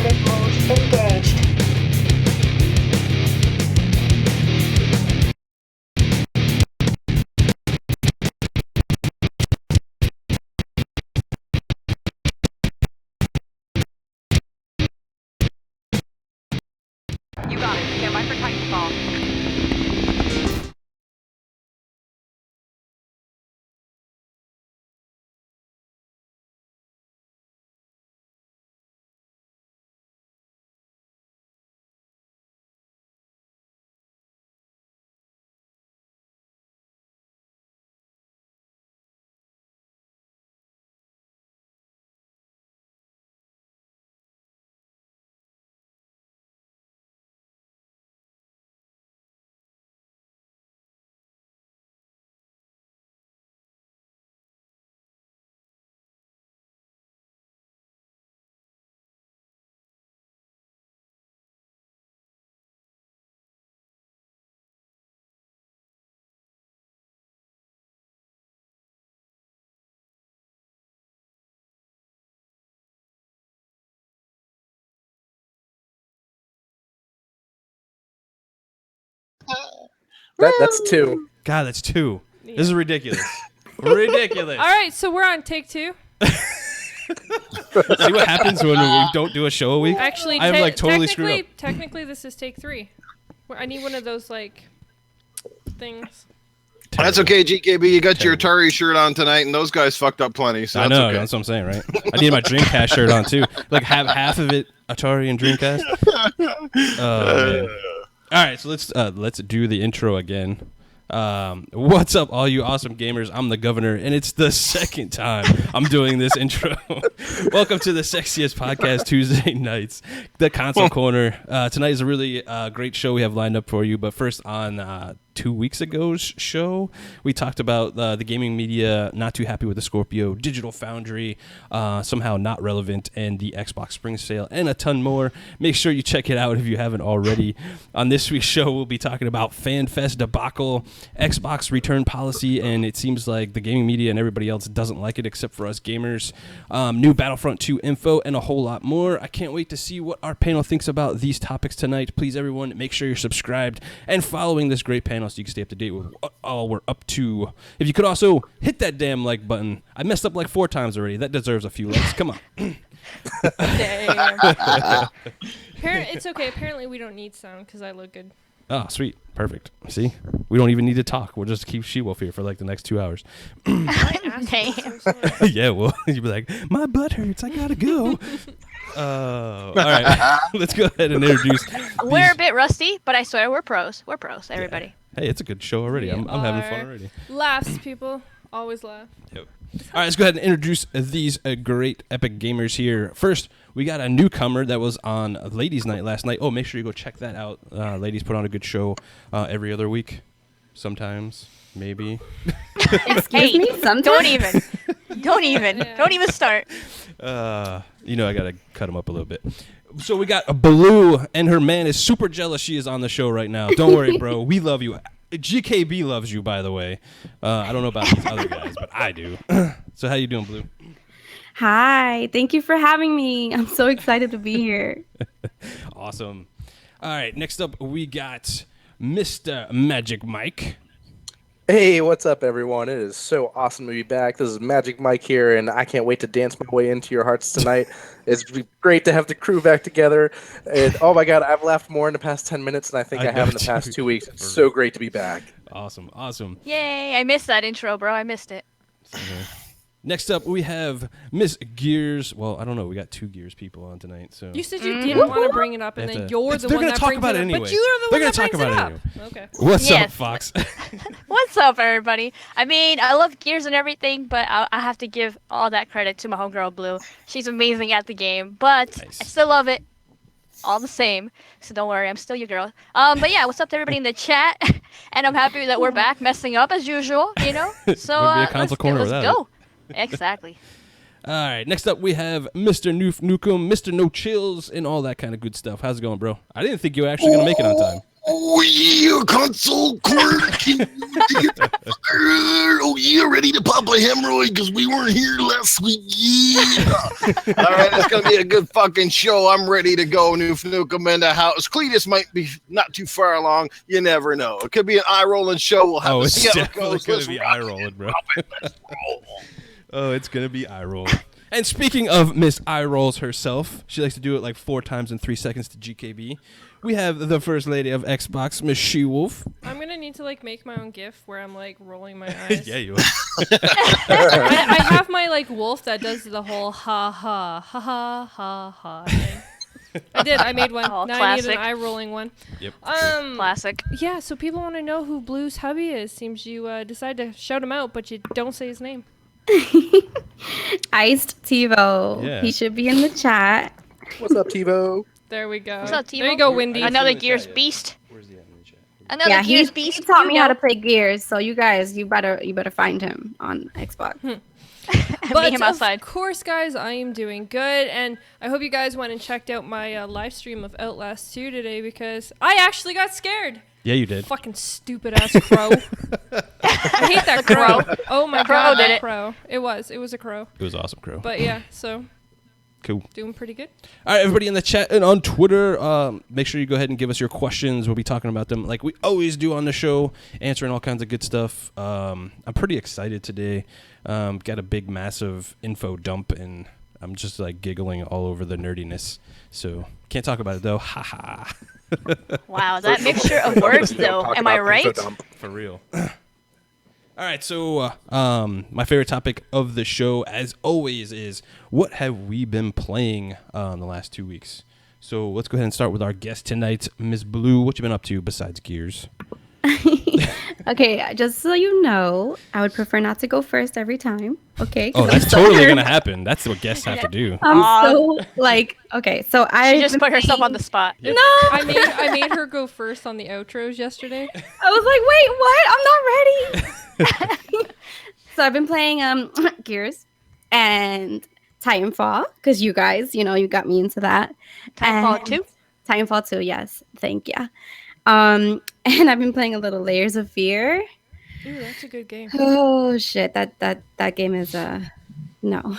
pilot mode engaged. You got it. Stand by for Titanfall. That's two. God, that's two. Yeah. This is ridiculous. Ridiculous. All right, so we're on take 2. See what happens when we don't do a show a week? Actually, I'm like totally screwed up. Technically, this is take 3. I need one of those like things. That's okay, GKB. You got your Atari shirt on tonight, and those guys fucked up plenty. So I know. okay. That's what I'm saying, right? I need my Dreamcast shirt on too. Like have half of it Atari and Dreamcast. Man. All right, so let's do the intro again. What's up, all you awesome gamers? I'm the governor, and it's the second time I'm doing this intro. Welcome to the sexiest podcast Tuesday nights, the Console Corner. Tonight is a really great show we have lined up for you. But first, on 2 weeks ago's show, we talked about the gaming media not too happy with the Scorpio, Digital Foundry, somehow not relevant, and the Xbox Spring Sale, and a ton more. Make sure you check it out if you haven't already. On this week's show, we'll be talking about Fanfest Debacle, Xbox return policy, and it seems like the gaming media and everybody else doesn't like it except for us gamers. New Battlefront 2 info, and a whole lot more. I can't wait to see what our panel thinks about these topics tonight. Please, everyone, make sure you're subscribed and following this great panel so you can stay up to date with what all we're up to. If you could also hit that damn like button. I messed up like 4 times already. That deserves a few likes. Come on. Damn. It's okay. Apparently, we don't need sound because I look good. Oh, sweet. Perfect. See? We don't even need to talk. We'll just keep SheWulf here for like the next 2 hours. Yeah, well, you'd be like, my butt hurts. I gotta go. All right. Let's go ahead and introduce. We're a bit rusty, but I swear we're pros. We're pros, everybody. Yeah. Hey, it's a good show already. I'm having fun already. Laughs, people. Always laugh. Yep. All right, let's go ahead and introduce these great epic gamers here. First, we got a newcomer that was on Ladies' Night last night. Oh, make sure you go check that out. Ladies put on a good show every other week. Sometimes, maybe. Excuse me? Sometimes? Don't even. Yeah. Don't even start. I got to cut him up a little bit. So we got a Blue, and her man is super jealous she is on the show right now. Don't worry, bro. We love you. GKB loves you, by the way. I don't know about these other guys, but I do. So how you doing, Blue? Hi. Thank you for having me. I'm so excited to be here. Awesome. All right. Next up, we got Mr. Magic Mike. Hey, what's up, everyone? It is so awesome to be back. This is Magic Mike here, and I can't wait to dance my way into your hearts tonight. It's great to have the crew back together. And oh my God, I've laughed more in the past 10 minutes than I think I have in the past 2 weeks. It's so great to be back. Awesome. Yay, I missed that intro, bro. I missed it. Next up, we have Miss Gears. Well, I don't know. We got 2 Gears people on tonight. So You said you didn't want to bring it up, and then you're the one that brings it up. Anyway. But you're the one that brings it up. Anyway. Okay. What's up, Fox? What's up, everybody? I mean, I love Gears and everything, but I have to give all that credit to my homegirl, Blue. She's amazing at the game, but Nice. I still love it all the same. So don't worry, I'm still your girl. But yeah, what's up to everybody in the chat? And I'm happy that we're back messing up as usual, So Wouldn't be a console corner let's without go. Exactly. All right, next up we have Mr. Nukem, Mr. No Chills, and all that kind of good stuff. How's it going, bro? I didn't think you were actually going to make it on time. Oh yeah, console court. Oh yeah, ready to pop a hemorrhoid because we weren't here last week. Yeah. All right, it's gonna be a good fucking show. I'm ready to go. Newf Nukem in the house. Cletus might be not too far along. You never know. It could be an eye rolling show. We'll have to It's see how it definitely goes. gonna Let's be rock eye it. rolling, bro. Let's roll. Oh, it's gonna be eye roll. And speaking of Miss Eye Rolls herself, she likes to do it like 4 times in 3 seconds to GKB. We have the first lady of Xbox, Miss SheWulf. I'm gonna need to like make my own GIF where I'm like rolling my eyes. Yeah, you. I have my like wolf that does the whole ha ha ha ha ha ha thing. I did. I made one. Oh, now I need classic. an eye rolling one. Yep. Classic. Yeah. So people want to know who Blue's hubby is. Seems you decide to shout him out, but you don't say his name. Iced TiVo. Yeah. He should be in the chat. What's up, TiVo? There we go. What's up, There Timo? you go, Windy. Another Gears beast. Where's he at in the chat? Another Yeah, Gears he beast. taught You me how know. to play Gears, so you guys, you better find him on Xbox. Meet But him outside. of course, guys, I am doing good, and I hope you guys went and checked out my live stream of Outlast 2 today because I actually got scared. Yeah, you did. Fucking stupid ass crow. I hate that crow. Oh my Crow god, did that it. crow. It was a crow. It was awesome, Crow. But yeah, so Cool. doing pretty good. All right, everybody in the chat and on Twitter, make sure you go ahead and give us your questions. We'll be talking about them like we always do on the show, answering all kinds of good stuff. I'm pretty excited today. Got a big, massive info dump, and I'm just like giggling all over the nerdiness. So can't talk about it though. Ha ha. Wow, that mixture of words, though. Talk Am I about right? info dump. For real. All right, so my favorite topic of the show, as always, is what have we been playing the last 2 weeks? So let's go ahead and start with our guest tonight, Ms. Blue. What you been up to besides Gears? Okay, just so you know, I would prefer not to go first every time. Okay. Oh, that's totally gonna happen. That's what guests have to do. I'm so like okay. So I She just put herself on the spot. Yep. No, I made her go first on the outros yesterday. I was like, wait, what? I'm not ready. So I've been playing Gears and Titanfall because you guys, you got me into that. Titanfall And 2? Titanfall 2, yes. Thank you. And I've been playing a little Layers of Fear. Ooh, that's a good game. Oh shit, that game is no.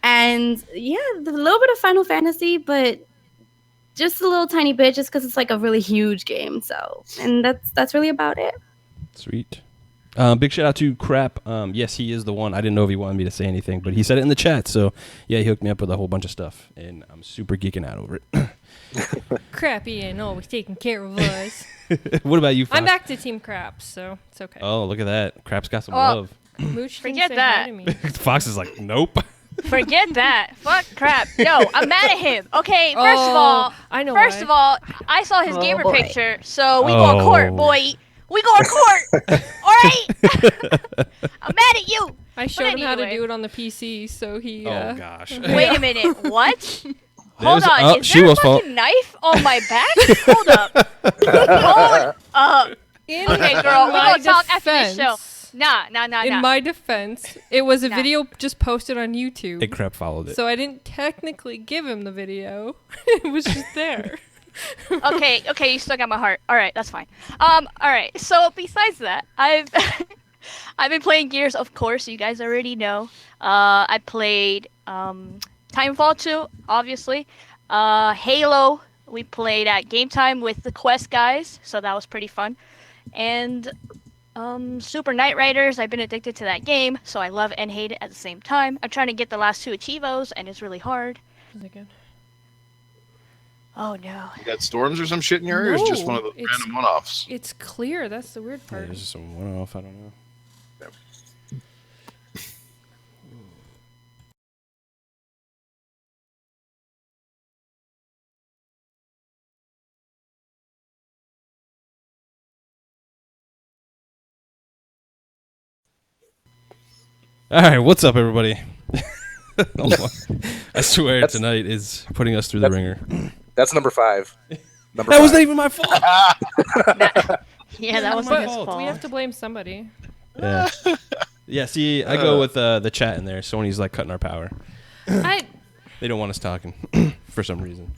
And yeah, a little bit of Final Fantasy, but just a little tiny bit, just because it's like a really huge game. So, and that's really about it. Sweet. Big shout out to Crap. Yes, he is the one. I didn't know if he wanted me to say anything, but he said it in the chat. So yeah, he hooked me up with a whole bunch of stuff, and I'm super geeking out over it. Crappy and always taking care of us. What about you, Fox? I'm back to Team Craps, so it's okay. Oh, look at that. Crap's got some Oh. love. Mooch didn't Forget say that. hi to me. Fox is like, nope. Forget that. Fuck crap. No, I'm mad at him. Okay, first of all, I know first why. of all, I saw his Oh, gamer boy. picture, so we go to court, Oh. boy. We go to court. All right. I'm mad at you. I showed him how to anyway. do it on the PC, so he. Oh, gosh. Wait a minute. What? There's- Hold on. oh, Is there a SheWulf's fault. fucking knife on my back? Hold up. Hold up. In Okay, girl, we my gonna talk after this show. defense- Nah. In my defense, it was a Nah. video just posted on YouTube. Hey, Crap followed it. So I didn't technically give him the video. It was just there. Okay, you still got my heart. All right, that's fine. All right. So besides that, I've I've been playing Gears, of course. You guys already know. I played Titanfall 2, obviously. Halo. We played at Game Time with the Quest guys, so that was pretty fun. And Super Knight Riders. I've been addicted to that game, so I love and hate it at the same time. I'm trying to get the last 2 Achievos, and it's really hard. Is it good? Oh no. You got storms or some shit in your area? Or is it just No, one of those it's- random one-offs? It's clear. That's the weird Yeah, part. there's just some one-off. I don't know. All right, what's up, everybody? Oh my- I swear That's- tonight is putting us through the ringer. That's number 5. Number That 5. wasn't even my fault. Yeah, that Not wasn't my his fault. fault. We have to blame somebody. Yeah. Yeah, see, I go with the chat in there. Sony's like cutting our power. I. They don't want us talking for some reason.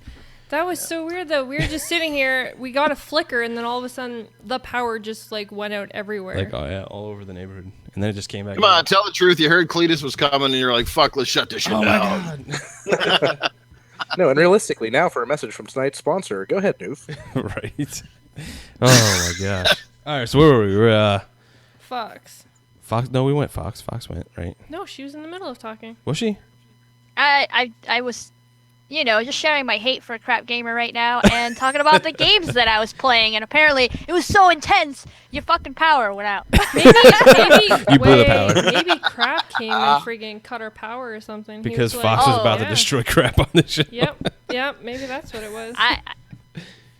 That was so weird, though. We were just sitting here. We got a flicker, and then all of a sudden, the power just like went out everywhere. Like, oh yeah, all over the neighborhood, and then it just came back. Come on, tell the truth. You heard Caedus was coming, and you're like, "Fuck, let's shut this shit down." No, and realistically, now for a message from tonight's sponsor. Go ahead, Newf. Right. Oh my gosh. All right, so where were we? We're Fox. Fox. No, we went Fox. Fox went right. No, she was in the middle of talking. Was she? I was, just sharing my hate for a crap gamer right now and talking about the games that I was playing, and apparently it was so intense, your fucking power went out. Maybe You blew the power. Maybe Crap came and friggin' cut our power or something. He Because was Fox like, was about to destroy crap on the show. Yep, maybe that's what it was.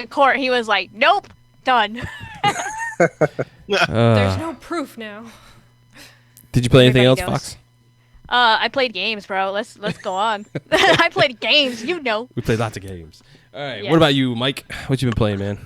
In court, he was like, "Nope, done." There's no proof now. Did you play anything else, Everybody knows. Fox? I played games, bro. Let's go on. I played games, We played lots of games. All right, Yeah. what about you, Mike? What you been playing, man?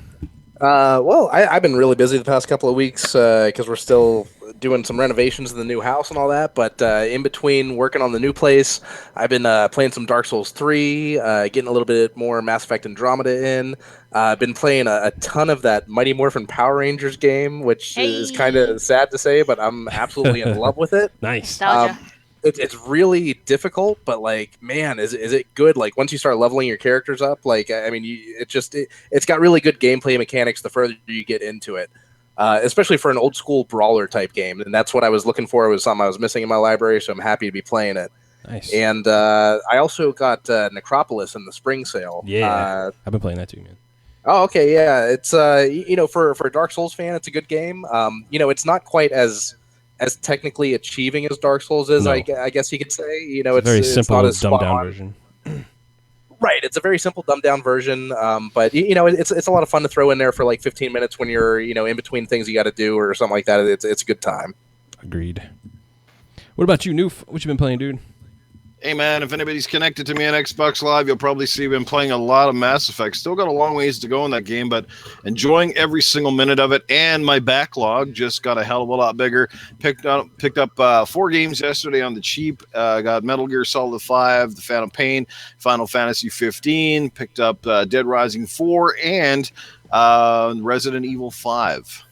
Well, I've been really busy the past couple of weeks because we're still doing some renovations in the new house and all that. But in between working on the new place, I've been playing some Dark Souls 3, getting a little bit more Mass Effect Andromeda in. I've been playing a ton of that Mighty Morphin Power Rangers game, which is kind of sad to say, but I'm absolutely in love with it. Nice. Nostalgia. It's really difficult, but like, man, is it good? Like once you start leveling your characters up, like I mean, it's got really good gameplay mechanics the further you get into it, especially for an old school brawler type game. And that's what I was looking for. It was something I was missing in my library, so I'm happy to be playing it. Nice. And I also got Necropolis in the spring sale. Yeah, I've been playing that too, man. Oh, okay, yeah. It's for a Dark Souls fan, it's a good game. It's not quite as technically achieving as Dark Souls is, No. I guess you could say. It's a very simple, not as dumbed spot down on. version. Right, it's a very simple, dumbed down version. But it's a lot of fun to throw in there for like 15 minutes when you're in between things you got to do or something like that. It's a good time. Agreed. What about you, Newf? What you been playing, dude? Hey man, if anybody's connected to me on Xbox Live, you'll probably see I've been playing a lot of Mass Effect. Still got a long ways to go in that game, but enjoying every single minute of it. And my backlog just got a hell of a lot bigger. Picked up 4 games yesterday on the cheap. Got Metal Gear Solid 5, The Phantom Pain, Final Fantasy 15. Picked up Dead Rising 4 and Resident Evil 5.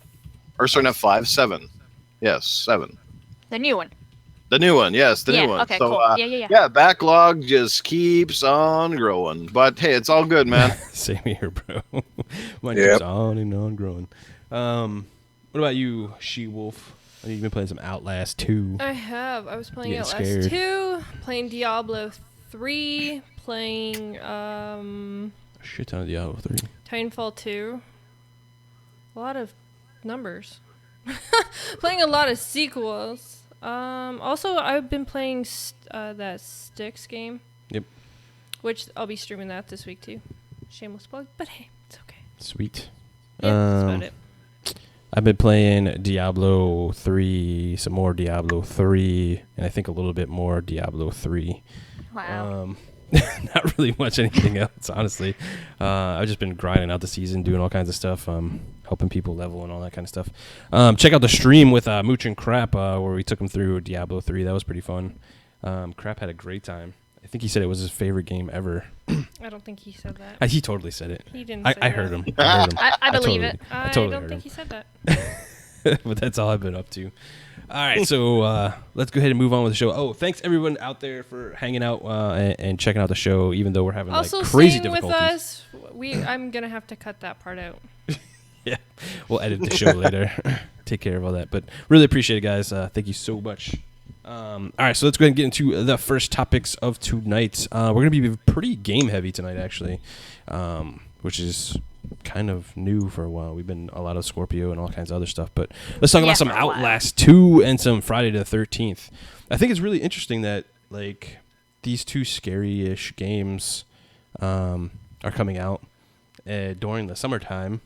Or sorry, not 5, 7. Yes, 7. The new one. The new one, yes, the new one. Okay, so, cool. Yeah. Backlog just keeps on growing. But hey, it's all good, man. Same here, bro. Mine Yep. keeps on and on growing. What about you, SheWulf? I think you've been playing some Outlast 2. I have. I was playing Getting Outlast scared. 2, playing Diablo 3, playing A shit ton of Diablo 3. Titanfall 2. A lot of numbers. Playing a lot of sequels. Also, I've been playing that Styx game. Yep. Which I'll be streaming that this week too. Shameless plug, but hey, it's okay. Sweet. Yeah, that's about it. I've been playing Diablo 3, some more Diablo 3, and I think a little bit more Diablo 3. Wow. Not really much anything else, honestly. I've just been grinding out the season, doing all kinds of stuff, helping people level and all that kind of stuff. Check out the stream with Mooch and Crap, where we took him through Diablo 3. That was pretty fun. Crap had a great time. I think he said it was his favorite game ever. I don't think he said that. He totally said it. He didn't. I heard him. I heard him. I believe totally, it. I totally don't heard think him. he said that. But that's all I've been up to. All right, so let's go ahead and move on with the show. Oh, thanks everyone out there for hanging out and checking out the show, even though we're having Also, like crazy staying with difficulties. us, I'm gonna have to cut that part out. Yeah, we'll edit the show later. Take care of all that, but really appreciate it, guys. Thank you so much. All right, so let's go ahead and get into the first topics of tonight. We're gonna be pretty game heavy tonight, actually, which is kind of new for a while. We've been a lot of Scorpio and all kinds of other stuff, but let's talk about some for a while. Outlast 2 and some Friday the 13th. I think it's really interesting that like these two scary-ish games are coming out during the summertime,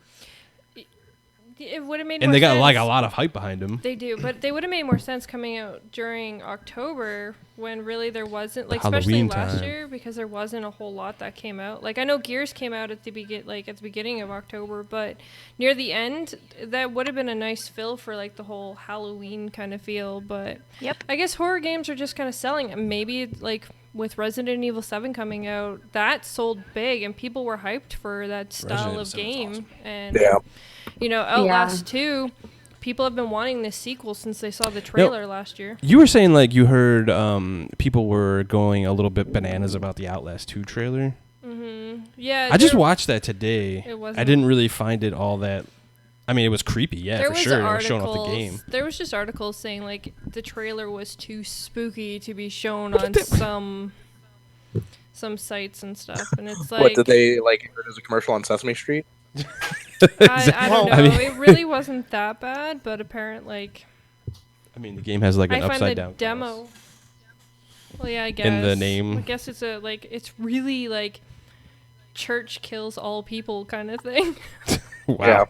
It would have made and more they got sense. like a lot of hype behind them. They do, but they would have made more sense coming out during October when really there wasn't, like, Halloween especially last time. year, because there wasn't a whole lot that came out. Like, I know Gears came out at the beginning of October, but near the end, that would have been a nice fill for like the whole Halloween kind of feel. But Yep. I guess horror games are just kind of selling. Maybe like with Resident Evil 7 coming out, that sold big, and people were hyped for that style Resident of Evil 7 is game. awesome. And Yeah. you know, Outlast 2, people have been wanting this sequel since they saw the trailer last year. You were saying like you heard people were going a little bit bananas about the Outlast 2 trailer. Yeah, I just watched that today. It wasn't- I didn't really find it all that. I mean, it was creepy, yeah, there for was sure. It was showing off the game. There was just articles saying like the trailer was too spooky to be shown on some sites and stuff, and it's like What did they like? There's a commercial on Sesame Street. I don't know. I mean- It really wasn't that bad, but apparently, I mean, the game has like an I find upside the down demo. cross. Well, yeah, I guess In the name. I guess it's it's really like church kills all people kind of thing. Wow. Yeah.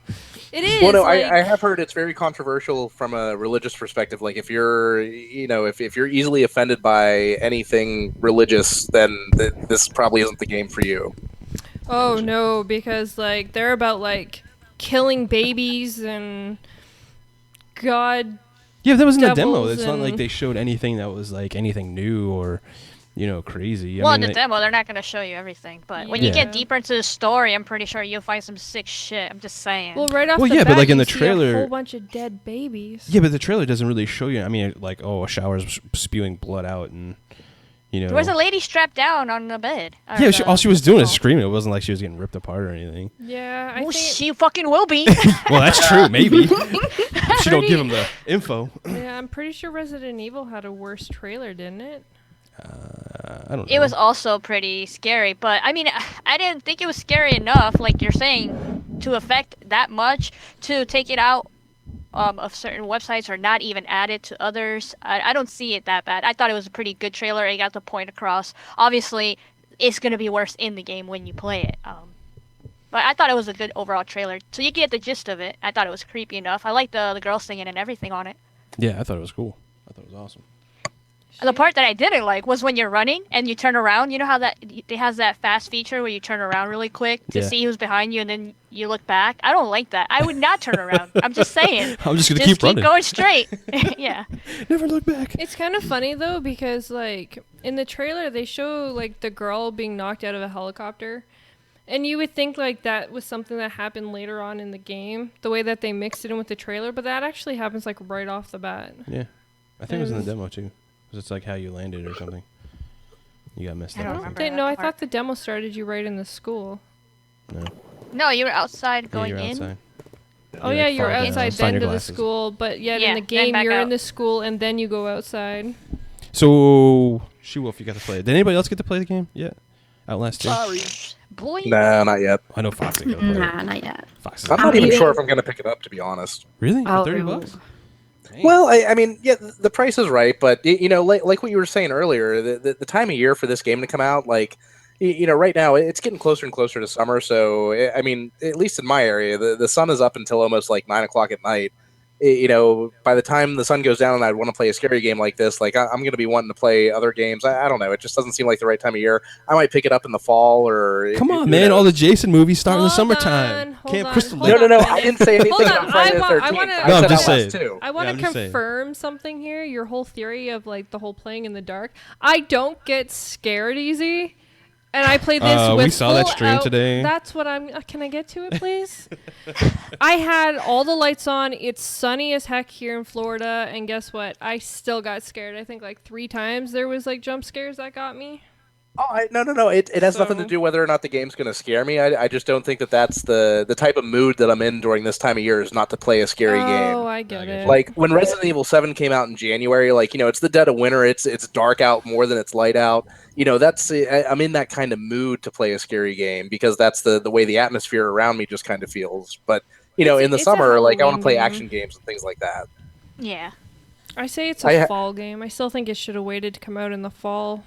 It is. Well, no, like, I have heard it's very controversial from a religious perspective. Like, if you're, if you're easily offended by anything religious, then this probably isn't the game for you. Oh no, because like they're about like killing babies and God. Yeah, that was in the demo. Devils It's not like and- they showed anything that was like anything new or, crazy. Well, I in mean, the demo, they're not going to show you everything. But when you Yeah. get deeper into the story, I'm pretty sure you'll find some sick shit. I'm just saying. Well, right off Well, the yeah, bat, but, like, in you the see trailer- a whole bunch of dead babies. Yeah, but the trailer doesn't really show you. I mean, like, a shower's spewing blood out, and There was a lady strapped down on the bed. Or Yeah, the- all she was doing is screaming. It wasn't like she was getting ripped apart or anything. Yeah, I Well, think. she fucking will be. Well, that's true. Maybe she don't give him the info. Yeah, I'm pretty sure Resident Evil had a worse trailer, didn't it? I don't know. It was also pretty scary, but I mean, I didn't think it was scary enough, like you're saying, to affect that much to take it out of certain websites or not even add it to others. I don't see it that bad. I thought it was a pretty good trailer. It got the point across. Obviously, it's going to be worse in the game when you play it. But I thought it was a good overall trailer. So you get the gist of it. I thought it was creepy enough. I liked the girl singing and everything on it. Yeah, I thought it was cool. I thought it was awesome. The part that I didn't like was when you're running and you turn around. You know how that it has that fast feature where you turn around really quick to Yeah. see who's behind you and then you look back? I don't like that. I would not turn around. I'm just saying. I'm just gonna Just keep running. going straight. Yeah. Never look back. It's kind of funny though because like in the trailer they show like the girl being knocked out of a helicopter. And you would think like that was something that happened later on in the game, the way that they mixed it in with the trailer, but that actually happens like right off the bat. Yeah, I think it was in the demo too. 'Cause it's like how you landed or something. You got messed I up. don't I remember. think. No, I that part. thought the demo started you right in the school. No, No, you were outside yeah, going you're in. outside. Oh You, yeah, like, you're fall down. outside Find then your to the glasses. school, but yet Yeah, in the then game back you're out. in the school and then you go outside. So, SheWulf, you got to play it. Did anybody else get to play the game yet? Outlast 2? Sorry. Boy. Nah, not yet. I know Fox didn't go play it. Nah, not yet. Fox is I'm not even eating- sure if I'm going to pick it up, to be honest. Really? For Oh, $30? Dang. Well, I mean, yeah, the price is right, but like what you were saying earlier, the time of year for this game to come out, like, right now it's getting closer and closer to summer. So, I mean, at least in my area, the sun is up until almost like 9 o'clock at night. By the time the sun goes down and I'd want to play a scary game like this, like I'm going to be wanting to play other games. I don't know. It just doesn't seem like the right time of year. I might pick it up in the fall or. Come on, who man! knows? All the Jason movies start in the Hold summertime. on, hold Can't on, Crystal hold Lake. No, on. I didn't say anything Hold on, about Friday the I 13th. wanna- I No, I'm said just Outlast saying. 2. I want I'm to just saying. confirm something here. Your whole theory of like the whole playing in the dark. I don't get scared easy, and I played this with we saw that full stream today. That's what I'm. Can I get to it, please? I had all the lights on. It's sunny as heck here in Florida, and guess what? I still got scared. I think like 3 times there was like jump scares that got me. Oh, no. It has nothing to So- do whether or not the game's going to scare me. I just don't think that's the type of mood that I'm in during this time of year is not to play a scary game. Oh, I get it. Like when Resident Evil 7 came out in January, like it's the dead of winter. It's dark out more than it's light out. I'm in that kind of mood to play a scary game because that's the way the atmosphere around me just kind of feels. But in the it's a summer, like I want Halloween to play game. action games and things like that. Yeah. I say it's I a ha- fall game. I still think it should have waited to come out in the fall.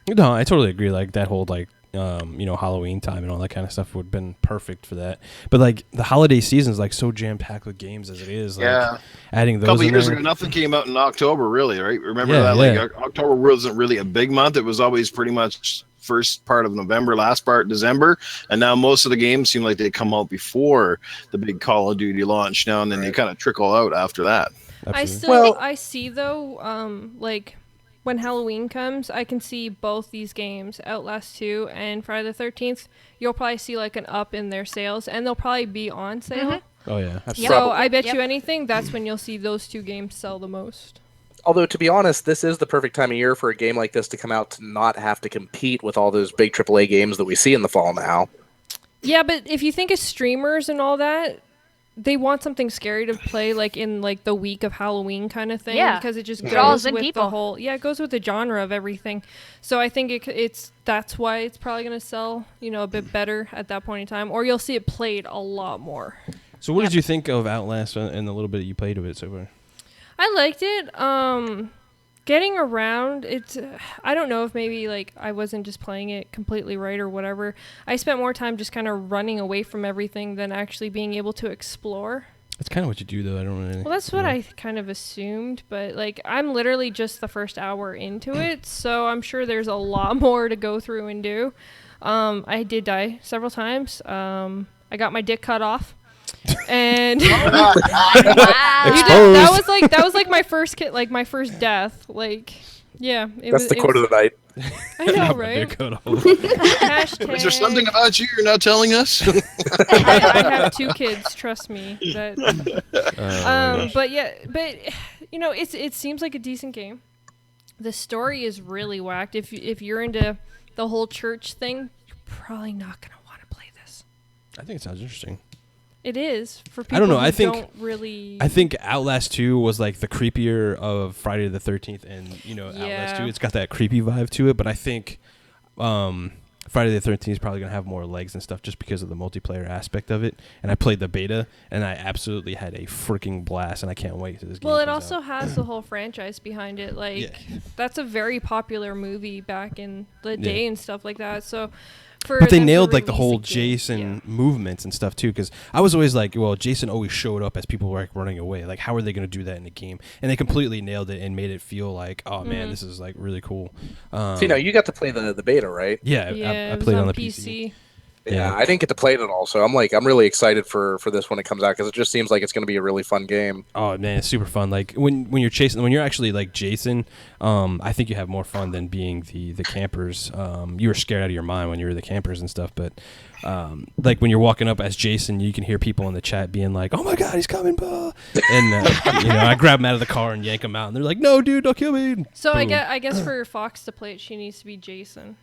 No, I totally agree. Like that whole Halloween time and all that kind of stuff would have been perfect for that. But like the holiday season is like so jam packed with games as it is. Like, Yeah. adding A those. couple in years there. ago, nothing came out in October, really, right? Remember Yeah, that? yeah. Like October wasn't really a big month. It was always pretty much first part of November, last part December, and now most of the games seem like they come out before the big Call of Duty launch now, and then they kind of trickle out after that. I Absolutely. still Well- I see though like when Halloween comes, I can see both these games, Outlast 2 and Friday the 13th. You'll probably see like an up in their sales, and they'll probably be on sale. Oh yeah. Absolutely. So I bet you anything, that's when you'll see those two games sell the most. Although, to be honest, this is the perfect time of year for a game like this to come out to not have to compete with all those big AAA games that we see in the fall now. Yeah, but if you think of streamers and all that, they want something scary to play like in like the week of Halloween kind of thing, because it just draws goes in with people. the whole it goes with the genre of everything. So I think that's why it's probably going to sell, a bit better at that point in time, or you'll see it played a lot more. So what did you think of Outlast and the little bit you played of it so far? I liked it. Getting around, I don't know if maybe like I wasn't just playing it completely right or whatever. I spent more time just kind of running away from everything than actually being able to explore. That's kind of what you do, though. I don't really. Well, that's what I kind of assumed, but like I'm literally just the first hour into it, so I'm sure there's a lot more to go through and do. I did die several times. I got my dick cut off. And that was like my first my first death. Like, yeah, That's the quote of the night. I know, right? Hashtag, Is there something about you you're not telling us? I have 2 kids. Trust me. But it seems like a decent game. The story is really whacked. If you're into the whole church thing, you're probably not gonna want to play this. I think it sounds interesting. It is for people. I don't know. I think Outlast 2 was like the creepier of Friday the 13th, and Outlast 2, it's got that creepy vibe to it. But I think Friday the 13th is probably gonna have more legs and stuff just because of the multiplayer aspect of it. And I played the beta, and I absolutely had a freaking blast, and I can't wait to this game. Well, it also has the whole franchise behind it. Like that's a very popular movie back in the day and stuff like that. So. But they nailed like the whole Jason movements and stuff too, because I was always like, well, Jason always showed up as people were like running away. Like, how are they going to do that in the game? And they completely nailed it and made it feel like, oh man, this is like really cool. So, you got to play the beta, right? Yeah, I played on the PC. Yeah, I didn't get to play it at all, so I'm really excited for this when it comes out because it just seems like it's going to be a really fun game. Oh man, it's super fun. Like when you're actually like Jason, I think you have more fun than being the campers. You were scared out of your mind when you were the campers and stuff, but like when you're walking up as Jason, you can hear people in the chat being like, "Oh my God, he's coming!" And I grab him out of the car and yank him out, and they're like, "No, dude, don't kill me!" So I guess for Fox to play it, she needs to be Jason.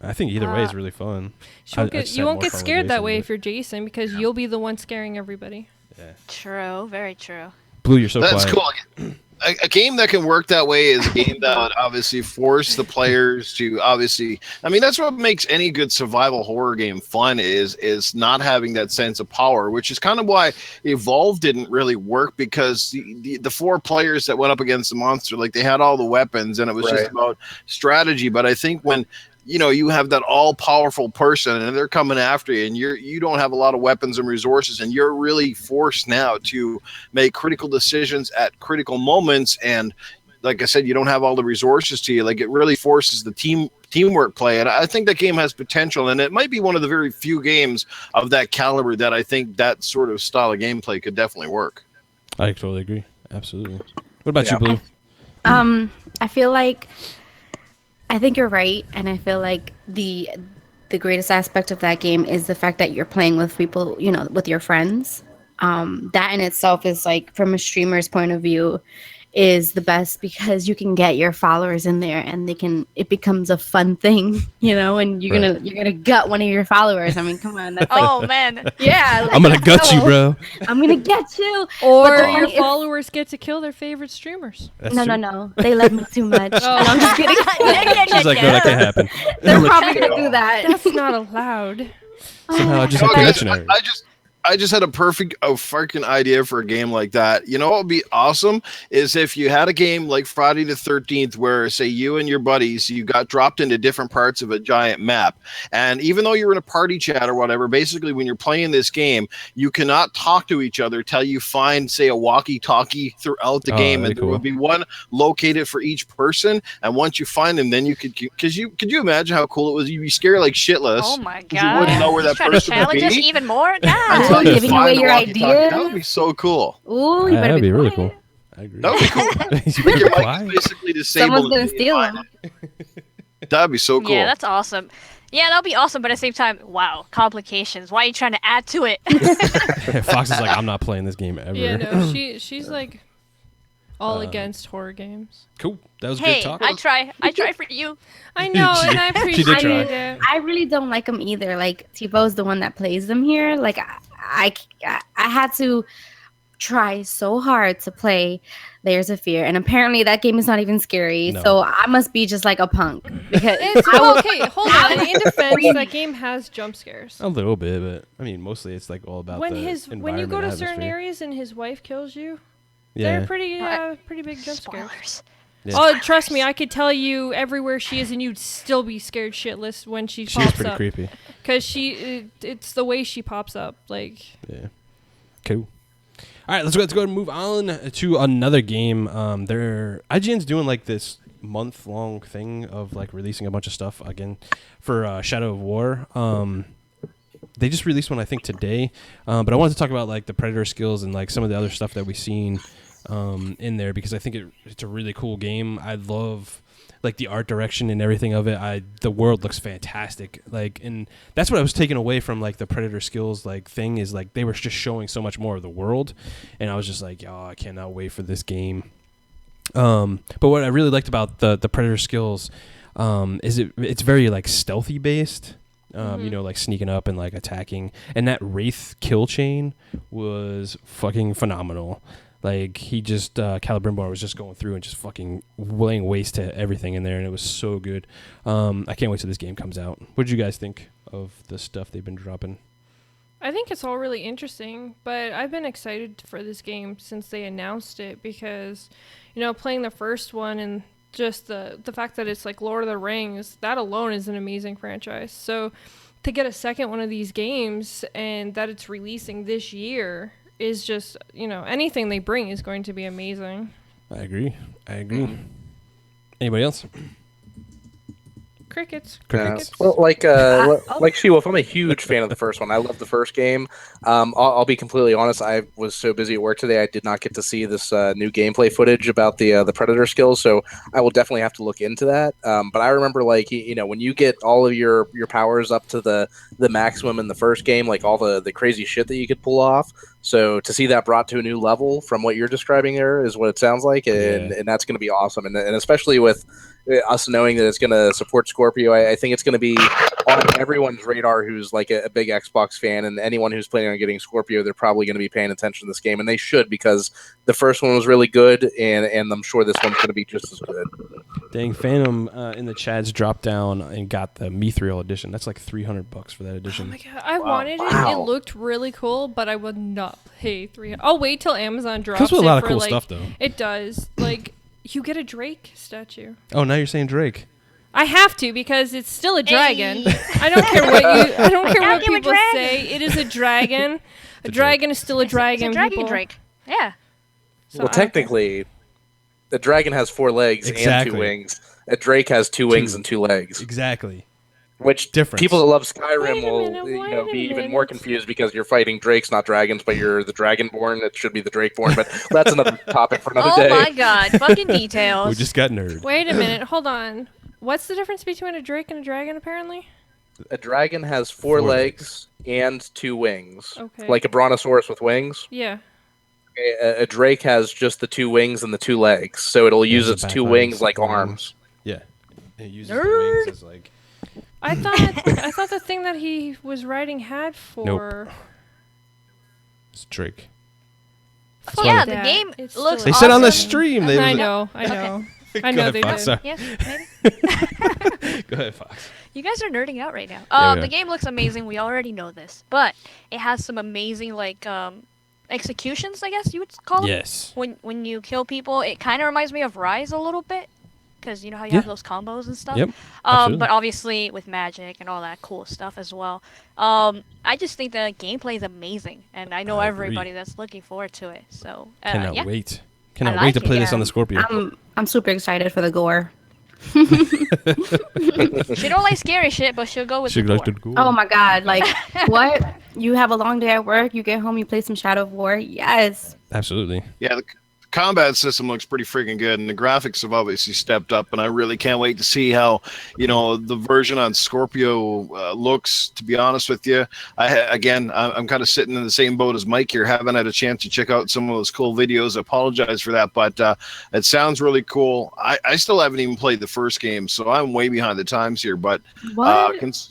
I think either way is really fun. You won't get scared that way if you're Jason because you'll be the one scaring everybody. Yeah. True, very true. Blue, you're so That's quiet. cool. A game that can work that way is a game that would obviously force the players to that's what makes any good survival horror game fun is not having that sense of power, which is kind of why Evolve didn't really work because the 4 players that went up against the monster, like they had all the weapons and it was just about strategy. But I think when you have that all-powerful person and they're coming after you and you don't have a lot of weapons and resources and you're really forced now to make critical decisions at critical moments. And like I said, you don't have all the resources to you. Like it really forces the teamwork play. And I think that game has potential. And it might be one of the very few games of that caliber that I think that sort of style of gameplay could definitely work. I totally agree. Absolutely. What about you, Blue? I think you're right, and I feel like the greatest aspect of that game is the fact that you're playing with people, with your friends. That in itself is like, from a streamer's point of view, is the best because you can get your followers in there and it becomes a fun thing, and you're gonna gut one of your followers. I mean, come on, that's man. Yeah, like, I'm gonna gut you, bro. I'm gonna get you. Or your followers get to kill their favorite streamers. No, they love me too much. No, I'm just kidding. She's like, no, that can't happen. They're probably gonna do that. That's not allowed. Somehow I just have connection. I just had a freaking idea for a game like that. You know what would be awesome is if you had a game like Friday the 13th where, say, you and your buddies, you got dropped into different parts of a giant map. And even though you're in a party chat or whatever, basically when you're playing this game, you cannot talk to each other till you find, say, a walkie-talkie throughout the game. And there would be one located for each person. And once you find them, then you could you imagine how cool it was? You'd be scared like shitless. Oh my God. You wouldn't know where that person would be. Challenge us even more? God. Giving away your idea. That would be so cool. Ooh, you better that'd be really quiet. cool. I agree. That would be cool. You Make your reply? mic basically disabled. Someone's gonna steal them. That'd be so cool. Yeah, that's awesome. Yeah, that'll be awesome, but at the same time, wow, complications. Why are you trying to add to it? Fox is like, I'm not playing this game ever. Yeah, no, she's like all against horror games. Cool. That was Hey, good talk. I try for you. I know, and I She did appreciate try. it. I really don't like them either. Like Tivo's the one that plays them here. Like I had to try so hard to play Layers of Fear, and apparently that game is not even scary. No. So I must be just like a punk because Okay, hold on. In defense, that game has jump scares. A little bit, but I mean, mostly it's like all about When the when you go to environment, certain atmosphere. areas and his wife kills you, Yeah. they're pretty big jump scares. Spoilers. Yeah. Oh, trust me, I could tell you everywhere she is, and you'd still be scared shitless when she She's pops pretty up. creepy. Because it's the way she pops up. Like, Yeah. Cool. All right, let's go ahead and move on to another game. IGN's doing like this month-long thing of like releasing a bunch of stuff again for Shadow of War. They just released one I think today, but I wanted to talk about like the Predator skills and like some of the other stuff that we've seen in there because I think it's a really cool game. I love like the art direction and everything of it. The world looks fantastic. Like, and that's what I was taking away from like the Predator skills like thing is like they were just showing so much more of the world, and I was just like, oh, I cannot wait for this game. But what I really liked about the Predator skills is it's very like stealthy based. You know, like sneaking up and like attacking, and that Wraith kill chain was fucking phenomenal. Like he just Calibrimbar was just going through and just fucking laying waste to everything in there, and it was so good. I can't wait till this game comes out. What did you guys think of the stuff they've been dropping? I think it's all really interesting, but I've been excited for this game since they announced it because, you know, playing the first one and just the fact that it's like Lord of the Rings, that alone is an amazing franchise. So to get a second one of these games and that it's releasing this year is just, you know, anything they bring is going to be amazing. I agree. Anybody else? Crickets. Well, like SheWulf, I'm a huge fan of the first one. I love the first game. I'll be completely honest. I was so busy at work today, I did not get to see this new gameplay footage about the Predator skills. So I will definitely have to look into that. But I remember, like, you know, when you get all of your powers up to the maximum in the first game, like all the crazy shit that you could pull off. So to see that brought to a new level from what you're describing there is what it sounds like, and that's going to be awesome. And especially with us knowing that it's going to support Scorpio, I think it's going to be on everyone's radar who's like a big Xbox fan, and anyone who's planning on getting Scorpio, they're probably going to be paying attention to this game, and they should, because the first one was really good, and I'm sure this one's going to be just as good. Dang, Phantom in the chats dropped down and got the Mithril edition. That's like $300 for that edition. Oh my god, I wanted it. It looked really cool, but I would not pay $300. I'll wait till Amazon drops Comes with a it lot of for, cool like, stuff, though. It does. Like, you get a Drake statue. Oh, now you're saying Drake. I have to because it's still a dragon. Hey. I don't care what give a people dragon. say. It is a dragon. A dragon is still a dragon. It's a dragon people. Drake. Yeah. So Well, technically, the dragon has 4 legs and Exactly. 2 wings. A drake has 2 wings and 2 legs. Exactly. Which Difference. people that love Wait Skyrim a will minute, wait a be even minute. more confused because you're fighting drakes, not dragons, but you're the dragonborn. It should be the drakeborn, but that's another topic for another Oh day. my god, fucking details. We just got nerd. wait a minute. Hold on. What's the difference between a drake and a dragon? Apparently. A dragon has 4 4 legs and 2 wings, Okay. like a brontosaurus with wings. Yeah. A drake has just the 2 wings and the 2 legs, so it'll use the its back 2 legs, wings like the wings. arms. Yeah. It uses Nerd. the wings as like... I thought the thing that he was riding had 4. It's Drake. Fuck Yeah, that. the game It's looks They still said on the awesome. stream. They I was- know. I Go know ahead, they Fox, did. sorry. Yeah, maybe. Go ahead, Fox. You guys are nerding out right now. Yeah, we The are. game looks amazing. We already know this, but it has some amazing like executions, I guess you would call them. Yes. When you kill people, it kind of reminds me of Rise a little bit, because you know how you Yeah. have those combos and stuff. Yep. Absolutely. But obviously with magic and all that cool stuff as well. I just think the gameplay is amazing, and I know I agree. everybody that's looking forward to it. So Cannot yeah. wait. Cannot like wait to it, play this yeah. on the Scorpio. I'm super excited for the gore. She don't like scary shit, but she'll go with She the likes gore. to go. Oh my god, like what? You have a long day at work, you get home, you play some Shadow of War. Yes. Absolutely. Yeah, the combat system looks pretty freaking good, and the graphics have obviously stepped up, and I really can't wait to see how, the version on Scorpio looks, to be honest with you. I'm kind of sitting in the same boat as Mike here. Haven't had a chance to check out some of those cool videos. I apologize for that, but it sounds really cool. I still haven't even played the first game, so I'm way behind the times here, but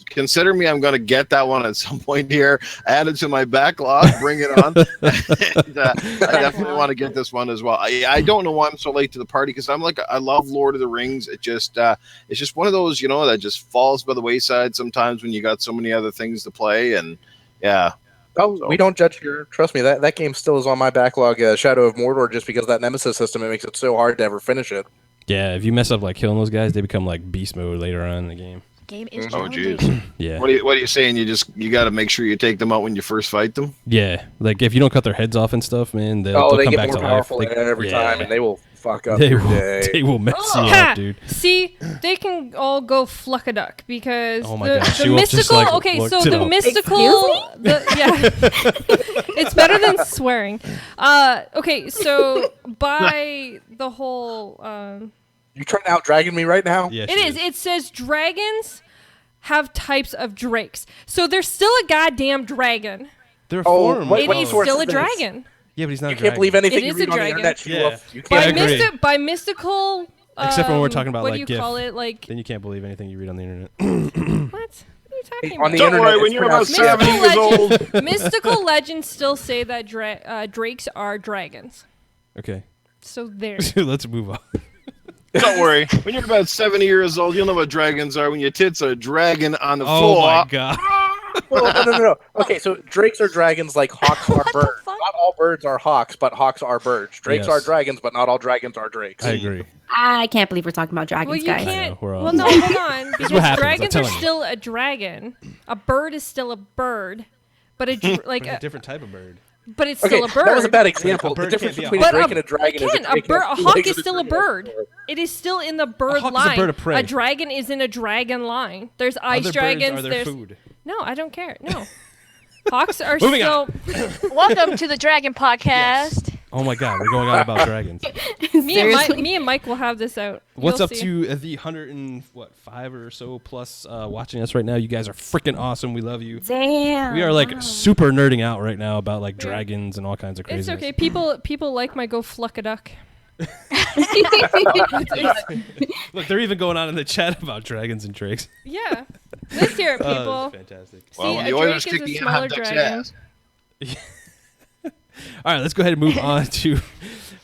consider me, I'm going to get that one at some point here, add it to my backlog, bring it on. And, I definitely want to get this one as well. I don't know why I'm so late to the party, because I love Lord of the Rings. It's just one of those, that just falls by the wayside sometimes when you got so many other things to play, and yeah. Oh, we don't judge here. Trust me, that game still is on my backlog, Shadow of Mordor, just because that Nemesis system, it makes it so hard to ever finish it. Yeah, if you mess up like killing those guys, they become like beast mode later on in the game. Game is Oh, challenging. jeez. Yeah. What are you saying? You got to make sure you take them out when you first fight them? Yeah, like if you don't cut their heads off and stuff, man, they'll They come get back more to life. powerful every time, and they will fuck up They your will, day. they will mess you Ha! up, dude. See, they can all go fluck-a-duck because Oh my the, God, the SheWulf just, mystical. like, Okay, looked so it the up. mystical. It's better than swearing. Okay, so by the whole. You trying to out-dragon me right now? Yeah, It she is. It says dragons have types of drakes, so there's still a goddamn dragon. They're a Oh, form. what- It what is source still is a this? dragon. Yeah, but he's not You a can't dragon. believe anything It you is read a on the dragon. internet, SheWulf. You Yeah, I can't. agree. By mystical. Except for when we're talking about what like do you GIF. call it? Like Then you can't believe anything you read on the internet. what? What are you talking On the about? Don't internet, worry, when it's you're about pronounced 7 years old. Mystical legends still say that drakes are dragons. Okay, So there. let's move on. Don't worry. When you're about 70 years old, you'll know what dragons are when your tits are dragging on the Oh floor. my god. No. Okay, so drakes are dragons like hawks are birds. fuck? Not all birds are hawks, but hawks are birds. Drakes Yes. are dragons, but not all dragons are drakes. I agree. I can't believe we're talking about dragons, Well, you guys. can't. I know, we're all- Well, no, hold on. Because what happens, I'm dragons are telling you. still a dragon. A bird is still a bird, but A different type of bird. but it's Okay, still a bird. that was a bad example. A bird The difference can't be a between a hawk. drake and a dragon is Ken, a drake a has two hawk legs is and still a dragon has bird. four. It is still in the bird hawk is a line. bird of prey. A dragon is in a dragon line. There's ice Other dragons. birds are their There's food. no, I don't care. No, hawks are Moving still. Welcome to the Dragon Podcast. Oh my god, we're going on about dragons. Me and Mike will have this out. What's You'll up see. to the 105 or so plus watching us right now? You guys are freaking awesome. We love you. Damn. We are like super nerding out right now about like dragons and all kinds of It's craziness. okay. People like my go fluck a duck. Look, they're even going on in the chat about dragons and drakes. Yeah, let's hear it, Oh, people. that's fantastic. See, Well, when a the Oilers drake is kick a the smaller hot duck's dragon. ass. All right, let's go ahead and move on to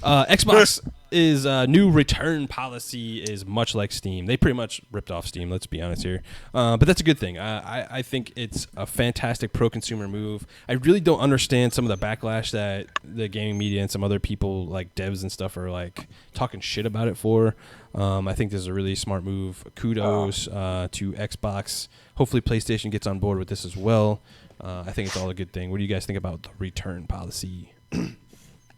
Xbox. Is new return policy is much like Steam. They pretty much ripped off Steam. Let's be honest here, but that's a good thing. I think it's a fantastic pro-consumer move. I really don't understand some of the backlash that the gaming media and some other people like devs and stuff are like talking shit about it for. I think this is a really smart move. Kudos to Xbox. Hopefully, PlayStation gets on board with this as well. I think it's all a good thing. What do you guys think about the return policy?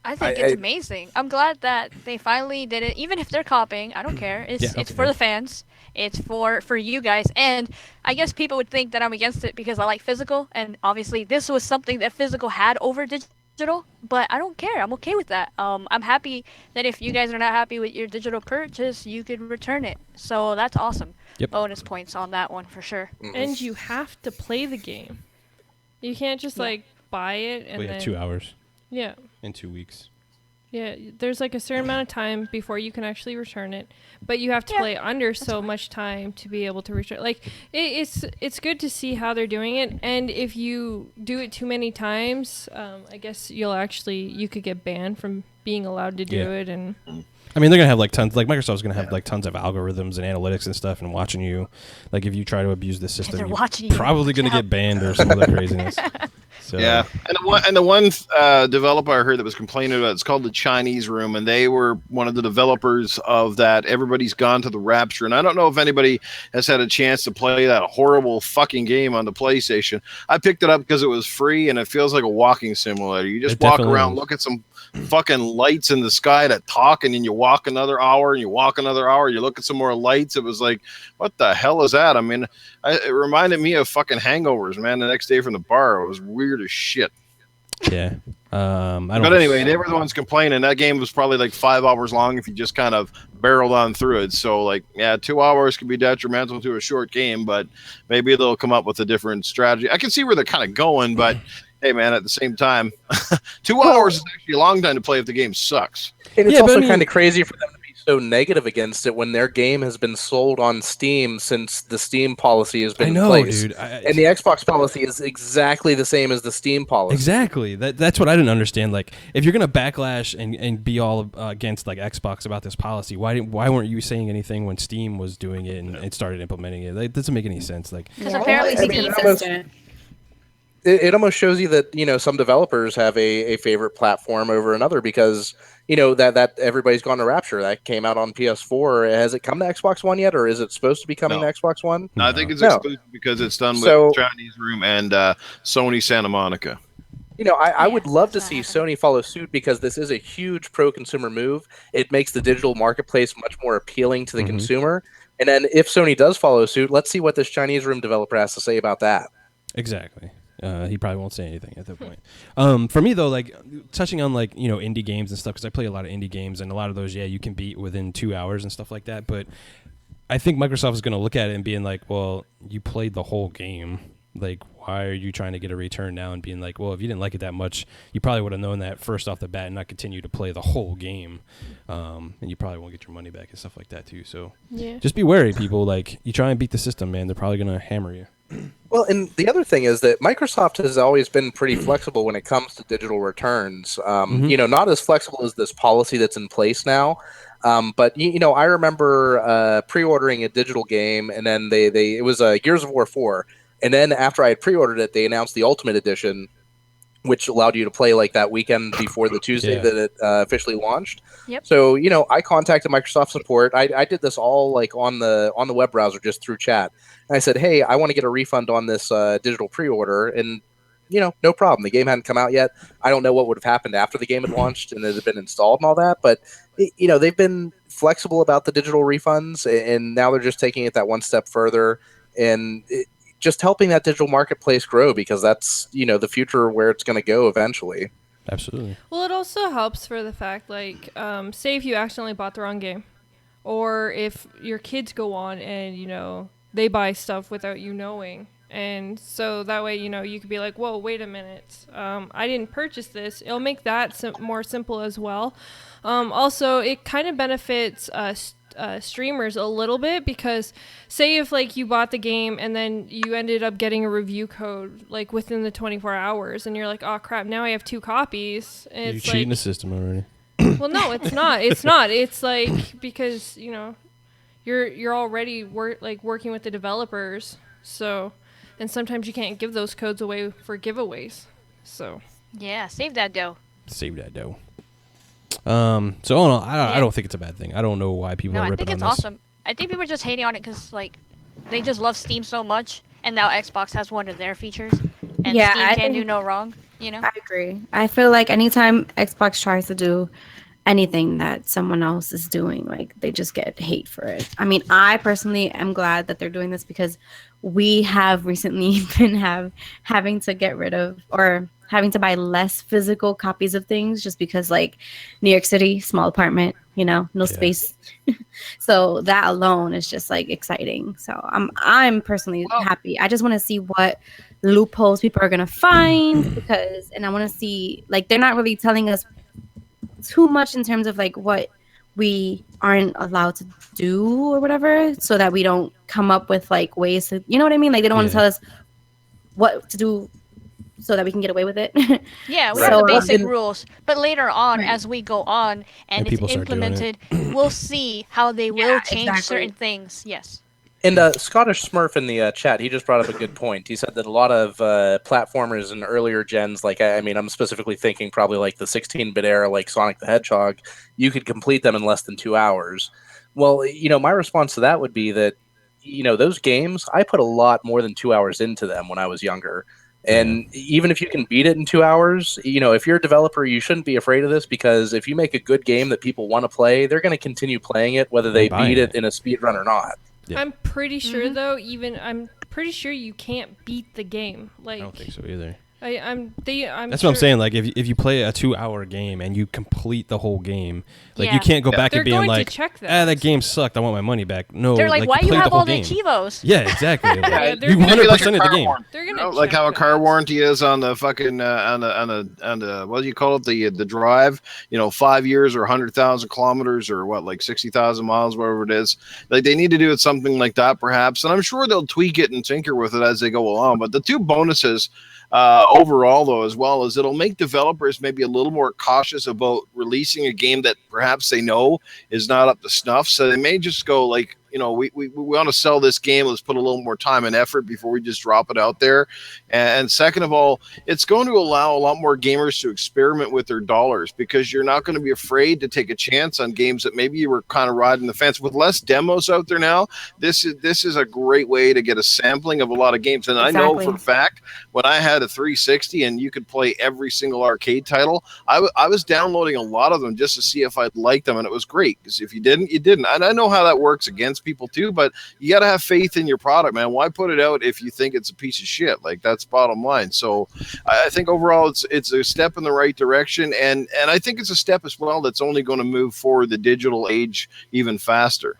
I think it's amazing. I'm glad that they finally did it. Even if they're copying, I don't care. It's for the fans. It's for you guys. And I guess people would think that I'm against it because I like physical. And obviously, this was something that physical had over digital. But I don't care. I'm okay with that. I'm happy that if you guys are not happy with your digital purchase, you could return it. So that's awesome. Yep. Bonus points on that one for sure. And you have to play the game. You can't just like buy it and We then have 2 hours yeah. in 2 weeks. Yeah, there's like a certain amount of time before you can actually return it, but you have to play under so much time to be able to return. Like it's good to see how they're doing it, and if you do it too many times, I guess you could get banned from being allowed to do it. And I mean, they're gonna have like tons. Like Microsoft's gonna have like tons of algorithms and analytics and stuff, and watching you. Like if you try to abuse the system, they're you're watching you. probably gonna get banned or some other craziness. So, Yeah, and the one developer I heard that was complaining about it's called the Chinese Room, and they were one of the developers of that. Everybody's Gone to the Rapture, and I don't know if anybody has had a chance to play that horrible fucking game on the PlayStation. I picked it up because it was free, and it feels like a walking simulator. You just It walk definitely around, is. look at some fucking lights in the sky that talk, and then you walk another hour, and you walk another hour. You look at some more lights. It was like, what the hell is that? I mean, it reminded me of fucking hangovers, man. The next day from the bar, it was weird as shit. yeah. But anyway, they were the ones complaining. That game was probably like 5 hours long if you just kind of barreled on through it. So, like, yeah, 2 hours could be detrimental to a short game, but maybe they'll come up with a different strategy. I can see where they're kind of going, but hey, man, at the same time, 2 hours is actually a long time to play if the game sucks. And it's also kind of crazy for them to be so negative against it when their game has been sold on Steam since the Steam policy has been in place. Dude. And the Xbox policy is exactly the same as the Steam policy. Exactly. That's what I didn't understand. Like, if you're gonna backlash and be all against like Xbox about this policy, why weren't you saying anything when Steam was doing it and it started implementing it? Like, it doesn't make any sense. Like, because apparently Steam. It almost shows you that, you know, some developers have a favorite platform over another because, you know, that everybody's gone to Rapture. That came out on PS4. Has it come to Xbox One yet, or is it supposed to be coming to Xbox One? No, I think it's exclusive because it's done with Chinese Room and Sony Santa Monica. You know, I would love to see Sony follow suit because this is a huge pro-consumer move. It makes the digital marketplace much more appealing to the consumer. And then if Sony does follow suit, let's see what this Chinese Room developer has to say about that. Exactly. He probably won't say anything at that point. For me, though, like, touching on, like, you know, indie games and stuff, because I play a lot of indie games, and a lot of those, you can beat within 2 hours and stuff like that. But I think Microsoft is going to look at it and being like, well, you played the whole game. Like, why are you trying to get a return now? And being like, well, if you didn't like it that much, you probably would have known that first off the bat and not continue to play the whole game. And you probably won't get your money back and stuff like that, too. So just be wary, people. Like, you try and beat the system, man, they're probably going to hammer you. Well, and the other thing is that Microsoft has always been pretty flexible when it comes to digital returns. You know, not as flexible as this policy that's in place now. But, you know, I remember pre-ordering a digital game, and then it was Gears of War 4. And then after I had pre-ordered it, they announced the Ultimate Edition, which allowed you to play like that weekend before the Tuesday that it officially launched. Yep. So, you know, I contacted Microsoft support. I did this all like on the web browser just through chat. And I said, hey, I want to get a refund on this digital pre-order. And, you know, no problem. The game hadn't come out yet. I don't know what would have happened after the game had launched and it had been installed and all that. But, you know, they've been flexible about the digital refunds. And now they're just taking it that one step further. And just helping that digital marketplace grow, because that's, you know, the future where it's going to go eventually. Absolutely. Well, it also helps for the fact, like, say if you accidentally bought the wrong game, or if your kids go on and, you know, they buy stuff without you knowing. And so that way, you know, you could be like, whoa, wait a minute. I didn't purchase this. It'll make that more simple as well. Also, it kind of benefits streamers a little bit, because say if like you bought the game and then you ended up getting a review code like within the 24 hours and you're like, oh crap, now I have 2 copies. And you're cheating the system already. Well, no, it's not. It's like, because, you know, you're already working with the developers, so, and sometimes you can't give those codes away for giveaways. So Yeah, save that dough. So all in all, I don't think it's a bad thing. I don't know why people are ripping on this. I think it's awesome. I think people are just hating on it because, like, they just love Steam so much, and now Xbox has one of their features, and Steam can't do no wrong, you know? I agree. I feel like anytime Xbox tries to do anything that someone else is doing, like, they just get hate for it. I mean, I personally am glad that they're doing this, because we have recently been having to get rid of, or having to buy less physical copies of things, just because, like, New York City, small apartment, you know, no space. So that alone is just like exciting. So I'm personally happy. I just want to see what loopholes people are gonna find, and I want to see, like, they're not really telling us too much in terms of like what we aren't allowed to do or whatever, so that we don't come up with like ways to, you know what I mean? Like, they don't want to tell us what to do so that we can get away with it. Yeah, we have the basic rules. But later on, as we go on and it's implemented, we'll see how they will change certain things. Yes. And Scottish Smurf in the chat, he just brought up a good point. He said that a lot of platformers in earlier gens, like, I mean, I'm specifically thinking probably like the 16-bit era, like Sonic the Hedgehog, you could complete them in less than 2 hours. Well, you know, my response to that would be that, you know, those games, I put a lot more than 2 hours into them when I was younger. And even if you can beat it in 2 hours, you know, if you're a developer, you shouldn't be afraid of this, because if you make a good game that people want to play, they're going to continue playing it, whether they beat it in a speed run or not. Yeah. I'm pretty sure, though, I'm pretty sure you can't beat the game. Like, I don't think so either. I'm That's sure what I'm saying. Like, if you play a 2-hour game and you complete the whole game, like Yeah. you can't go back They're and being going to like, check that. that game sucked. I want my money back. No, They're like, why you you played have the whole all the game. Achievos? Yeah, exactly. Like, Yeah, they're you gonna- 100% of the game. They're You gonna know, like check how a car that. warranty is on the fucking on the what do you call it, the drive, 5 years or 100,000 kilometers or what, like 60,000 miles, whatever it is. Like they need to do it something like that perhaps, and I'm sure they'll tweak it and tinker with it as they go along. But the two bonuses overall, though, as well, is it'll make developers maybe a little more cautious about releasing a game that perhaps they know is not up to snuff. So they may just go like, we want to sell this game. Let's put a little more time and effort before we just drop it out there. And second of all, it's going to allow a lot more gamers to experiment with their dollars, because you're not going to be afraid to take a chance on games that maybe you were kind of riding the fence with. Less demos out there now. This is a great way to get a sampling of a lot of games. And I know Exactly. for a fact, when I had a 360 and you could play every single arcade title, I was downloading a lot of them just to see if I'd like them, and it was great, because if you didn't, you didn't. And I know how that works against people too, but you got to have faith in your product, man. Why put it out if you think it's a piece of shit? Like, that's bottom line. So I think overall it's a step in the right direction, and I think it's a step as well that's only going to move forward the digital age even faster.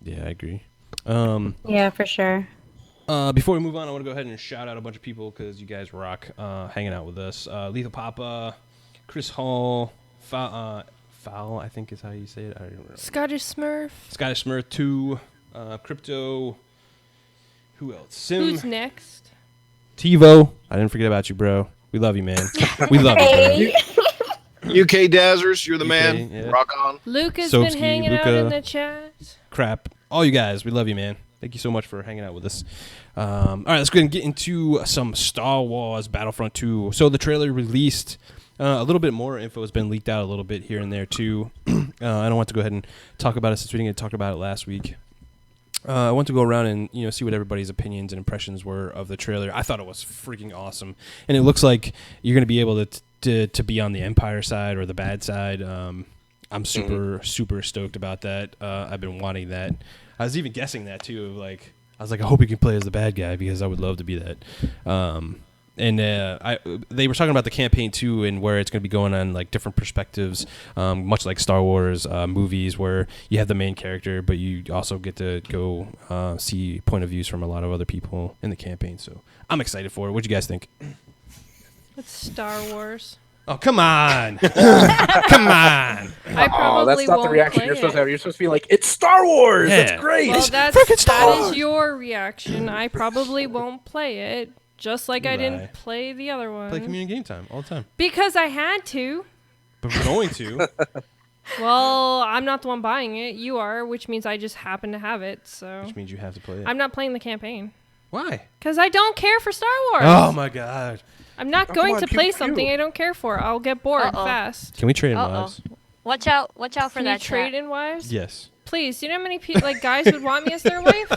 Yeah, I agree. Yeah, for sure. Before we move on, I want to go ahead and shout out a bunch of people because you guys rock hanging out with us. Lethal Papa, Chris Hall, Foul, I think is how you say it. I don't know. Scottish Smurf. Scottish Smurf 2, Crypto. Who else? Sim. Who's next? TiVo. I didn't forget about you, bro. We love you, man. We love you, bro. UK Dazzers, you're the UK, man. yeah. Rock on. Luke has Soapski, been hanging out Luca. in the chat. Crap. All you guys, we love you, man. Thank you so much for hanging out with us. All right, let's go ahead and get into some Star Wars Battlefront 2. So the trailer released. A little bit more info has been leaked out a little bit here and there, too. I don't want to go ahead and talk about it since we didn't get to talk about it last week. I want to go around and see what everybody's opinions and impressions were of the trailer. I thought it was freaking awesome. And it looks like you're going to be able to be on the Empire side or the bad side. I'm super stoked about that. I've been wanting that. I was even guessing that, too. I was like, I hope you can play as the bad guy because I would love to be that. They were talking about the campaign too, and where it's going to be going on like different perspectives, much like Star Wars movies, where you have the main character, but you also get to go see point of views from a lot of other people in the campaign. So I'm excited for it. What do you guys think? It's Star Wars. Oh, come on. Come on. I probably that's not the won't reaction play you're supposed it. to have. You're supposed to be like, it's Star Wars. Yeah. That's great. Well, It's that Wars. is your reaction. I probably won't play it, just like I Lie. didn't play the other one. Play community game time all the time. Because I had to. But we're going to. Well, I'm not the one buying it. You are, which means I just happen to have it. So Which means you have to play it. I'm not playing the campaign. Why? Because I don't care for Star Wars. Oh, my God. I'm not Oh, going come to on, pew, play pew. something I don't care for. I'll get bored Uh-oh. fast. Can we trade in Uh-oh. lives? Watch out for Can you that trade chat. in wives? Yes. Please, do you know how many guys would want me as their wife?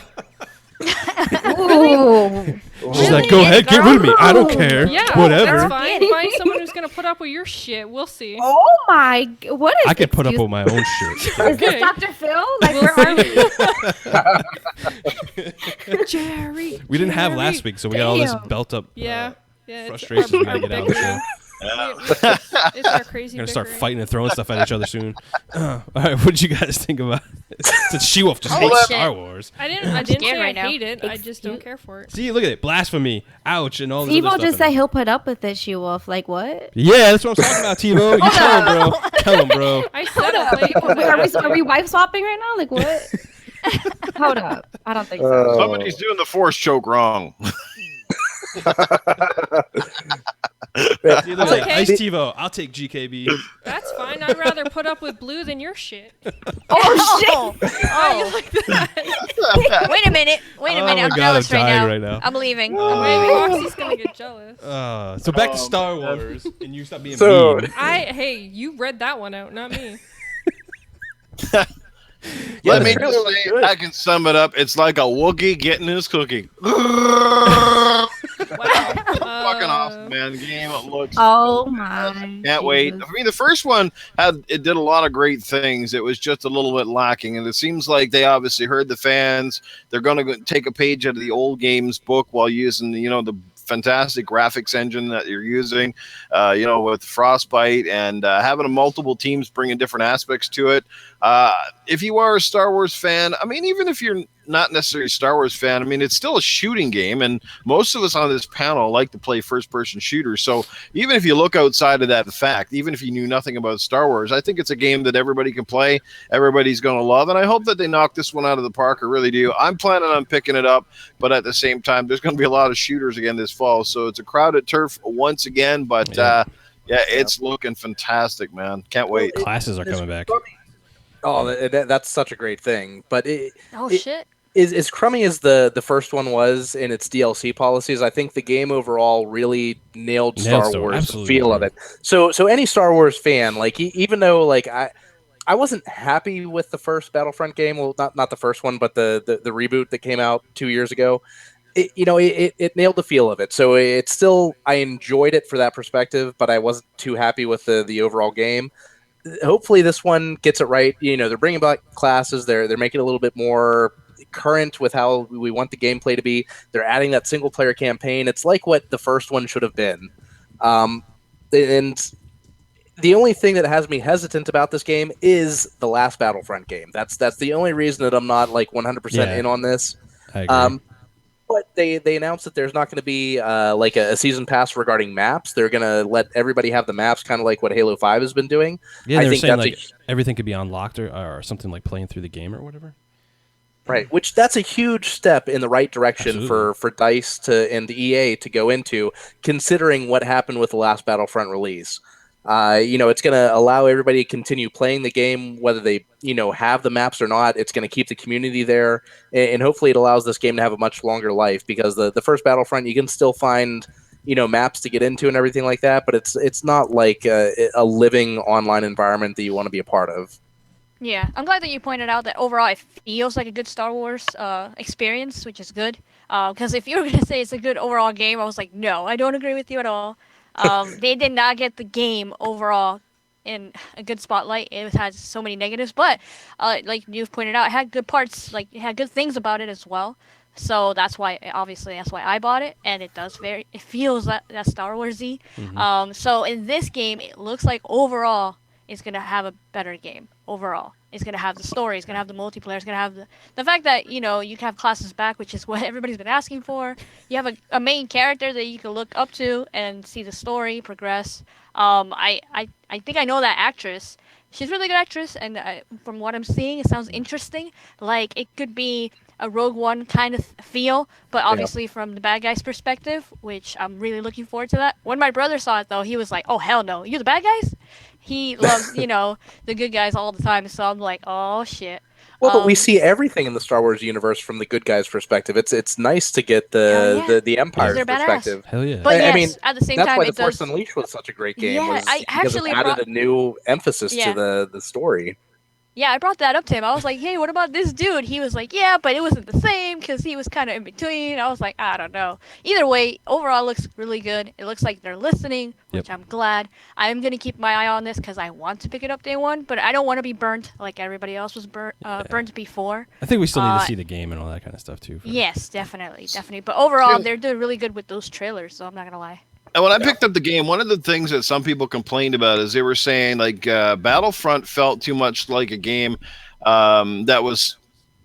Ooh. She's like, Really? go ahead, get rid of me. I don't care. Yeah, Whatever. that's fine. Find someone who's gonna put up with your shit. We'll see. Oh my! What is? I could put up excuse- with my own shit. Is this Okay. Dr. Phil? Like, We'll where are we? Jerry. We didn't have Jerry. last week, so we got all this Damn. built up Yeah. Yeah. frustrations we gotta get out of the show. It's our crazy. We're gonna start bickering. fighting and throwing stuff at each other soon. All right, what did you guys think about it? Since SheWulf just Oh, hates shit. Star Wars. I didn't scared say right I now. hate it. I just don't care for it. See, look at it, blasphemy, ouch, and all this Evo other just stuff. said in it. he'll put up with it, SheWulf. Like what? Yeah, that's what I'm talking about, TiVo. You tell him, bro. Tell him, bro. I said I'll play it 'cause I Are have to. we wife swapping right now? Like what? Hold up. I don't think so. Oh. Somebody's doing the force choke wrong. See, look at Okay. Ice TiVo. I'll take GKB. That's fine. I'd rather put up with blue than your shit. Oh shit! Oh, you like that? Wait a minute. Oh I'm my God, jealous I'm right dying now. right now. I'm leaving. Maybe Foxy's gonna get jealous. So back to Star Wars, and you stop being So- mean. Hey, you read that one out, not me. Let the me trailer just was say, good. I can sum it up. It's like a Wookiee getting his cookie. Wow. Fucking awesome, man. The game looks. Oh my! Can't wait. Jesus. I mean, the first one did a lot of great things. It was just a little bit lacking, and it seems like they obviously heard the fans. They're going to take a page out of the old games book while using the fantastic graphics engine that you're using, with Frostbite and having multiple teams bringing different aspects to it. If you are a Star Wars fan, I mean, even if you're not necessarily a Star Wars fan, I mean, it's still a shooting game, and most of us on this panel like to play first-person shooters. So even if you look outside of that fact, even if you knew nothing about Star Wars, I think it's a game that everybody can play, everybody's going to love, and I hope that they knock this one out of the park. I really do. I'm planning on picking it up, but at the same time, there's going to be a lot of shooters again this fall, so it's a crowded turf once again, but it's looking fantastic, man. Can't wait. Classes are coming back. Oh, that's such a great thing. But Shit. As crummy as the first one was in its DLC policies, I think the game overall really nailed Star Wars, the feel of it. So any Star Wars fan, like even though like I wasn't happy with the first Battlefront game, well, not the first one, but the reboot that came out 2 years ago. It nailed the feel of it. So it's still, I enjoyed it for that perspective, but I wasn't too happy with the overall game. Hopefully this one gets it right. They're bringing back classes. They're making it a little bit more current with how we want the gameplay to be. They're adding that single player campaign. It's like what the first one should have been. And the only thing that has me hesitant about this game is the last Battlefront game. That's the only reason that I'm not like 100% in on this. I agree. But they announced that there's not going to be like a season pass regarding maps. They're going to let everybody have the maps, kind of like what Halo 5 has been doing. Yeah, they were saying like everything could be unlocked or something like playing through the game or whatever. Right, which that's a huge step in the right direction for DICE and EA to go into, considering what happened with the last Battlefront release. It's going to allow everybody to continue playing the game, whether they, have the maps or not. It's going to keep the community there, and hopefully it allows this game to have a much longer life, because the first Battlefront, you can still find, maps to get into and everything like that, but it's not like a living online environment that you want to be a part of. Yeah, I'm glad that you pointed out that overall it feels like a good Star Wars experience, which is good. Because if you were going to say it's a good overall game, I was like, no, I don't agree with you at all. They did not get the game overall in a good spotlight. It has so many negatives, but like you've pointed out, it had good parts. Like it had good things about it as well. So that's why I bought it, and it feels that Star Warsy. Mm-hmm. So in this game, it looks like overall it's gonna have a better game. Overall, it's gonna have the story, it's gonna have the multiplayer, it's gonna have the fact that you can have classes back, which is what everybody's been asking for. You have a main character that you can look up to and see the story progress. I think I know that actress. She's a really good actress, and from what I'm seeing, it sounds interesting. Like it could be a Rogue One kind of feel, but obviously from the bad guy's perspective, which I'm really looking forward to that. When my brother saw it, though, he was like, "Oh hell no, you're the bad guys." He loves, the good guys all the time, so I'm like, "Oh shit." Well, but we see everything in the Star Wars universe from the good guys' perspective. It's nice to get the Empire's perspective. Hell yeah! But I mean, at the same that's time, why The Force Unleashed was such a great game. Yeah, I because actually it added a new emphasis to the story. Yeah, I brought that up to him. I was like, "Hey, what about this dude?" He was like, "Yeah, but it wasn't the same because he was kind of in between." I was like, "I don't know." Either way, overall, it looks really good. It looks like they're listening, which I'm glad. I'm gonna keep my eye on this because I want to pick it up day one, but I don't want to be burnt like everybody else was burnt before. I think we still need to see the game and all that kind of stuff too. Yes, definitely. But overall, they're doing really good with those trailers, so I'm not gonna lie. And when I picked up the game, one of the things that some people complained about is they were saying like Battlefront felt too much like a game that was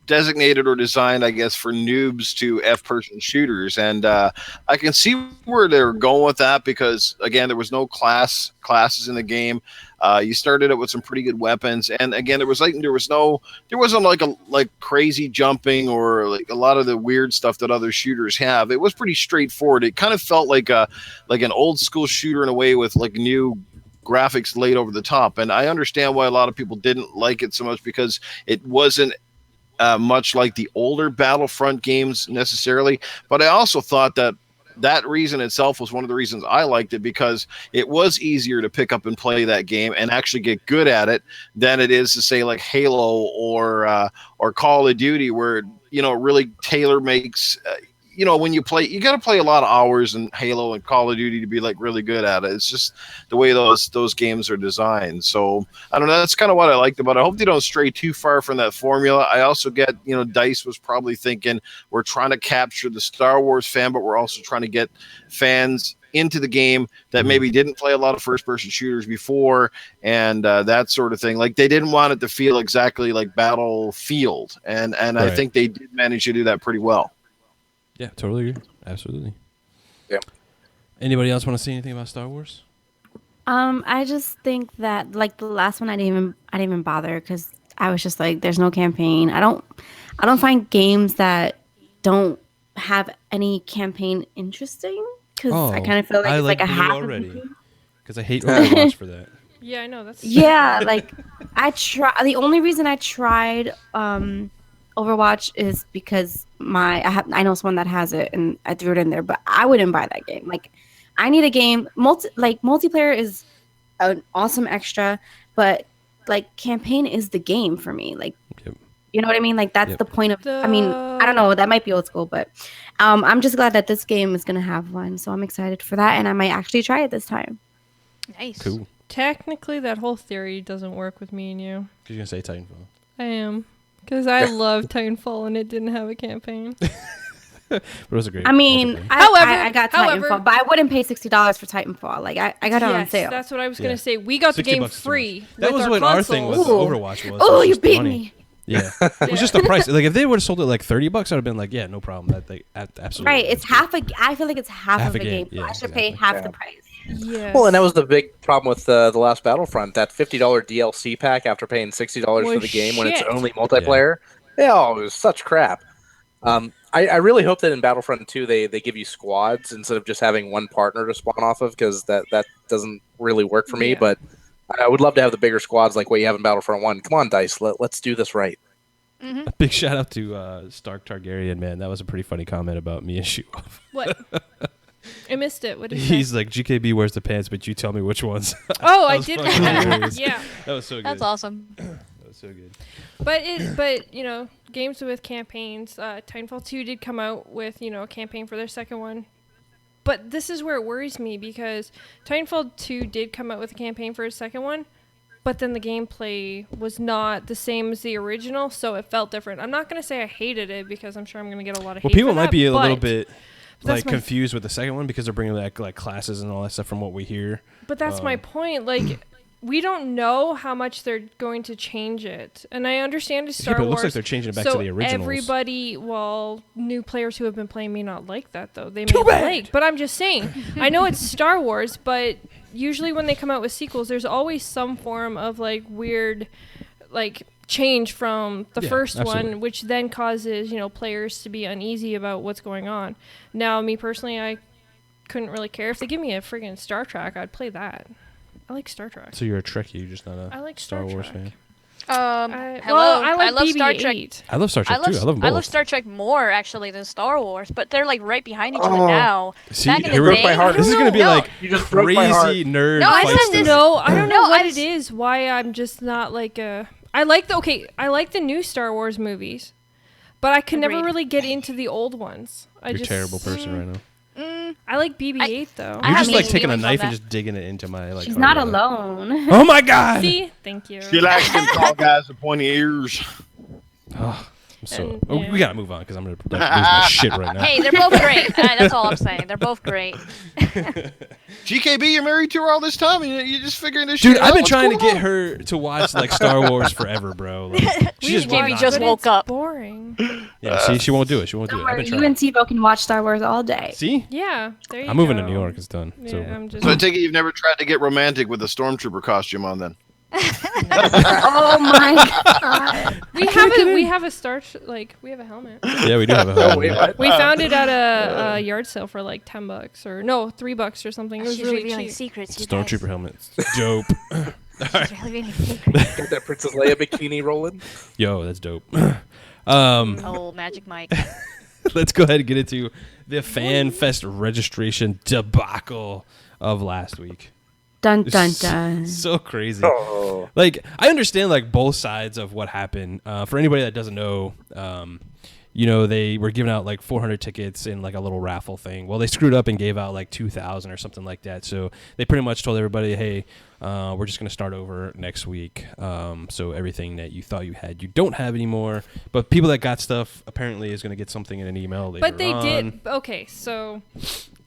designated or designed, I guess, for noobs to F-person shooters. And I can see where they're going with that because, again, there was no classes in the game. You started out with some pretty good weapons, and again, there wasn't like crazy jumping or like a lot of the weird stuff that other shooters have. It was pretty straightforward. It kind of felt like an old school shooter in a way with like new graphics laid over the top. And I understand why a lot of people didn't like it so much because it wasn't much like the older Battlefront games necessarily. But I also thought that reason itself was one of the reasons I liked it because it was easier to pick up and play that game and actually get good at it than it is to say like Halo or Call of Duty, where it really tailor makes you know, when you play, you got to play a lot of hours in Halo and Call of Duty to be like really good at it. It's just the way those games are designed. So I don't know. That's kind of what I liked about it. I hope they don't stray too far from that formula. I also get, you know, DICE was probably thinking we're trying to capture the Star Wars fan, but we're also trying to get fans into the game that maybe didn't play a lot of first-person shooters before, and that sort of thing. Like, they didn't want it to feel exactly like Battlefield, and I think they did manage to do that pretty well. Yeah, totally agree. Absolutely. Yeah. Anybody else want to say anything about Star Wars? I just think that like the last one, I didn't even bother because I was just like, there's no campaign. I don't find games that don't have any campaign interesting. Because I kind of feel like it's like a half already. Because I hate Overwatch for that. Yeah, I know. That's yeah. Like the only reason I tried Overwatch is because I know someone that has it and I threw it in there, but I wouldn't buy that game. Like, I need a game. Multiplayer is an awesome extra, but like campaign is the game for me. Like. Yep. You know what I mean? Like, that's the point of... I mean, I don't know. That might be old school, but I'm just glad that this game is going to have one. So I'm excited for that, and I might actually try it this time. Nice. Cool. Technically, that whole theory doesn't work with me and you. You're going to say Titanfall. I am. Because I love Titanfall, and it didn't have a campaign. But it was a great... I mean, I got Titanfall, but I wouldn't pay $60 for Titanfall. Like, I got it on sale. That's what I was going to say. We got the game free. That was what our thing with Overwatch was. Oh, you beat me. Yeah, it was just the price. Like, if they would have sold it like $30, I'd have been like, yeah, no problem. That they absolutely right. It's half a. I feel like it's half of a game. Yeah, I should pay half the price. Yeah. Well, and that was the big problem with the last Battlefront. That $50 DLC pack after paying $60 for the game when it's only multiplayer. Yeah, it was such crap. I really hope that in Battlefront 2 they give you squads instead of just having one partner to spawn off of, because that doesn't really work for me. But I would love to have the bigger squads like what you have in Battlefront 1. Come on, DICE, let's do this right. Mm-hmm. A big shout out to Stark Targaryen, man. That was a pretty funny comment about me and SheWulf. What? I missed it. What did He's like, GKB wears the pants, but you tell me which ones. Oh, I did. Yeah. That was so good. That's awesome. That was so good. But you know, games with campaigns. Titanfall 2 did come out with, you know, a campaign for their second one. But this is where it worries me, because Titanfall 2 did come out with a campaign for its second one, but then the gameplay was not the same as the original, so it felt different. I'm not going to say I hated it, because I'm sure I'm going to get a lot of hate. Well, people for might that, be a little bit like confused with the second one because they're bringing like classes and all that stuff from what we hear. But that's my point. Like, we don't know how much they're going to change it. And I understand it's Star but it Wars. looks like they're changing it back to the originals. Everybody, well, new players who have been playing may not like that, though. They may not like. But I'm just saying, I know it's Star Wars, but usually when they come out with sequels, there's always some form of, like, weird, like, change from the first one, which then causes, you know, players to be uneasy about what's going on. Now, me personally, I couldn't really care. If they give me a friggin' Star Trek, I'd play that. I like Star Trek. So you're a Trekkie, you're just not a I like Star Wars fan. I I love Star BB-8. Trek. I love Star Trek too. I love them both. I love Star Trek more actually than Star Wars, but they're like right behind each other now. See, Back in here the we day, go. This is gonna be like You just broke my heart. crazy nerd. No, I fights said this- tonight. No, I don't know No, what I it is. Why I'm just not like a. I like the new Star Wars movies, but I could never Agreed. really get into the old ones. You're a terrible person right now. I like BB-8 though. I You're have just like mixed taking a feelings on knife and that. just digging it into my like. She's not artery. alone. Oh my god! See, thank you. She likes them tall guys with pointy ears. Oh, I'm so. And, we gotta move on because I'm gonna like, lose my shit right now. Hey, they're both great. That's all I'm saying. They're both great. GKB, you're married to her all this time, and you're just figuring this Dude, shit I've out? been What's trying to going get on? her to watch like Star Wars forever, bro. Like, she just will Maybe not. just But woke it's up. boring. Yeah, see, she won't do it. She won't do Don't it. I've worry, been you trying. and Tivo can watch Star Wars all day. See, Yeah, there you go. I'm moving to New York. It's done. It's Yeah, over. I'm just. So I take it you've never tried to get romantic with a stormtrooper costume on, then? Oh my god! we have a we have a helmet. Yeah, we do have a Oh, home. wait, what? We found it at a yard sale for like $10 or no, $3 or something. It was She's really revealing cheap. secrets. You Stormtrooper helmet. It's dope. guys. She's revealing secrets. Got that Princess Leia bikini rolling. Yo, that's dope. Oh, Magic Mike. Let's go ahead and get into the FanFest registration debacle of last week. Dun dun dun. So crazy. Oh. Like, I understand like both sides of what happened. For anybody that doesn't know, they were giving out like 400 tickets in like a little raffle thing. Well, they screwed up and gave out like 2,000 or something like that. So they pretty much told everybody, hey, we're just going to start over next week. So everything that you thought you had, you don't have anymore. But people that got stuff apparently is going to get something in an email later on. But they did. Okay, so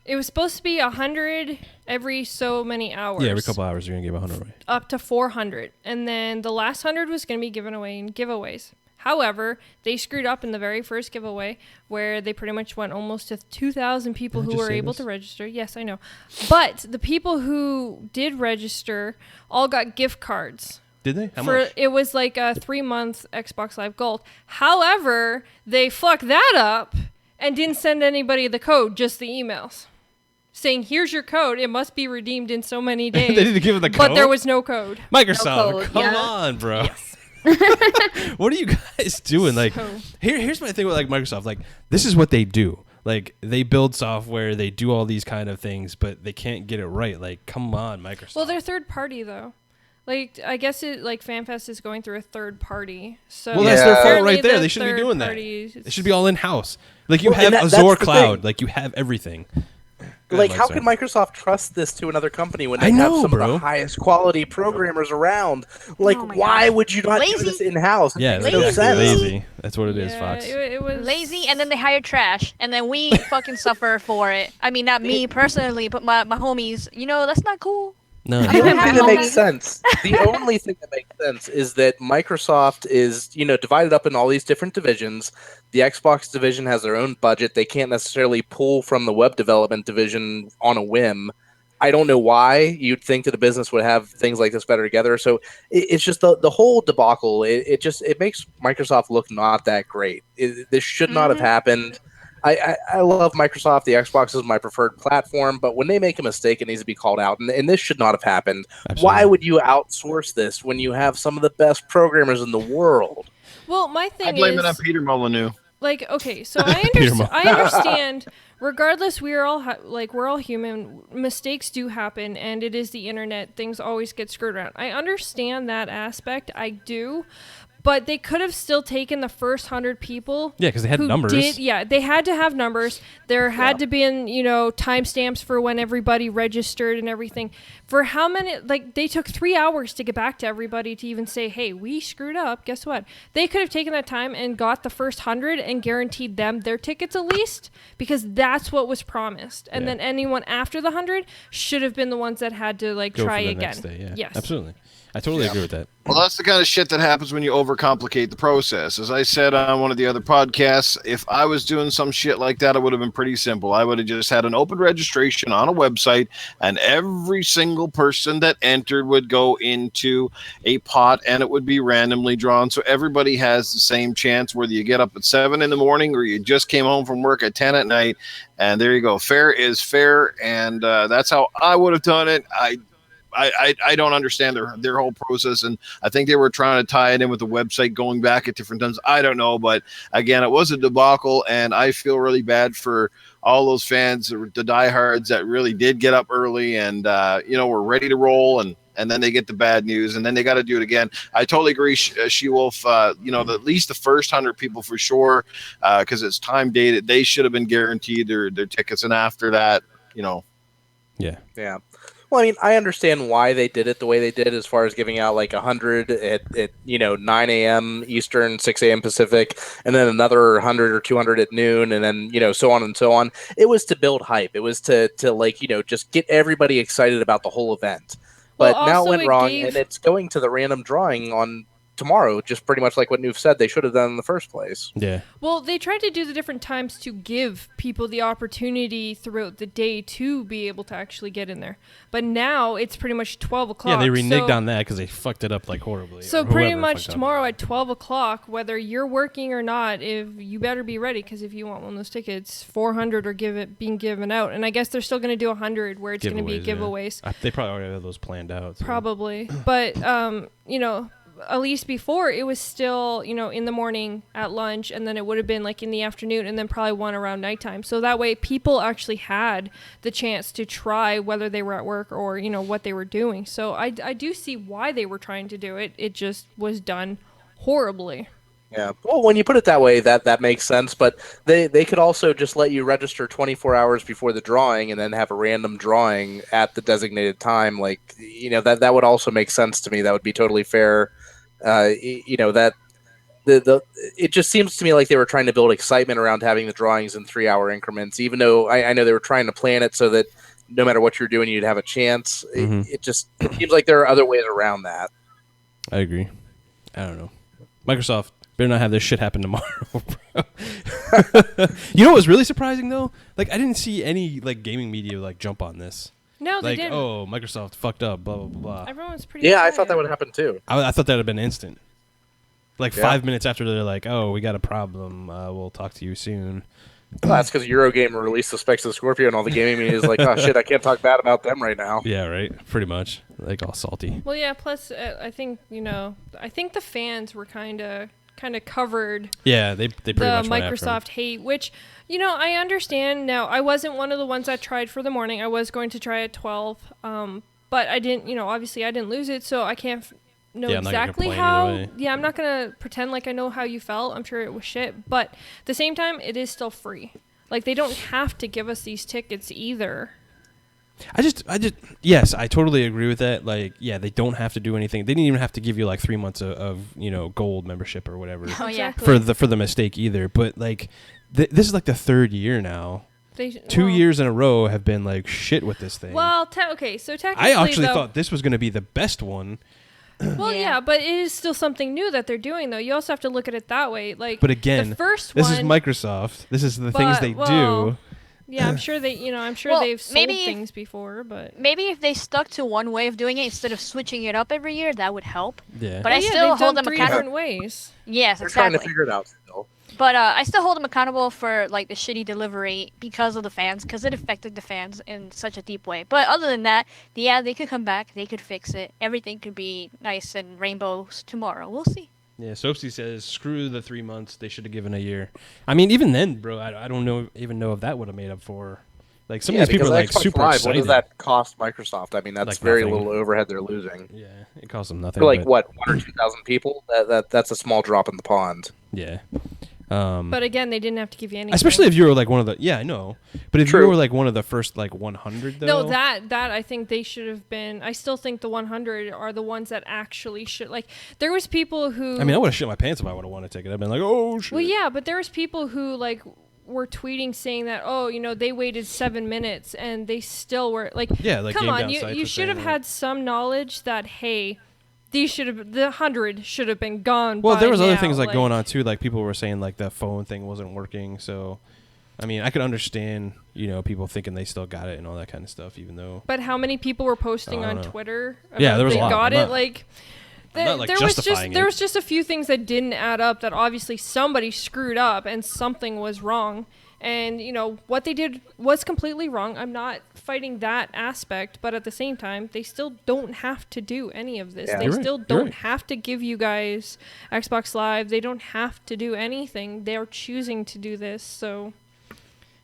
it was supposed to be 100 every so many hours. Yeah, every couple hours you're going to give 100 away. Up to 400. And then the last 100 was going to be given away in giveaways. However, they screwed up in the very first giveaway where they pretty much went almost to 2,000 people who were able to register. Yes, I know. But the people who did register all got gift cards. Did they? How much? It was like a 3-month Xbox Live Gold. However, they fucked that up and didn't send anybody the code, just the emails. Saying, here's your code. It must be redeemed in so many days. They didn't give them the code? But there was no code. Microsoft, No code, come yeah. on, bro. Yes. What are you guys doing? Like, here's my thing with like Microsoft. Like, this is what they do. Like, they build software, they do all these kind of things, but they can't get it right. Like, come on, Microsoft. Well, they're third party though. Like, I guess FanFest is going through a third party. So well, that's their fault apparently right there. the They shouldn't be third doing that. party It should be all in house. Like, you Well, have and that's Azure the Cloud. thing. Like, you have everything. Go Like, ahead, how Mike, can sorry. Microsoft trust this to another company when I they have know, some bro. of the highest quality programmers around? Like, Oh my why God. would you not do Lazy. this in-house? It Yeah, makes that's no exactly sense. lazy. That's what it is, Fox. It was Lazy, and then they hire trash, and then we fucking suffer for it. I mean, not me personally, but my homies. That's not cool. No. The only have thing that moments. makes sense. The only thing that makes sense is that Microsoft is, divided up in all these different divisions. The Xbox division has their own budget. They can't necessarily pull from the web development division on a whim. I don't know why you'd think that a business would have things like this better together. So it's just the whole debacle. It makes Microsoft look not that great. This should not have happened. I love Microsoft. The Xbox is my preferred platform, but when they make a mistake, it needs to be called out, and this should not have happened. Absolutely. Why would you outsource this when you have some of the best programmers in the world? Well, my thing I blame is it on Peter Molyneux. like, okay, so I understand. Regardless, we're all human. Mistakes do happen, and it is the internet. Things always get screwed around. I understand that aspect. I do. But they could have still taken the first 100 people. Yeah, because they had who numbers. They had to have numbers. There had to be timestamps for when everybody registered and everything. For how many? Like, they took 3 hours to get back to everybody to even say, "Hey, we screwed up." Guess what? They could have taken that time and got the first 100 and guaranteed them their tickets at least, because that's what was promised. And then anyone after the 100 should have been the ones that had to Go try for the again. Next day, yeah. Yes. Absolutely. I totally agree with that. Well, that's the kind of shit that happens when you overcomplicate the process. As I said on one of the other podcasts, if I was doing some shit like that, it would have been pretty simple. I would have just had an open registration on a website, and every single person that entered would go into a pot, and it would be randomly drawn. So everybody has the same chance, whether you get up at 7 in the morning or you just came home from work at 10 at night. And there you go. Fair is fair. And that's how I would have done it. I don't understand their whole process, and I think they were trying to tie it in with the website going back at different times. I don't know, but again, it was a debacle, and I feel really bad for all those fans, the diehards that really did get up early and were ready to roll, and then they get the bad news, and then they got to do it again. I totally agree, SheWulf. At least the first 100 people for sure, because it's time dated. They should have been guaranteed their tickets, and after that, Yeah. Yeah. Well, I mean, I understand why they did it the way they did, as far as giving out like 100 at 9 a.m. Eastern, 6 a.m. Pacific, and then another 100 or 200 at noon, and then so on and so on. It was to build hype. It was to just get everybody excited about the whole event. But Well, now it also went it wrong, gave- and it's going to the random drawing on tomorrow, just pretty much like what Newf said they should have done in the first place. Yeah. Well, they tried to do the different times to give people the opportunity throughout the day to be able to actually get in there. But now it's pretty much 12 o'clock. Yeah, they reneged so, on that because they fucked it up like horribly. So or pretty whoever much fucked up. tomorrow at 12 o'clock, whether you're working or not, if you better be ready, because if you want one of those tickets, 400 are being given out. And I guess they're still going to do 100 where it's going to be yeah. giveaways. They probably already have those planned out. So. Probably. But, at least before, it was still, you know, in the morning at lunch, and then it would have been like in the afternoon, and then probably one around nighttime. So that way people actually had the chance to try whether they were at work or, you know, what they were doing. So I do see why they were trying to do it. It just was done horribly. Yeah. Well, when you put it that way, that makes sense. But they could also just let you register 24 hours before the drawing, and then have a random drawing at the designated time. Like, you know, that would also make sense to me. That would be totally fair. You know, that it just seems to me like they were trying to build excitement around having the drawings in 3-hour increments. Even though I know they were trying to plan it so that no matter what you're doing, you'd have a chance. It seems like there are other ways around that. I agree. I don't know. Microsoft better not have this shit happen tomorrow, bro. You know what was really surprising though? Like, I didn't see any like gaming media like jump on this. No, they Like, didn't. oh, Microsoft fucked up, blah blah blah. Everyone's pretty Yeah, I quiet. thought that would happen too. I thought that would have been instant. Like Yeah. 5 minutes after they're like, oh, we got a problem. We'll talk to you soon. Well, that's because Eurogamer released the specs of the Scorpio, and all the gaming media is like, oh shit, I can't talk bad about them right now. Yeah, right. Pretty much. Like all salty. Well, yeah. Plus, I think, you know, I think the fans were kind of covered Yeah, they pretty the much went after him. Microsoft hate, which, you know, I understand. Now, I wasn't one of the ones that tried for the morning. I was going to try at 12, but I didn't. You know, obviously, I didn't lose it, so I can't know Yeah, I'm not gonna exactly complain how. either way. Yeah, I'm not gonna pretend like I know how you felt. I'm sure it was shit, but at the same time, it is still free. Like, they don't have to give us these tickets either. Yes, I totally agree with that. Like, yeah, they don't have to do anything. They didn't even have to give you like 3 months of you know, gold membership or whatever Oh yeah. Exactly. for the mistake either. But like, this is like the third year now. They, 2 well- years in a row have been like shit with this thing. Well, okay, so technically, I actually though, thought this was going to be the best one. Well, yeah, but it is still something new that they're doing, though. You also have to look at it that way. Like, But again, the first this one, is Microsoft. This is the things but- they well, do. Yeah, I'm sure they, you know, I'm sure Well, they've sold maybe if- things before, but Maybe if they stuck to one way of doing it instead of switching it up every year, that would help. Yeah. But I yeah, still they've hold done them 3 accountable. different ways. Yes, They're trying exactly. to figure it out still. But I still hold them accountable for like the shitty delivery because of the fans, because it affected the fans in such a deep way. But other than that, yeah, they could come back, they could fix it. Everything could be nice and rainbows tomorrow. We'll see. Yeah, Soapsy says, screw the 3 months. They should have given a year. I mean, even then, bro, I don't even know if that would have made up for. Like, some of these people are like Xbox super Live, excited. what does that cost Microsoft? I mean, that's Like very nothing. little overhead they're losing. Yeah, it costs them nothing. For like but- what, 1 or 2,000 people? That's a small drop in the pond. Yeah. But again, they didn't have to give you anything. Especially if you were like one of the. Yeah, I know. But if True. you were like one of the first like 100, though. No, that I think they should have been. I still think the 100 are the ones that actually should. Like, there was people who. I mean, I would have shit my pants if I would have won a ticket. I'd been like, oh shit. Well, yeah, but there was people who like were tweeting saying that, oh, you know, they waited 7 minutes and they still were like, Yeah, like come Game on, Down you Sites you was should have saying had some knowledge that, hey, these should have, the 100 should have been gone. Well, by there was other now. things like going on too. Like people were saying like the phone thing wasn't working. So, I mean, I could understand, you know, people thinking they still got it and all that kind of stuff, even though. But how many people were posting I don't on know. Twitter? Yeah, about there was a they lot. got I'm it not- like. not, like, there was justifying there it. was just a few things that didn't add up. That obviously somebody screwed up and something was wrong. And, you know, what they did was completely wrong. I'm not fighting that aspect, but at the same time, they still don't have to do any of this. Yeah. They You're right, still you're don't right. have to give you guys Xbox Live. They don't have to do anything. They're choosing to do this, so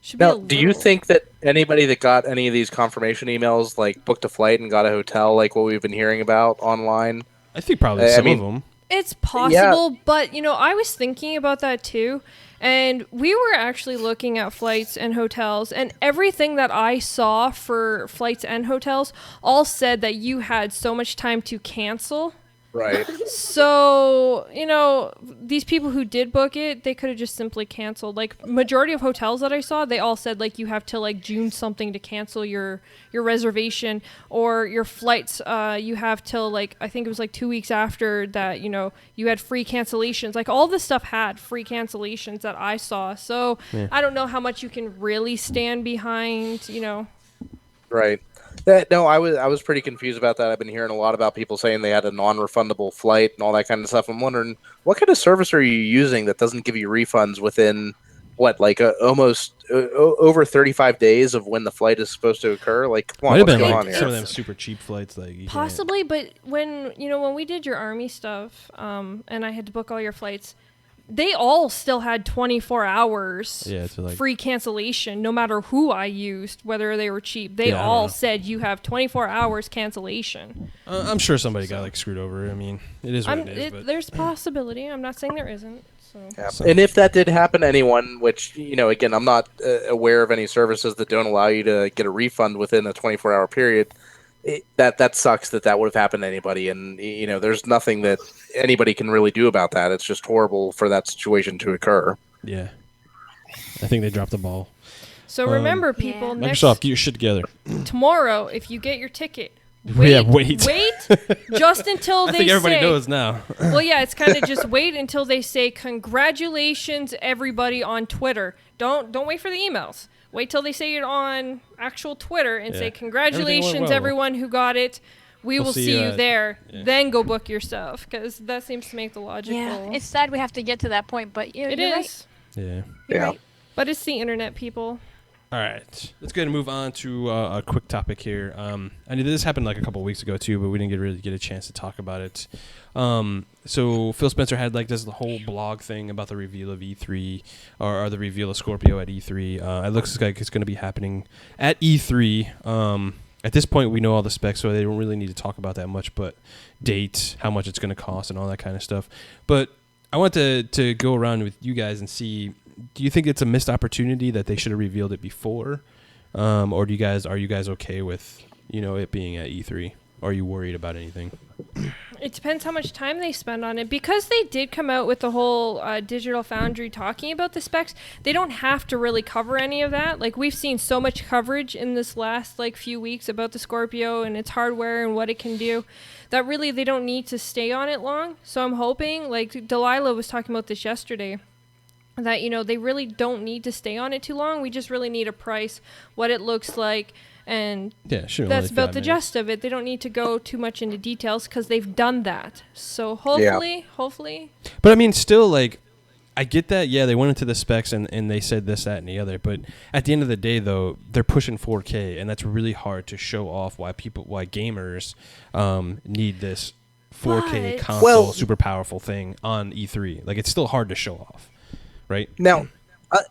should be Now, a do you little- think that anybody that got any of these confirmation emails, like booked a flight and got a hotel, like what we've been hearing about online? I think probably I some mean- of them. It's possible, but, you know, I was thinking about that too. And we were actually looking at flights and hotels, and everything that I saw for flights and hotels all said that you had so much time to cancel. Right. So, you know, these people who did book it, they could have just simply canceled. Like, majority of hotels that I saw, they all said, like, you have till, like, June something to cancel your reservation, or your flights, you have till, like, I think it was, like, 2 weeks after that, you know, you had free cancellations. Like, all this stuff had free cancellations that I saw. So, I don't know how much you can really stand behind, you know. Right. No, I was pretty confused about that. I've been hearing a lot about people saying they had a non-refundable flight and all that kind of stuff. I'm wondering, what kind of service are you using that doesn't give you refunds within, what, like almost over 35 days of when the flight is supposed to occur. Like, come on, Might have what's been going like on here? some of them super cheap flights, like you can't- Possibly, but when we did your army stuff, and I had to book all your flights, they all still had 24 hours to like free cancellation, no matter who I used, whether they were cheap. They Yeah, I don't all know. said you have 24 hours cancellation. I'm sure somebody got like screwed over. I mean, it is what it is. But There's a possibility. I'm not saying there isn't. So. Yeah. So- And if that did happen to anyone, which, again, I'm not aware of any services that don't allow you to get a refund within a 24-hour period, that sucks that would have happened to anybody. And, there's nothing that anybody can really do about that. It's just horrible for that situation to occur. yeah, I think they dropped the ball. So remember, people, Yeah. Microsoft, get your shit together. tomorrow, if you get your ticket, Yeah, wait. just until I they think everybody say, knows now. Well, yeah, it's kind of just wait until they say congratulations, everybody on Twitter. Don't wait for the emails. Wait till they say it on actual Twitter and Yeah. say Everything congratulations, went well. everyone who got it. We'll We'll see see you you there. yeah. Then go book your stuff, because that seems to make the logical. Yeah, it's sad we have to get to that point, but you're It right. is, Yeah. You're Yeah. right. but it's the internet, people. All right, let's go ahead and move on to a quick topic here. I knew this happened like a couple of weeks ago too, but we didn't really get a chance to talk about it. So Phil Spencer had like this whole blog thing about the reveal of E3 or the reveal of Scorpio at E3. It looks like it's going to be happening at E3. At this point, we know all the specs, so they don't really need to talk about that much. But date, how much it's going to cost, and all that kind of stuff. But I want to go around with you guys and see. Do you think it's a missed opportunity that they should have revealed it before, or are you guys okay with it being at E3? Or are you worried about anything? It depends how much time they spend on it. Because they did come out with the whole Digital Foundry talking about the specs, they don't have to really cover any of that. Like, we've seen so much coverage in this last few weeks about the Scorpio and its hardware and what it can do, that really they don't need to stay on it long. So I'm hoping, like Delilah was talking about this yesterday, that they really don't need to stay on it too long. We just really need a price, what it looks like, and Yeah, sure. that's about the gist of it. They don't need to go too much into details because they've done that. So hopefully. But I mean, still, like, I get that. Yeah, they went into the specs and they said this, that, and the other. But at the end of the day, though, they're pushing 4K, and that's really hard to show off why gamers need this 4K But- console, super powerful thing on E3. Like, it's still hard to show off, right? Now,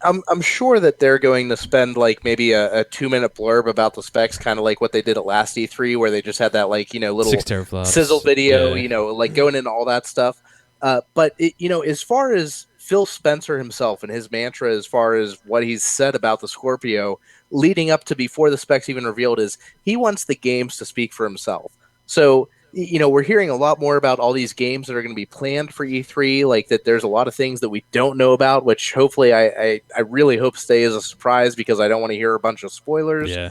I'm sure that they're going to spend like maybe a 2-minute blurb about the specs, kind of like what they did at last E3, where they just had that little 6 teraflops sizzle video, Yeah. like going into all that stuff. But as far as Phil Spencer himself and his mantra, as far as what he's said about the Scorpio, leading up to before the specs even revealed, is he wants the games to speak for himself. So we're hearing a lot more about all these games that are going to be planned for E3, like that there's a lot of things that we don't know about, which hopefully I really hope stay as a surprise, because I don't want to hear a bunch of spoilers. Yeah.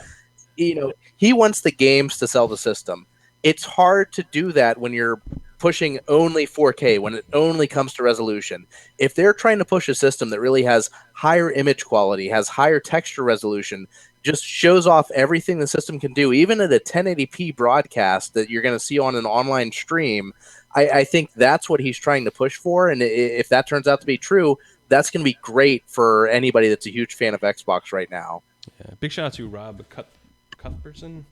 He wants the games to sell the system. It's hard to do that when you're pushing only 4K, when it only comes to resolution. If they're trying to push a system that really has higher image quality, has higher texture resolution, just shows off everything the system can do, even at a 1080p broadcast that you're going to see on an online stream, I think that's what he's trying to push for. And if that turns out to be true, that's going to be great for anybody that's a huge fan of Xbox right now. Yeah. Big shout out to Rob Cuthbertson.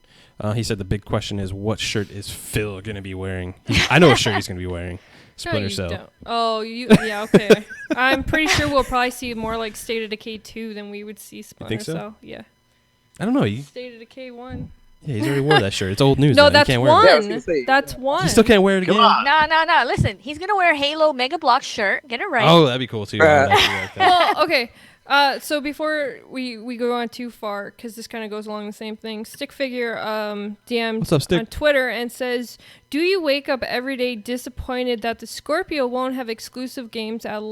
He said the big question is, what shirt is Phil going to be wearing? I know what shirt he's going to be wearing. Splinter you Cell. don't. Oh, yeah, okay. I'm pretty sure we'll probably see more like State of Decay 2 than we would see Splinter think so? Cell. Yeah. I don't know. State of Decay 1. Yeah, he's already wore that shirt. It's old news. No, now. that's You can't wear one. it. Yeah, I was gonna say, That's one. You still can't wear it again? Come on. No. Listen, he's gonna wear a Halo Mega Block shirt. Get it right. Oh, that'd be cool too. I'd actually like that. Well, okay. So before we go on too far, because this kind of goes along the same thing, Stickfigure DM'd What's up, Stick? on Twitter and says, "Do you wake up every day disappointed that the Scorpio won't have exclusive games at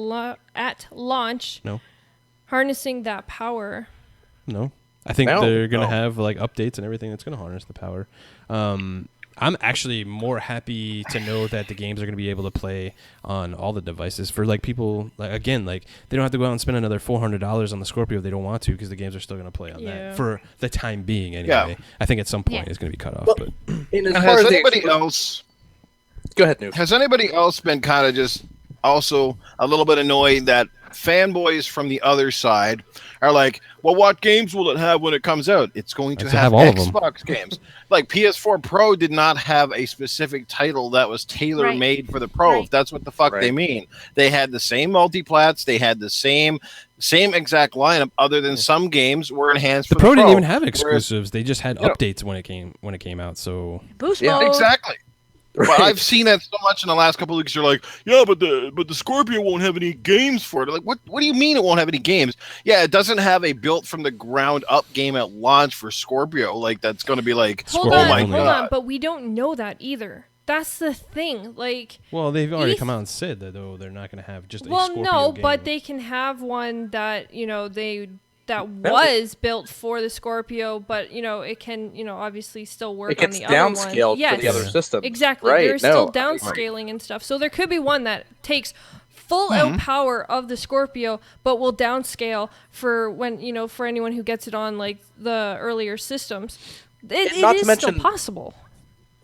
launch? No. Harnessing that power." No. I think No, they're going to no. have like updates and everything that's going to harness the power. I'm actually more happy to know that the games are going to be able to play on all the devices for like people like they don't have to go out and spend another $400 on the Scorpio if they don't want to, because the games are still going to play on Yeah. that for the time being anyway. Yeah. I think at some point Yeah. it's going to be cut off. Well, But And as And far has as the anybody else Go ahead, Newf. Has anybody else been kind of just also a little bit annoyed that fanboys from the other side are like, well, what games will it have when it comes out? It's going to have all of them. Xbox games. Like PS4 Pro did not have a specific title that was tailor-made for the Pro, if that's what the fuck they mean. They had the same multiplats, they had the same exact lineup, other than some games were enhanced the for Pro the Pro. didn't even have exclusives. They just had updates when it came out. So Boost mode. Exactly. But I've seen that so much in the last couple of weeks. You're like, yeah, but the Scorpio won't have any games for it. Like, what do you mean it won't have any games? Yeah, it doesn't have a built from the ground up game at launch for Scorpio. Like, that's going to be like, Hold oh my on, god. but we don't know that either. That's the thing. Like, well, they've already come out and said that though they're not going to have just a Scorpio game. But they can have one that was built for the Scorpio, but it can obviously still work on the other one. It gets downscaled for the other system. Exactly. Right. There's still downscaling and stuff. So there could be one that takes full out power of the Scorpio, but will downscale for when for anyone who gets it on like the earlier systems. It is still possible.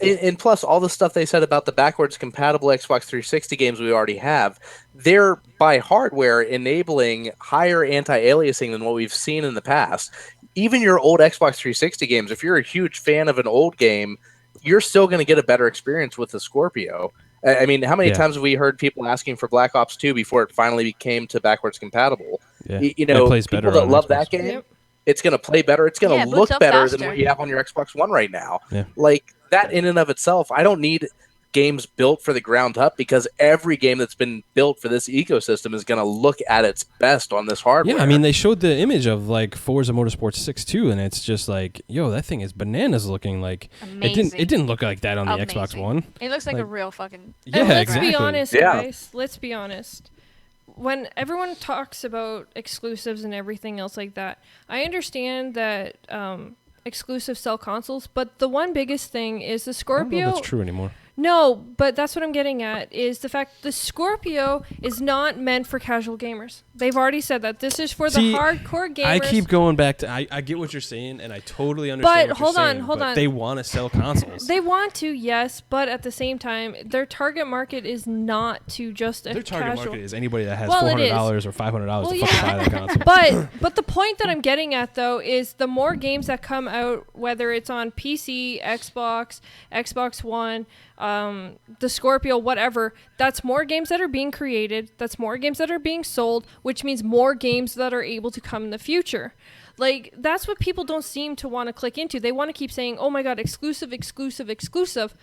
And plus, all the stuff they said about the backwards compatible Xbox 360 games we already have, they're by hardware enabling higher anti-aliasing than what we've seen in the past. Even your old Xbox 360 games, if you're a huge fan of an old game, you're still going to get a better experience with the Scorpio. I mean, how many times have we heard people asking for Black Ops 2 before it finally became to backwards compatible? Yeah. It plays better people that on love Xbox. that game, it's going to play better. It's going to look better than what you have on your Xbox One right now. Yeah. Like, that in and of itself, I don't need games built for the ground up because every game that's been built for this ecosystem is going to look at its best on this hardware. Yeah, I mean, they showed the image of like Forza Motorsport 6 too, and it's just like, yo, that thing is bananas looking. Like, Amazing. it didn't look like that on the Xbox One. It looks like a real fucking. Yeah, and let's exactly. be honest, guys. Let's be honest. When everyone talks about exclusives and everything else like that, I understand that exclusives sell consoles, but the one biggest thing is the Scorpio. I don't know if that's true anymore. No, but that's what I'm getting at, is the fact the Scorpio is not meant for casual gamers. They've already said that. This is for the hardcore gamers. I keep going back to, I get what you're saying, and I totally understand But what you're saying, hold on. They want to sell consoles. They want to, yes, but at the same time, their target market is not to just a Their target casual... market is anybody that has Well, it $400 or $500 to fucking buy that console. But the point that I'm getting at, though, is the more games that come out, whether it's on PC, Xbox, Xbox One, the Scorpio, whatever, that's more games that are being created, that's more games that are being sold, which means more games that are able to come in the future. Like, that's what people don't seem to want to click into. They want to keep saying, oh my god, exclusive, exclusive, exclusive.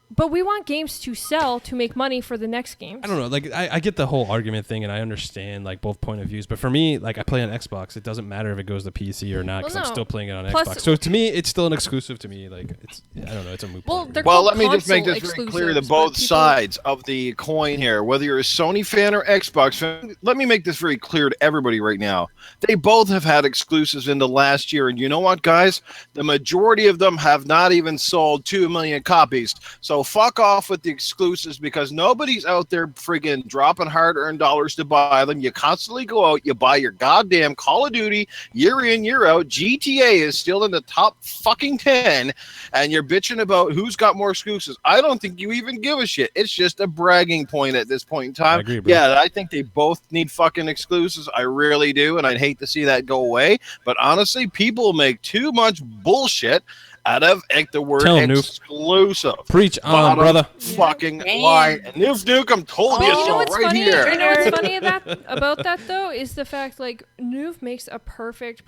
But we want games to sell to make money for the next games. I don't know. Like, I get the whole argument thing, and I understand like both point of views. But for me, like, I play on Xbox. It doesn't matter if it goes to PC or not because I'm still playing it on Xbox. So to me, it's still an exclusive to me. Like, it's, I don't know. It's a moot point. Well, let me just make this very clear to both sides of the coin here. Whether you're a Sony fan or Xbox fan, let me make this very clear to everybody right now. They both have had exclusives in the last year, and you know what, guys? The majority of them have not even sold 2 million copies. So fuck off with the exclusives because nobody's out there friggin' dropping hard-earned dollars to buy them. You constantly go out, you buy your goddamn Call of Duty year in, year out. GTA is still in the top fucking 10, and you're bitching about who's got more exclusives. I don't think you even give a shit. It's just a bragging point at this point in time. I agree, bro. Yeah, I think they both need fucking exclusives. I really do, and I'd hate to see that go away. But honestly, people make too much bullshit out of the word exclusive. Preach on, brother. Fucking lie. And Newf Nukem told you so right funny? here. You know what's funny about that, though, is the fact, like, Newf makes a perfect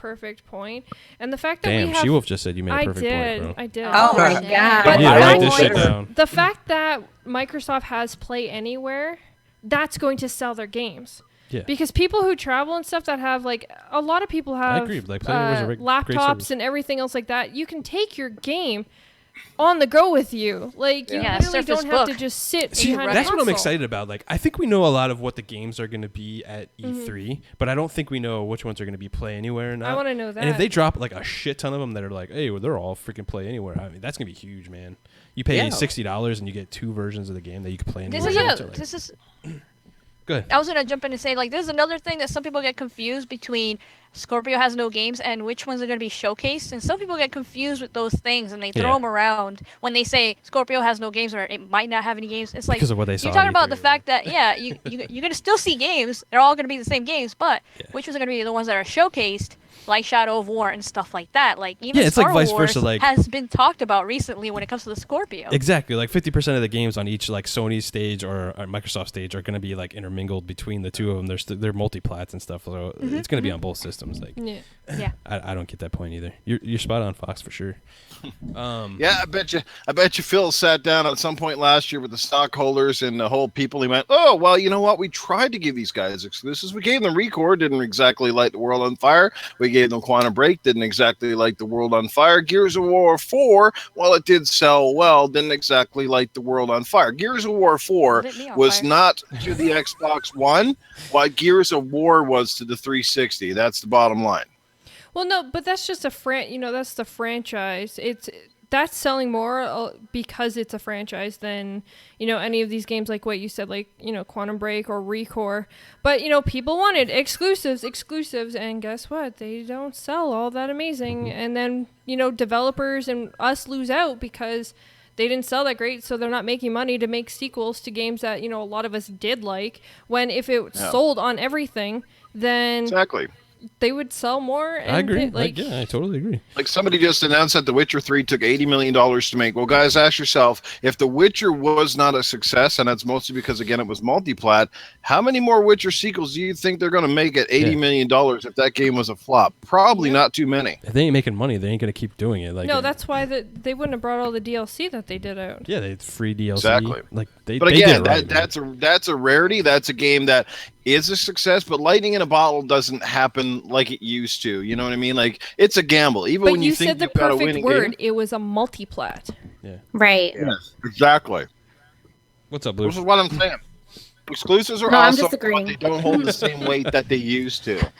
point. And the fact that we have... SheWulf just said you made a perfect point, bro. I did. Oh, my God. But write this shit down. The fact that Microsoft has Play Anywhere, that's going to sell their games. Yeah. Because people who travel and stuff that have, like, a lot of people have like, laptops and everything else like that. You can take your game on the go with you. Like, you literally don't have to just sit behind a that's console. what I'm excited about. Like, I think we know a lot of what the games are going to be at E3, but I don't think we know which ones are going to be Play Anywhere or not. I want to know that. And if they drop, like, a shit ton of them that are like, hey, well, they're all freaking Play Anywhere, I mean, that's going to be huge, man. You pay $60 and you get 2 versions of the game that you can play anywhere. This is Good. I was gonna jump in and say, like, this is another thing that some people get confused between Scorpio has no games and which ones are going to be showcased. And some people get confused with those things and they throw them around when they say Scorpio has no games or it might not have any games. It's like Because of what they saw you're talking on about E3, the fact that you're going to still see games. They're all going to be the same games, but which ones are going to be the ones that are showcased, like Shadow of War and stuff like that. Like even it's Star like vice Wars versa, like- has been talked about recently when it comes to the Scorpio. Exactly, like 50% of the games on each like Sony stage or Microsoft stage are going to be like intermingled between the two of them. They're multi-plats and stuff, so it's going to be on both systems. Like, Yeah. I don't get that point either. You're spot on, Fox, for sure. Yeah, I bet you Phil sat down at some point last year with the stockholders and the whole people. He went, oh, well, you know what? We tried to give these guys exclusives. We gave them Record, didn't exactly light the world on fire. We gave them Quantum Break, didn't exactly light the world on fire. Gears of War 4, while it did sell well, didn't exactly light the world on fire. Gears of War 4 Lit me on was fire. not to the Xbox One, what Gears of War was to the 360. That's the bottom line. Well, no, but that's just that's the franchise. That's selling more because it's a franchise than, any of these games like what you said, like, Quantum Break or Recore. But, people wanted exclusives, and guess what? They don't sell all that amazing. And then, developers and us lose out because they didn't sell that great, so they're not making money to make sequels to games that, a lot of us did like. When if it sold on everything, then... Exactly. They would sell more. And I agree. I I totally agree. Like somebody just announced that The Witcher 3 took $80 million to make. Well, guys, ask yourself, if The Witcher was not a success, and that's mostly because, again, it was multi-plat, how many more Witcher sequels do you think they're going to make at $80 million if that game was a flop? Probably not too many. If they ain't making money, they ain't going to keep doing it. Like, No, that's why they wouldn't have brought all the DLC that they did out. Yeah, they had free DLC. Exactly. Like, But they again, did it right, that's a rarity. That's a game that is a success, but lightning in a bottle doesn't happen like it used to. You know what I mean? Like, it's a gamble. Even But when you you think said the you've got a perfect winning word. game. It was a multi-plat. Yeah. Right. Yes, exactly. What's up, Blue? This is what I'm saying. Exclusives are No, I'm awesome, but disagreeing. they don't hold the same weight that they used to.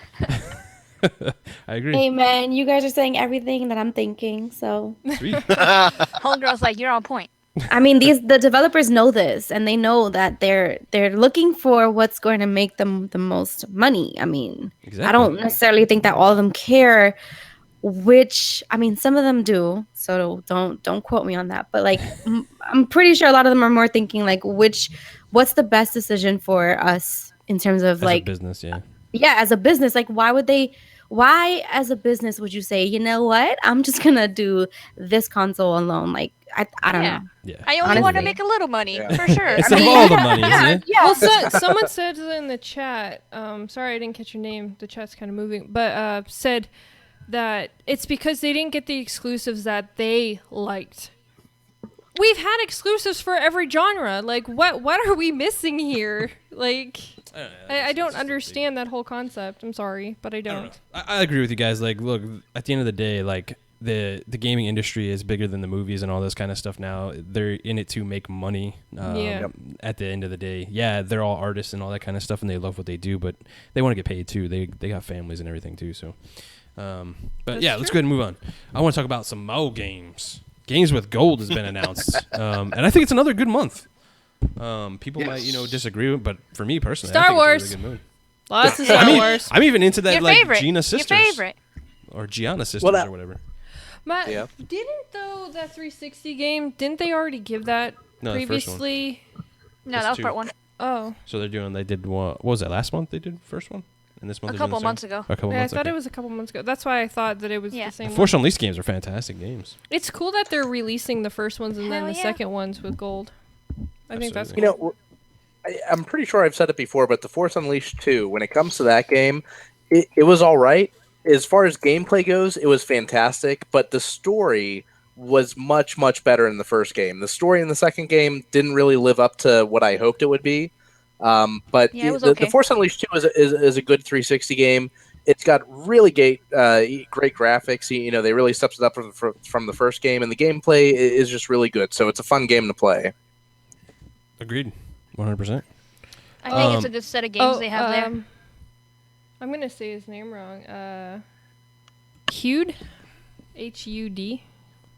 I agree. Hey, man, you guys are saying everything that I'm thinking, so... Sweet. Homegirl's like, you're on point. I mean, the developers know this, and they know that they're looking for what's going to make them the most money. I mean, Exactly. I don't necessarily think that all of them care which, I mean, some of them do, so don't quote me on that, but like I'm pretty sure a lot of them are more thinking like what's the best decision for us in terms of As like a business, yeah. Yeah, as a business, like why as a business would you say, you know what, I'm just gonna do this console alone? Like I don't know. Yeah. I only want to Honestly. make a little money, Yeah. for sure. It's I of mean, all the money, isn't it? Well, someone said in the chat, sorry I didn't catch your name, the chat's kind of moving, but said that it's because they didn't get the exclusives that they liked. We've had exclusives for every genre. Like, what are we missing here? Like, I don't understand that whole concept. I'm sorry, but I don't. I agree with you guys. Like, look, at the end of the day, like the gaming industry is bigger than the movies and all this kind of stuff now. They're in it to make money. Yeah. At the end of the day, yeah, they're all artists and all that kind of stuff, and they love what they do, but they want to get paid too. They got families and everything too. So, but That's yeah, let's true. go ahead and move on. I want to talk about some Mo games. Games with Gold has been announced, and I think it's another good month. People might, disagree, but for me personally, Star I think Wars. it's a really good mood. Lots of Star Wars. I'm even into that, your like favorite. Gina Sisters Your favorite. or Gianna Sisters that- or whatever. Yeah. Didn't that 360 game? Didn't they already give that No, the first one. previously? No, That's that was two. part one. Oh, So they did what was that last month? They did first one, and this month A they're doing couple the months second? ago. A couple yeah, I months. thought okay. it was a couple months ago. That's why I thought that it was Yeah. the same The one. Force Unleashed games are fantastic games. It's cool that they're releasing the first ones and then Hell the yeah. second ones with gold. I think that's Absolutely. cool. I'm pretty sure I've said it before, but the Force Unleashed 2, when it comes to that game, it was all right. As far as gameplay goes, it was fantastic, but the story was much, much better in the first game. The story in the second game didn't really live up to what I hoped it would be. But Yeah, it was the okay. Force Unleashed 2 is a good 360 game. It's got really great graphics. They really stepped it up from the first game, and the gameplay is just really good. So it's a fun game to play. Agreed, 100%. I think it's a good set of games they have there. I'm gonna say his name wrong. Hud, HUD.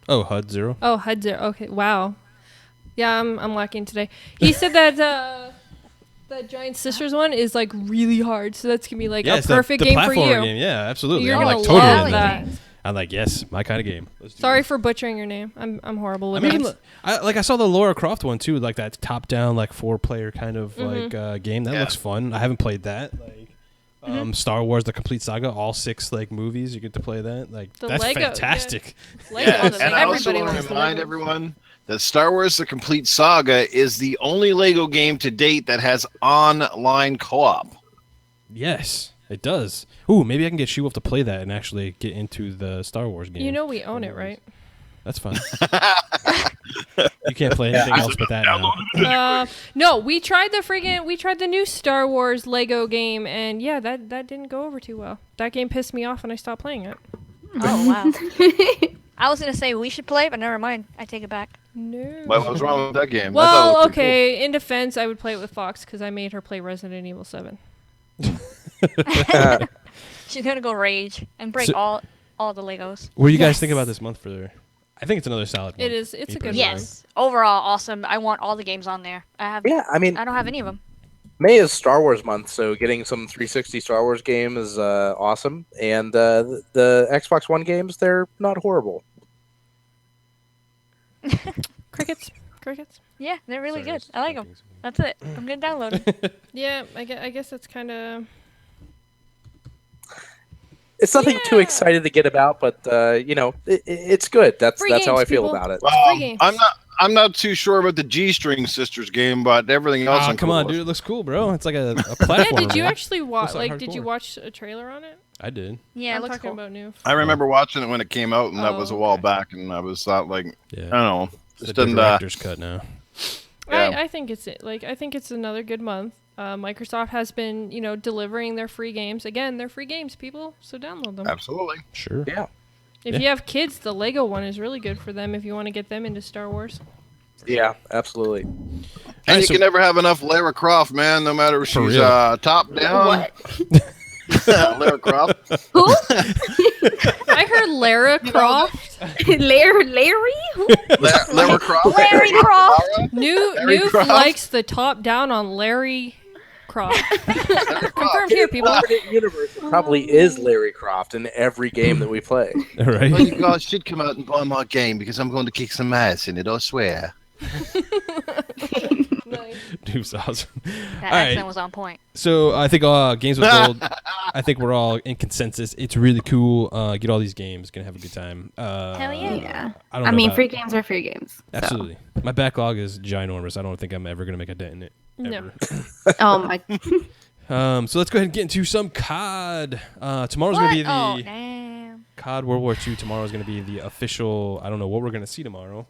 Oh, HUD Zero. Oh, HUD Zero. Okay, wow. Yeah, I'm lacking today. He said that That Giant Sisters one is like really hard, so that's gonna be like Yeah, a it's perfect the game for platformer you. game. Yeah, absolutely. You're I'm gonna like totally love into that. I'm like, yes, my kind of game. Let's do Sorry this. for butchering your name. I'm horrible with I'm even, names. I saw the Lara Croft one too, like that top-down, like 4-player kind of like game. That looks fun. I haven't played that. Like, Star Wars: The Complete Saga, all 6 like movies. You get to play that. Like The that's Lego, fantastic. Lego Yeah, wants and to- I also everybody want wants to the remind Legos. everyone that Star Wars: The Complete Saga is the only Lego game to date that has online co-op. Yes, it does. Ooh, maybe I can get SheWulf to play that and actually get into the Star Wars game. You know we own it, right? That's fun. You can't play anything else but that now. No, we tried the new Star Wars Lego game, and yeah, that didn't go over too well. That game pissed me off, and I stopped playing it. Oh wow. I was gonna say we should play, but never mind. I take it back. No. What was wrong with that game? I thought it Well, was pretty okay. In defense, I would play it with Fox because I made her play Resident Evil 7. She's gonna go rage and break So- all the Legos. What do you guys think about this month for? I think it's another solid month. It is. It's a good April. one. Yes. Overall, awesome. I want all the games on there. Yeah, I mean, I don't have any of them. May is Star Wars month, so getting some 360 Star Wars game is awesome. And the Xbox One games, they're not horrible. Crickets. Yeah, they're really Sorry, good. I like them. That's it. I'm gonna download them. Yeah, I guess that's kind of. It's nothing too Yeah. excited to get about, but it's good. That's Free how I games, feel people. about it. Free games. I'm not too sure about the G-String Sisters game, but everything else. Oh, I'm come cool on, with. dude! It looks cool, bro. It's like a Yeah, platform. did you actually watch? Looks like Did you hardcore. watch a trailer on it? I did. Yeah, it I'm looks talking cool. about Newf. I remember watching it when it came out, and that Oh, was a while okay. back, and I was not like, Yeah. I don't know, The just didn't. director's cut now. Yeah. I think it's another good month. Microsoft has been, delivering their free games. Again, they're free games, people. So download them. Absolutely. Sure. Yeah. If you have kids, the Lego one is really good for them if you want to get them into Star Wars. Yeah, absolutely. And Alright, you so- can never have enough Lara Croft, man. No matter if For she's real. top down. What? Lara Croft. Who? I heard Lara Croft. Larry? Who? Lara Croft. Larry Croft. Larry Newf Croft. likes the top down on Larry Croft. Confirmed here, people. Alternate universe, it probably is Larry Croft in every game that we play. All right. Well, you guys should come out and buy my game because I'm going to kick some ass in it, I swear. Nice. Dude's awesome. That All right. accent was on point. So I think Games with Gold. I think we're all in consensus. It's really cool. Get all these games. Gonna have a good time. Hell yeah. Yeah. I don't I know mean, about- free games are free games. so. Absolutely. My backlog is ginormous. I don't think I'm ever gonna make a dent in it. No. Ever. Oh my. So let's go ahead and get into some COD. Tomorrow's gonna be the Oh, damn. COD World War II. Tomorrow's gonna be the official. I don't know what we're gonna see tomorrow.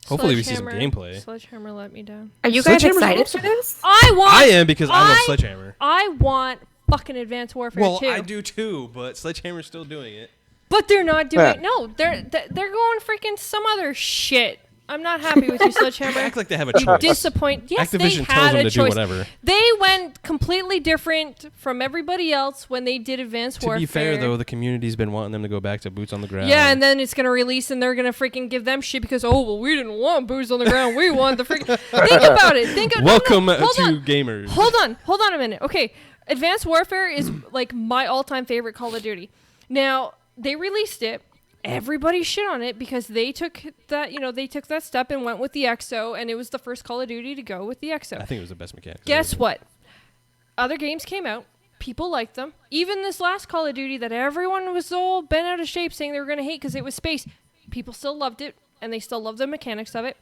Hopefully we see some Sledgehammer- gameplay. Sledgehammer let me down. Are you guys Sledgehammer's excited awesome. for this? I am because I love Sledgehammer. I want fucking Advanced Warfare Well, 2. I do too, but Sledgehammer's still doing it. But they're not doing. Yeah. No, they're going freaking some other shit. I'm not happy with you, Sledgehammer. Act like they have a You choice. disappoint. Yes, Activision they tells had them a to do choice. whatever. They went completely different from everybody else when they did Advanced To Warfare. be fair, though, the community's been wanting them to go back to boots on the ground. Yeah, and then it's gonna release, and they're gonna freaking give them shit because we didn't want boots on the ground. We want the freaking. Think about it. welcome hold to on. gamers. Hold on a minute. Okay, Advanced Warfare is like my all-time favorite Call of Duty. Now they released it. Everybody shit on it because they took that step and went with the XO, and it was the first Call of Duty to go with the XO. I think it was the best mechanic. Guess what? Other games came out. People liked them. Even this last Call of Duty that everyone was all bent out of shape saying they were going to hate because it was space. People still loved it, and they still love the mechanics of it.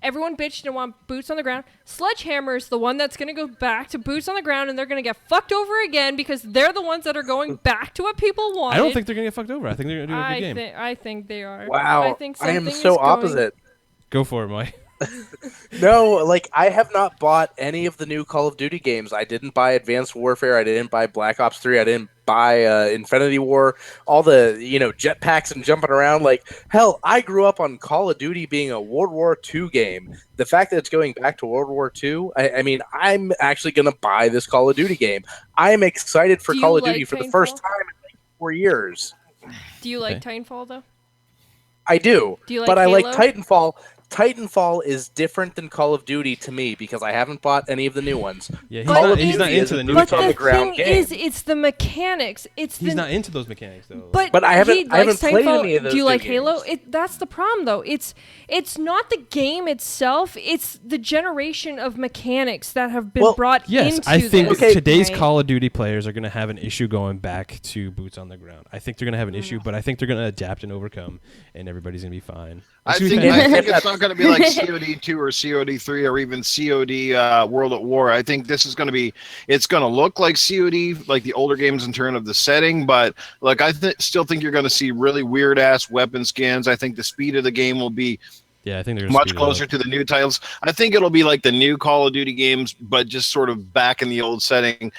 Everyone bitched and want boots on the ground. Sledgehammer is the one that's going to go back to boots on the ground, and they're going to get fucked over again because they're the ones that are going back to what people wanted. I don't think they're going to get fucked over. I think they're going to do a good game. I think they are. Wow, I think I am something so is going- opposite. Go for it, Mike. No, like I have not bought any of the new Call of Duty games. I didn't buy Advanced Warfare. I didn't buy Black Ops 3. I didn't buy Infinity War. All the jetpacks and jumping around. Like hell, I grew up on Call of Duty being a World War II game. The fact that it's going back to World War II, I mean, I'm actually gonna buy this Call of Duty game. I am excited for Do you Call of like Duty for the Titanfall? first time in like 4 years. Do you like Okay. Titanfall though? I do, Do you like but I like Halo? Titanfall. Titanfall is different than Call of Duty to me because I haven't bought any of the new ones. Yeah, Call of he's not Duty into is the a new boots But on the the ground thing game. is, it's the mechanics. He's not into those mechanics though. But I haven't likes played Titanfall. any of those Do you new like Halo? games. That's the problem, though. It's not the game itself. It's the generation of mechanics that have been brought yes, into I think this. today's Right. Call of Duty players are going to have an issue going back to boots on the ground. I think they're going to have an issue, but I think they're going to adapt and overcome, and everybody's going to be fine. I think it's not going to be like COD 2 or COD 3 or even COD World at War. I think this is going to be. It's going to look like COD, like the older games in terms of the setting, but like I still think you're going to see really weird ass weapon skins. I think the speed of the game will be. Yeah, I think they're much closer to the new titles. I think it'll be like the new Call of Duty games, but just sort of back in the old setting,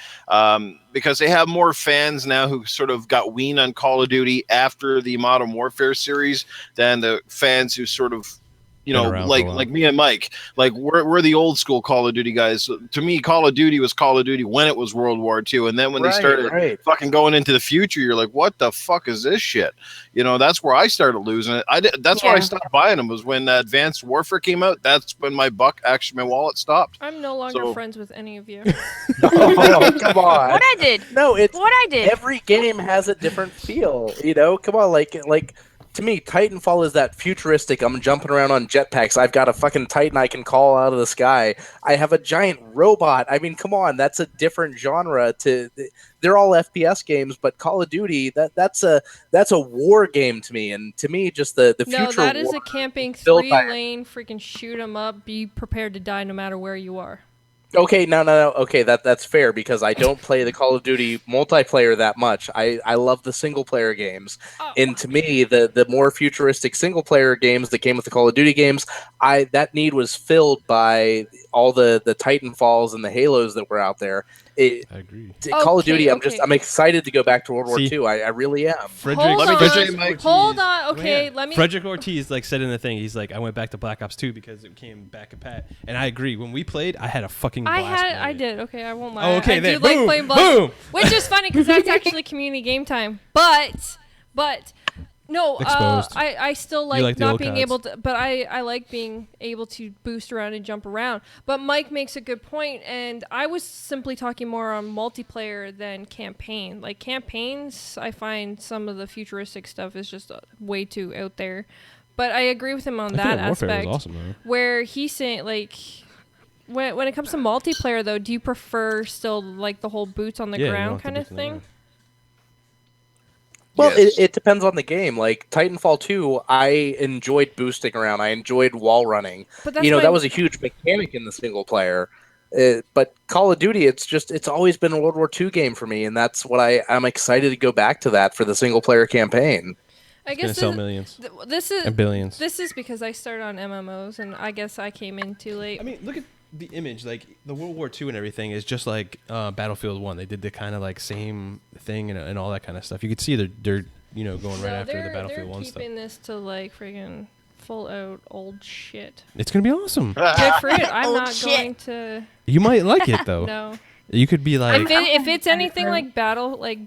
because they have more fans now who sort of got weaned on Call of Duty after the Modern Warfare series than the fans who sort of, like me and Mike, like we're the old school Call of Duty guys. To me, Call of Duty was Call of Duty when it was World War II, and then when they started fucking going into the future, you're like, what the fuck is this shit? That's where I started losing it. That's why I stopped buying them, was when Advanced Warfare came out. That's when my wallet stopped. I'm no longer friends with any of you. Oh, come on. What I did? No, it's what I did. Every game has a different feel. Come on, like. To me, Titanfall is that futuristic. I'm jumping around on jetpacks. I've got a fucking Titan I can call out of the sky. I have a giant robot. I mean, come on, that's a different genre. They're all FPS games, but Call of Duty that's a war game to me. And to me, just the future. No, that is a camping 3-lane freaking shoot 'em up. Be prepared to die no matter where you are. Okay, no. Okay, that's fair because I don't play the Call of Duty multiplayer that much. I love the single player games, and to me, the more futuristic single player games that came with the Call of Duty games, that need was filled by all the Titanfalls and the Halos that were out there. I agree. Call of Duty, I'm excited to go back to World War II. I really am. Hold on. Okay, let me. Frederick Ortiz said in the thing, he's like, I went back to Black Ops 2 because it came back a pat, and I agree. When we played, I had a fucking blast. I did. Okay, I won't lie. Oh, okay, I then. do like Boom, playing boom. which is funny because that's actually community game time. But no, I still like not being able to. But I like being able to boost around and jump around. But Mike makes a good point, and I was simply talking more on multiplayer than campaign. Like campaigns, I find some of the futuristic stuff is just way too out there. But I agree with him on that aspect. Was awesome, though. Where he's saying like. When it comes to multiplayer, though, do you prefer still like the whole boots on the ground kind of thing? Well, it depends on the game. Like Titanfall 2, I enjoyed boosting around. I enjoyed wall running. But that was a huge mechanic in the single player. But Call of Duty, it's always been a World War II game for me, and that's what I'm excited to go back to that for the single player campaign. I guess sell millions. This is and billions. This is because I started on MMOs, and I guess I came in too late. I mean, look at the image, like the World War II and everything is just like Battlefield 1. They did the kind of like same thing and all that kind of stuff. You could see they're going right after the Battlefield 1 stuff. They're keeping this to like friggin' full out old shit. It's gonna be awesome. Good for it. I'm not going to. You might like it though. No. You could be like. If it's anything like Battlefield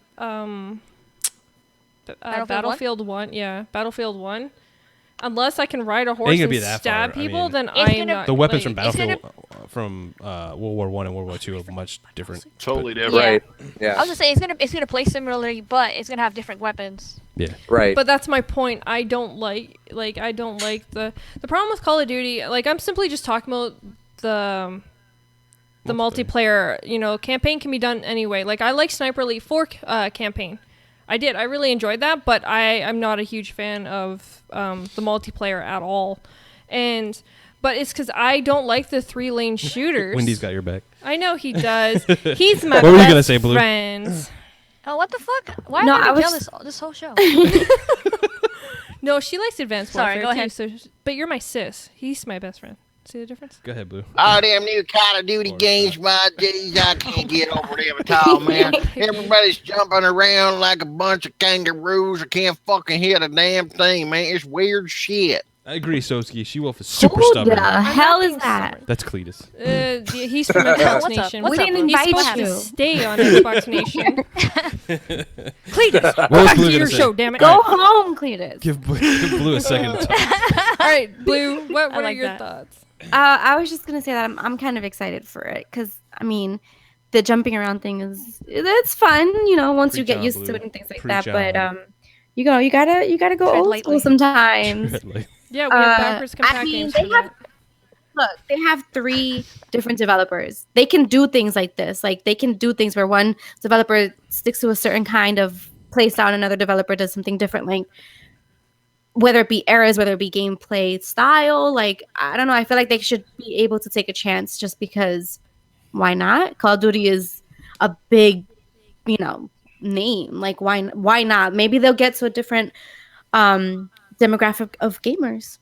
1, Battlefield 1. Unless I can ride a horse and stab people, then I'm not. The weapons from Battlefield, from World War I and World War II are much different. Totally different. Right. Yeah. I was gonna say it's gonna play similarly, but it's gonna have different weapons. Yeah. Right. But that's my point. I don't like the problem with Call of Duty. Like I'm simply just talking about the multiplayer. Campaign can be done anyway. Like I like Sniper Elite 4 campaign. I did. I really enjoyed that, but I'm not a huge fan of the multiplayer at all. But it's because I don't like the 3-lane shooters. Wendy's got your back. I know he does. He's my what were you best gonna say, Blue? friend. Oh, what the fuck? Why am I gonna kill this whole show? No, she likes Advanced Warfare go ahead. too. But you're my sis. He's my best friend. See the difference? Go ahead, Blue. All them new Call of Duty games, my days, I can't get over them at all, man. Everybody's jumping around like a bunch of kangaroos. I can't fucking hit a damn thing, man. It's weird shit. I agree, Soski. SheWulf is super Who stubborn. the hell is that? That's Cletus. He's from Xbox What's up? Nation. What's We up, didn't Blue? He's invite supposed you. to stay on Xbox Nation. Cletus, What was back Blue to gonna your say? show, damn it. Go home, Cletus. Give Blue a second to talk. All right, Blue, what are like your that. thoughts? I was just gonna say that I'm kind of excited for it because I mean, the jumping around thing it's fun, once you Preach get on, used to Blue. it and things like Preach that. But on. you gotta go Tread old lightly. school sometimes. Yeah, we have backwards I compact mean, games they for that. they have 3 different developers. They can do things like this. Like they can do things where one developer sticks to a certain kind of play style and another developer does something different. Like whether it be eras, whether it be gameplay style, like I don't know. I feel like they should be able to take a chance just because why not? Call of Duty is a big, name. Like why not? Maybe they'll get to a different demographic of gamers.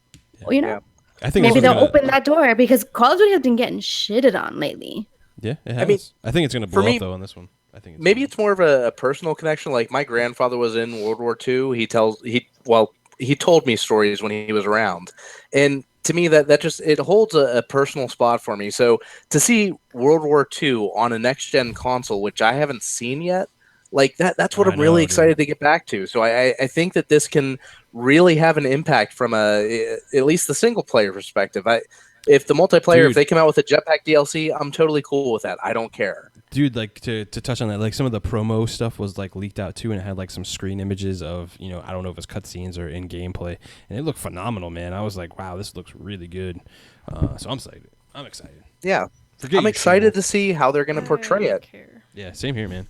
Yeah. I think Maybe this they'll one's gonna- open that door because Call of Duty has been getting shitted on lately. Yeah, it has. I mean, I think it's going to for blow me- up though on this one. I think Maybe it's more of a personal connection. Like my grandfather was in World War II. He told me stories when he was around, and to me that just it holds a personal spot for me. So to see World War II on a next gen console, which I haven't seen yet, like that's what I I'm really know, dude. excited to get back to. So I think that this can really have an impact from at least the single player perspective. If the multiplayer, Dude. if they come out with a jetpack DLC, I'm totally cool with that. I don't care. Dude, like to touch on that, like some of the promo stuff was like leaked out too, and it had like some screen images of I don't know if it's cutscenes or in gameplay, and it looked phenomenal, man. I was like, wow, this looks really good. So I'm excited. Yeah, Forget I'm your excited SheWulf. to see how they're going to portray I don't it. care. Yeah, same here, man.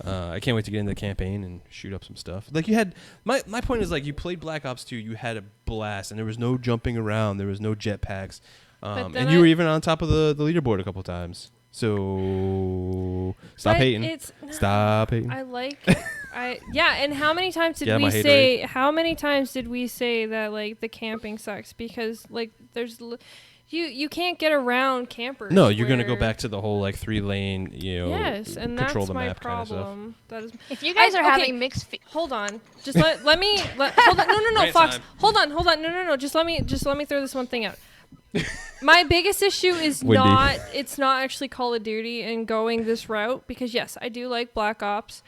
I can't wait to get into the campaign and shoot up some stuff. Like you had, my point is like you played Black Ops 2, you had a blast, and there was no jumping around, there was no jetpacks, then and you were even on top of the leaderboard a couple times. So stop But hating. Stop hating. I like and how many times did Get out we my haterade. say how many times did we say that like the camping sucks because like you can't get around campers. No, you're gonna go where- back to the whole like 3-lane, Yes, and control that's the my map kind of stuff. problem. That is If you guys are okay, having mixed hold on. Just let me hold on. No, Rant Fox. time. Hold on. No. Just let me throw this one thing out. My biggest issue is Windy. it's not actually Call of Duty and going this route because yes, I do like Black Ops.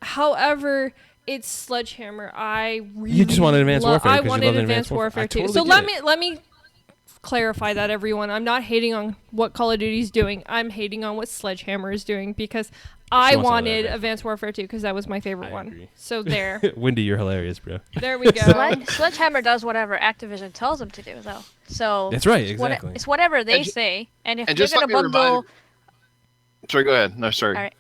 However, it's Sledgehammer. I really You just wanted Advanced Warfare I 'cause you wanted love Advanced Advanced Warfare. Warfare I too. totally So get let me clarify that, everyone. I'm not hating on what Call of Duty's doing. I'm hating on what Sledgehammer is doing because I wants to wanted elaborate. Advanced Warfare 2 because that was my favorite I one. agree. So there. Windy, you're hilarious, bro. There we go. Sledgehammer does whatever Activision tells them to do, though. So That's right, it's what- exactly. it's whatever they And ju- say, and if and they're just gonna let me remind bundle, Sorry, go ahead. No, sorry. All right.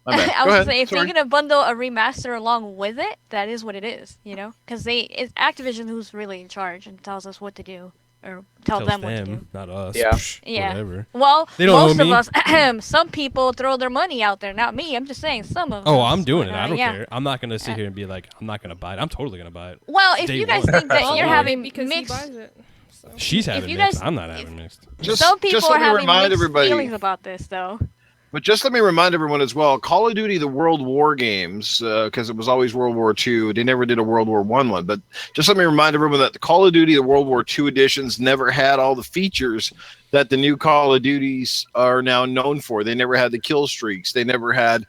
My bad. I Go was ahead. gonna say if Sorry. they're gonna bundle a remaster along with it, that is what it is, because it's Activision who's really in charge and tells us what to do or tell Tells them what to do. not us. Yeah. Psh, Yeah. Whatever. Well, They don't most owe of me. us, some people throw their money out there. Not me. I'm just saying some of. Oh, us, I'm doing but, it. I don't yeah. care. I'm not gonna sit here and be like, I'm not gonna buy it. I'm totally gonna buy it. Well, if Day you guys one. think that Well, you're Absolutely. having because mixed, he buys it. So. She's having you mixed. guys- I'm not having mixed. some people just are let me having remind mixed everybody. feelings about this, though. But just let me remind everyone as well, Call of Duty, the World War games, because it was always World War II. They never did a World War I one. But just let me remind everyone that the Call of Duty, the World War II editions never had all the features that the new Call of Duties are now known for. They never had the kill streaks. They never had,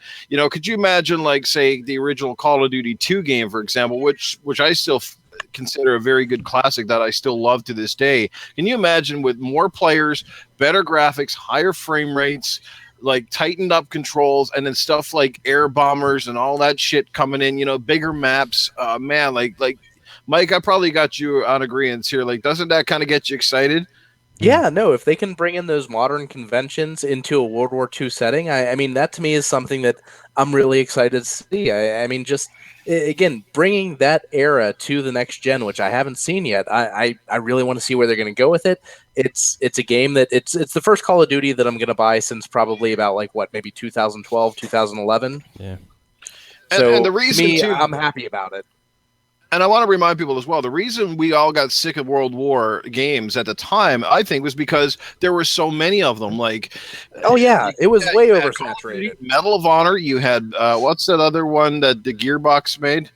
could you imagine, like, say, the original Call of Duty 2 game, for example, which I still consider a very good classic that I still love to this day. Can you imagine with more players, better graphics, higher frame rates, like tightened up controls, and then stuff like air bombers and all that shit coming in, bigger maps, man, like Mike, I probably got you on agreement here. Like, doesn't that kind of get you excited? Yeah, no, if they can bring in those modern conventions into a World War II setting, I mean, that to me is something that I'm really excited to see. I mean, just, again, bringing that era to the next gen, which I haven't seen yet, I really want to see where they're going to go with it. It's a game that, it's the first Call of Duty that I'm going to buy since probably about, like, maybe 2012, 2011. Yeah. So, and the reason, to me, too, I'm happy about it. and I want to remind people as well, the reason we all got sick of World War games at the time, I think, was because there were so many of them. Like, Oh, yeah, it was way you had Call of oversaturated. Duty, Medal of Honor. You had, what's that other one that the Gearbox made?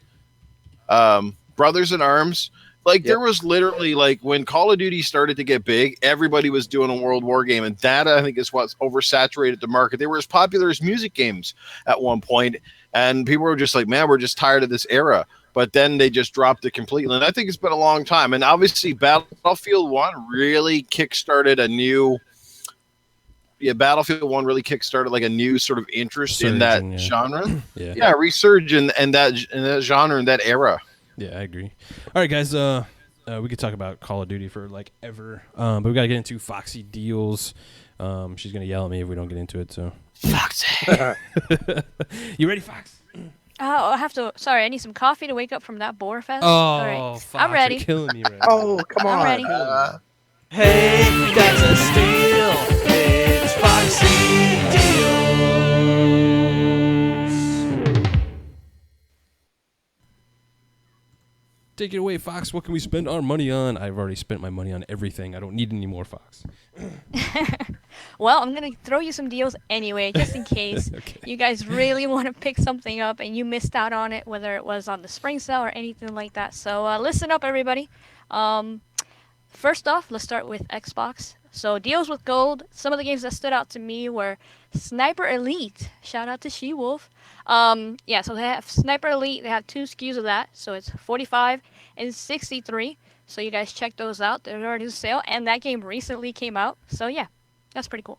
Brothers in Arms. Like there was literally like when Call of Duty started to get big, everybody was doing a World War game, and that I think is what's oversaturated the market. They were as popular as music games at one point, and people were just like, "Man, we're just tired of this era." But then they just dropped it completely, and I think it's been a long time. And obviously, Battlefield 1 really kickstarted a new. Yeah, Battlefield 1 really kickstarted like a new sort of interest in that genre. Yeah, resurge in that genre in that era. Yeah, I agree. All right, guys. We could talk about Call of Duty for like ever, but we gotta get into Foxy deals. She's gonna yell at me if we don't get into it. So, Foxy, you ready, Fox? Oh, I have to. Sorry, I need some coffee to wake up from that bore fest. Oh, all right. Fox, I'm ready. You're killing me right now. Oh, come on. I'm ready. Hey, that's a steal. It's Foxy Deals. Take it away, Fox. What can we spend our money on? I've already spent my money on everything. I don't need any more, Fox. Well, I'm going to throw you some deals anyway, just in case you guys really want to pick something up and you missed out on it, whether it was on the spring sale or anything like that. So listen up, everybody. First off, let's start with Xbox. So deals with gold. Some of the games that stood out to me were Sniper Elite. Shout out to SheWulf. So they have Sniper Elite. They have 2 SKUs of that. So it's 45 and 63. So you guys check those out. They're already on sale. And that game recently came out. So yeah, that's pretty cool.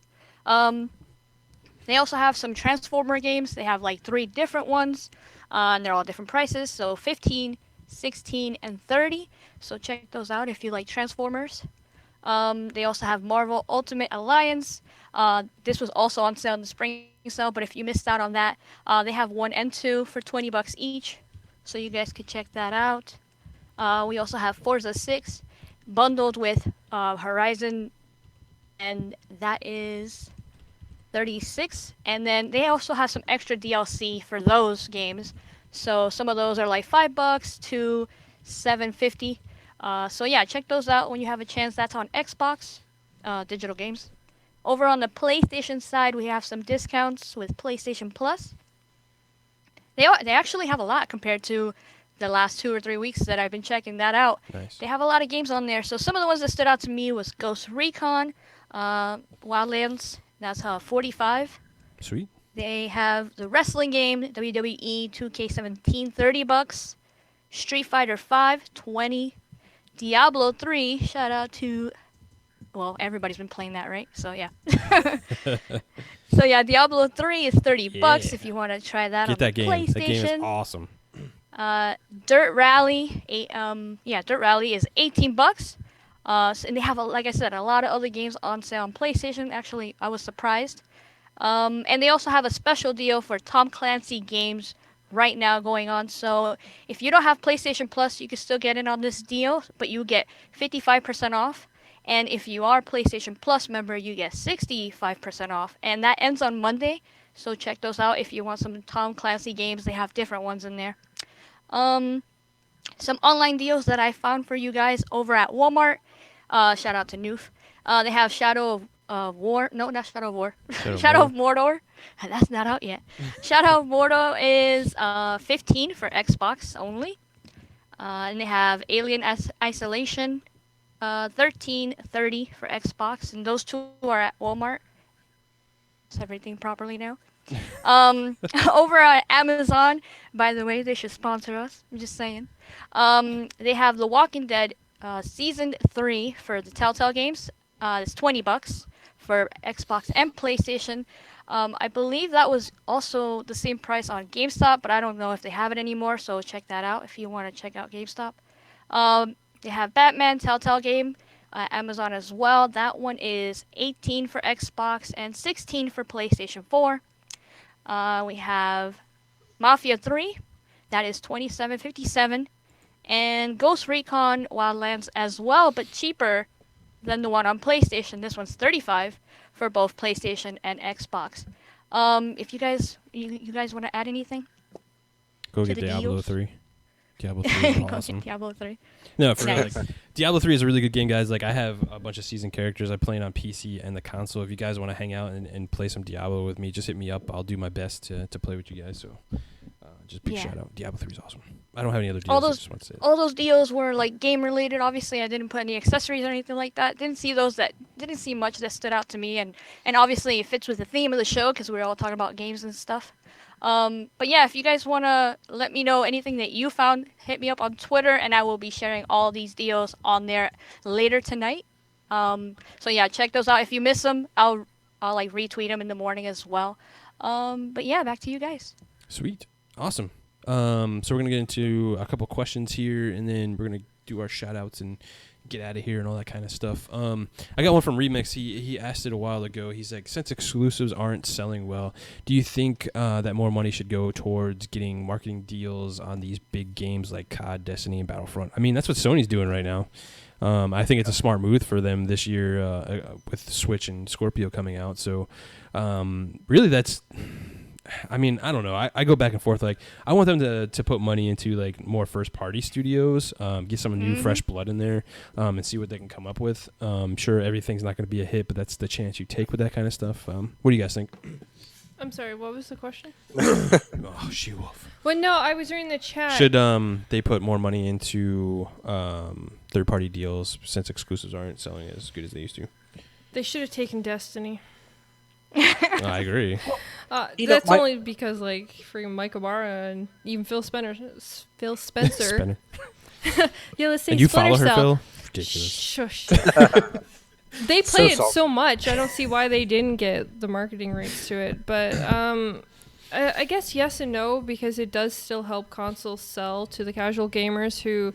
They also have some Transformer games. They have like 3 different ones. And they're all different prices. So 15, 16, and 30. So check those out if you like Transformers. They also have Marvel Ultimate Alliance. This was also on sale in the spring sale, but if you missed out on that, they have 1 and 2 for $20 each. So you guys could check that out. We also have Forza 6 bundled with Horizon, and that is 36. And then they also have some extra DLC for those games. So some of those are like $5 to $7.50. So yeah, check those out when you have a chance. That's on Xbox, digital games. Over on the PlayStation side, we have some discounts with PlayStation Plus. They actually have a lot compared to the last 2 or 3 weeks that I've been checking that out. Nice. They have a lot of games on there. So some of the ones that stood out to me was Ghost Recon, Wildlands. That's 45. Sweet. They have the wrestling game WWE 2K17, $30. Street Fighter 5, 20. Diablo 3, shout out to, well, everybody's been playing that, right? So yeah. So yeah, Diablo 3 is $30 if you want to try that on that the game. PlayStation. That game is awesome. Dirt Rally, Dirt Rally is $18. And they have, like I said, a lot of other games on sale on PlayStation. Actually, I was surprised. And they also have a special deal for Tom Clancy games right now going on. So if you don't have PlayStation Plus, you can still get in on this deal, but you get 55% off. And if you are a PlayStation Plus member, you get 65% off. And that ends on Monday. So check those out if you want some Tom Clancy games. They have different ones in there. Some online deals that I found for you guys over at Walmart. Shout out to Newf. They have Shadow of War. No, not Shadow of War. Shadow of Mordor. That's not out yet. Shadow of Mordor is 15 for Xbox only. And they have Alien Isolation, 13.30 for Xbox, and those 2 are at Walmart. Is everything properly now? Over at Amazon, by the way, they should sponsor us. I'm just saying. They have The Walking Dead Season 3 for the Telltale games. It's $20 for Xbox and PlayStation. I believe that was also the same price on GameStop, but I don't know if they have it anymore, so check that out if you want to check out GameStop. They have Batman Telltale game, Amazon as well. That one is 18 for Xbox and 16 for PlayStation 4. We have Mafia 3, that is $27.57, and Ghost Recon Wildlands as well, but cheaper than the one on PlayStation. This one's $35 for both PlayStation and Xbox. If you guys want to add anything? Go get Diablo 3. Diablo 3 is awesome. Diablo 3. No, for real. Like, Diablo 3 is a really good game, guys. Like, I have a bunch of seasoned characters. I play it on PC and the console. If you guys want to hang out and play some Diablo with me, just hit me up. I'll do my best to play with you guys. So, just big shout out. Diablo 3 is awesome. I don't have any other deals. All I those just want to say that. all those deals were like game related. Obviously, I didn't put any accessories or anything like that. Didn't see much that stood out to me, and obviously it fits with the theme of the show because we're all talking about games and stuff. But yeah, if you guys wanna let me know anything that you found, hit me up on Twitter, and I will be sharing all these deals on there later tonight. So yeah, check those out. If you miss them, I'll like retweet them in the morning as well. But yeah, back to you guys. Sweet. Awesome. So we're going to get into a couple questions here, and then we're going to do our shout-outs and get out of here and all that kind of stuff. I got one from Remix. He asked it a while ago. He's like, since exclusives aren't selling well, do you think that more money should go towards getting marketing deals on these big games like COD, Destiny, and Battlefront? I mean, that's what Sony's doing right now. I think it's a smart move for them this year with Switch and Scorpio coming out. So really that's... I mean, I don't know. I go back and forth. Like, I want them to put money into like more first party studios, get some new fresh blood in there, and see what they can come up with. Sure, everything's not going to be a hit, but that's the chance you take with that kind of stuff. What do you guys think? I'm sorry, what was the question? Oh, SheWulf. Well, no, I was reading the chat. Should they put more money into third party deals since exclusives aren't selling as good as they used to? They should have taken Destiny. I agree. That's only because like freaking Mike Ibarra and even Phil Spencer. Yeah, let's say and you Splinter follow her, Cell. Phil? Ridiculous. Shush. They play it so much. I don't see why they didn't get the marketing rights to it. But I guess yes and no, because it does still help consoles sell to the casual gamers who,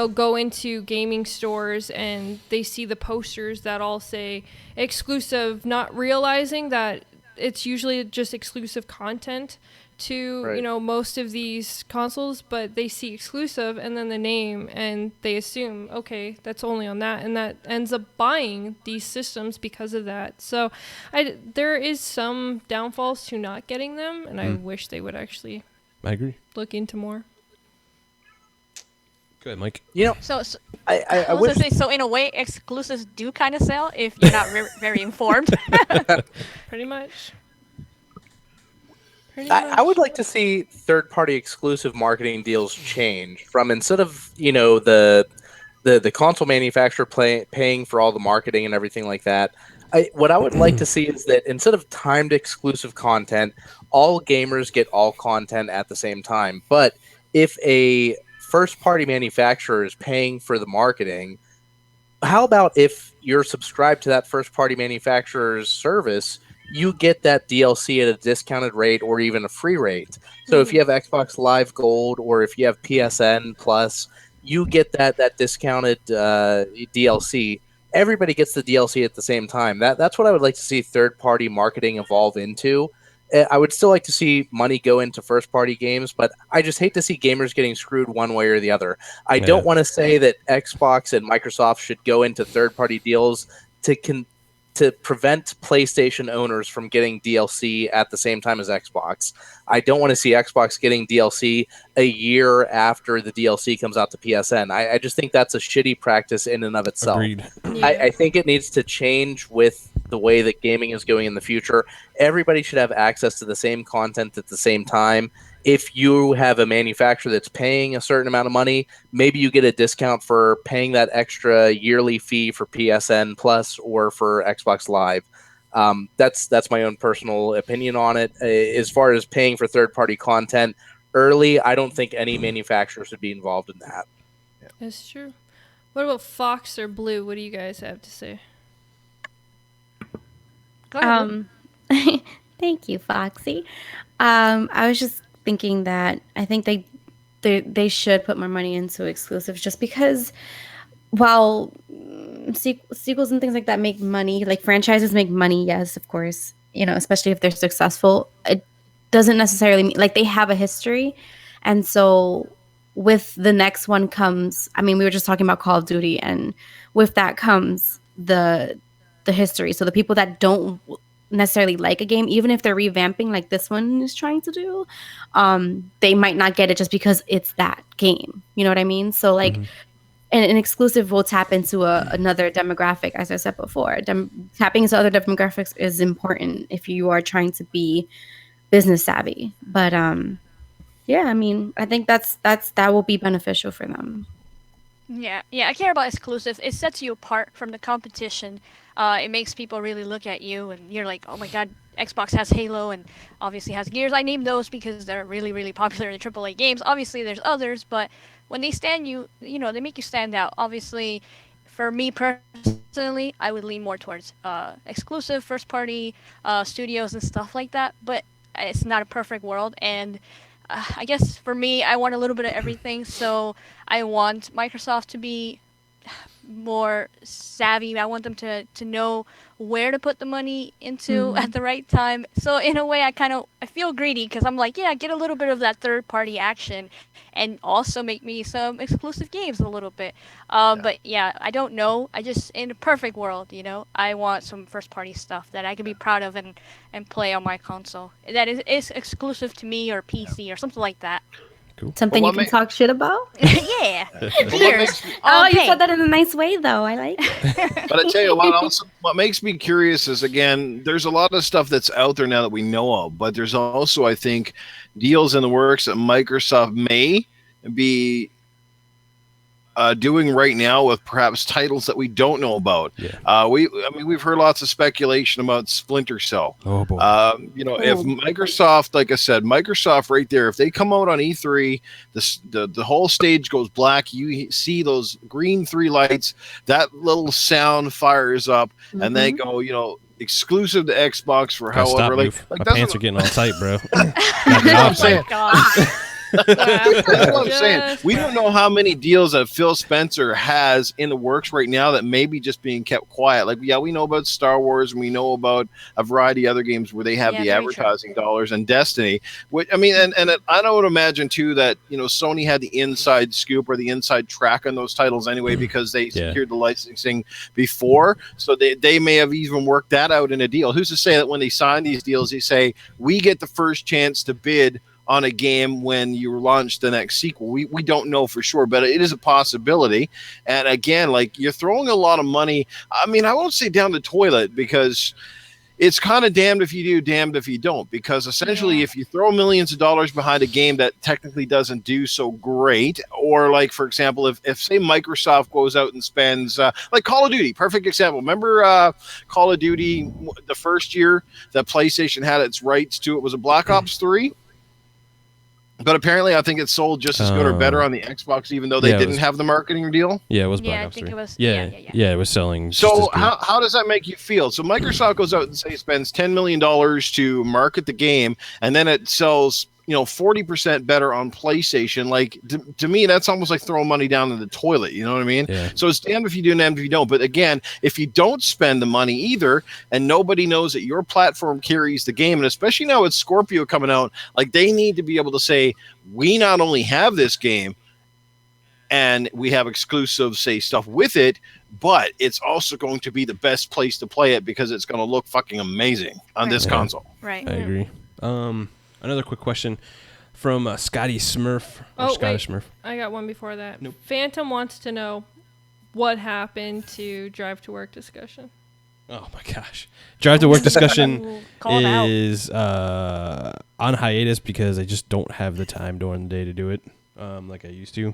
go into gaming stores and they see the posters that all say exclusive, not realizing that it's usually just exclusive content to, most of these consoles, but they see exclusive and then the name and they assume, okay, that's only on that, and that ends up buying these systems because of that. So there is some downfalls to not getting them, and I wish they would actually I agree. Look into more. Go ahead, Mike. So I was wish... gonna say, so in a way, exclusives do kind of sell if you're not very informed. Pretty much. I would like to see third-party exclusive marketing deals change from, instead of the console manufacturer paying for all the marketing and everything like that. What I would like to see is that instead of timed exclusive content, all gamers get all content at the same time. But if a first-party manufacturer is paying for the marketing, how about if you're subscribed to that first-party manufacturer's service, you get that DLC at a discounted rate or even a free rate. So if you have Xbox Live Gold or if you have PSN Plus, you get that discounted DLC. Everybody gets the DLC at the same time. That's what I would like to see third-party marketing evolve into. I would still like to see money go into first-party games, but I just hate to see gamers getting screwed one way or the other. I don't want to say that Xbox and Microsoft should go into third-party deals to prevent PlayStation owners from getting DLC at the same time as Xbox. I don't want to see Xbox getting DLC a year after the DLC comes out to PSN. I just think that's a shitty practice in and of itself. Agreed. Yeah. I think it needs to change with the way that gaming is going in the future. Everybody should have access to the same content at the same time. If you have a manufacturer that's paying a certain amount of money, maybe you get a discount for paying that extra yearly fee for PSN Plus or for Xbox Live. That's my own personal opinion on it. As far as paying for third-party content early, I don't think any manufacturer should be involved in that. That's true. What about Fox or Blue? What do you guys have to say? Go ahead. Thank you, Foxy. I was just thinking that I think they should put more money into exclusives, just because while sequels and things like that make money, like franchises make money, yes, of course, especially if they're successful, it doesn't necessarily mean, like, they have a history. And so with the next one comes, we were just talking about Call of Duty, and with that comes the history. So the people that don't necessarily like a game, even if they're revamping like this one is trying to do, they might not get it just because it's that game. You know what I mean? So like an exclusive will tap into another demographic, as I said before. Tapping into other demographics is important if you are trying to be business savvy. But yeah, I mean, I think that will be beneficial for them. Yeah, I care about exclusives. It sets you apart from the competition. It makes people really look at you, and you're like, oh my god, Xbox has Halo and obviously has Gears. I named those because they're really, really popular in the AAA games. Obviously, there's others, but when they stand they make you stand out. Obviously, for me personally, I would lean more towards exclusive first-party studios and stuff like that. But it's not a perfect world, and I guess for me, I want a little bit of everything. So I want Microsoft to be more savvy. I want them to know where to put the money into at the right time. So in a way, I feel greedy because I'm like, yeah, get a little bit of that third party action, and also make me some exclusive games a little bit. But yeah, I don't know. I just, in a perfect world, I want some first party stuff that I can be proud of and play on my console that is exclusive to me or PC or something like that. Cool. Something Well, you can talk shit about. Yeah. Cheers. Oh, you Okay. said that in a nice way, though. I like it. But I tell you what makes me curious is, again, there's a lot of stuff that's out there now that we know of, but there's also, I think, deals in the works that Microsoft may be doing right now with perhaps titles that we don't know about. Yeah. We've heard lots of speculation about Splinter Cell. Oh boy. If Microsoft, like I said, Microsoft right there, if they come out on E3, the whole stage goes black. You see those green 3 lights. That little sound fires up, and they go, exclusive to Xbox for Gotta however. stop, Like my that's pants what, are getting all tight, bro. that's what I'm saying. That's what I'm saying. We don't know how many deals that Phil Spencer has in the works right now that may be just being kept quiet. Like, yeah, we know about Star Wars, and we know about a variety of other games where they have the advertising dollars, and Destiny. Which, and I would imagine too that Sony had the inside scoop or the inside track on those titles anyway because they secured the licensing before, so they may have even worked that out in a deal. Who's to say that when they sign these deals, they say we get the first chance to bid on a game when you launch the next sequel? We don't know for sure, but it is a possibility. And again, like, you're throwing a lot of money. I won't say down the toilet, because it's kind of damned if you do, damned if you don't. Because essentially, if you throw millions of dollars behind a game that technically doesn't do so great, or like, for example, if say Microsoft goes out and spends, like Call of Duty, perfect example. Remember Call of Duty, the first year that PlayStation had its rights to it was a Black Ops 3? But apparently, I think it sold just as good or better on the Xbox, even though they didn't have the marketing deal. Yeah, it was Black Yeah, I Ops think 3. it was. Yeah, it was selling. Just So as good. how does that make you feel? So Microsoft goes out and spends $10 million to market the game, and then it sells 40% better on PlayStation. Like, to me, that's almost like throwing money down in the toilet. You know what I mean? Yeah. So it's damned if you do and damned if you don't. But again, if you don't spend the money either, and nobody knows that your platform carries the game, and especially now with Scorpio coming out, like, they need to be able to say, we not only have this game and we have exclusive, say, stuff with it, but it's also going to be the best place to play it because it's going to look fucking amazing on this console. Right. I agree. Another quick question from Scotty Smurf. Scottish Smurf. I got one before that. Nope. Phantom wants to know what happened to Drive to Work discussion. Oh my gosh. Drive to Work discussion Call it out. is on hiatus because I just don't have the time during the day to do it like I used to.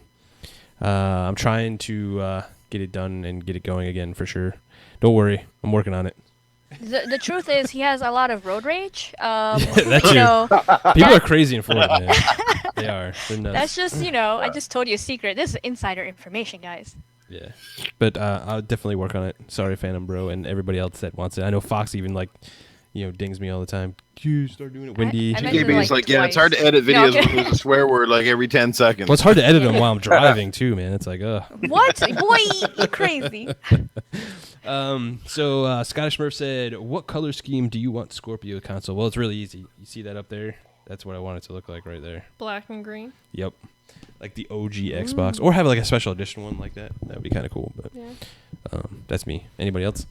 I'm trying to get it done and get it going again for sure. Don't worry. I'm working on it. The truth is, he has a lot of road rage. That too. People are crazy in Florida, man. They are. They're nuts. That's just, I just told you a secret. This is insider information, guys. Yeah. But I'll definitely work on it. Sorry, Phantom Bro, and everybody else that wants it. I know Fox even, dings me all the time. You start doing it, Wendy. I mentioned TKB is like yeah, it's hard to edit No, videos okay. with a swear word like every 10 seconds. Well, it's hard to edit them while I'm driving, too, man. It's like, ugh. What? Boy, you crazy. So Scottish Smurf said, what color scheme do you want Scorpio console? Well, it's really easy. You see that up there? That's what I want it to look like right there. Black and green. Yep. Like the OG Xbox. Or have like a special edition one like that. That would be kind of cool. But Yeah. That's me. Anybody else?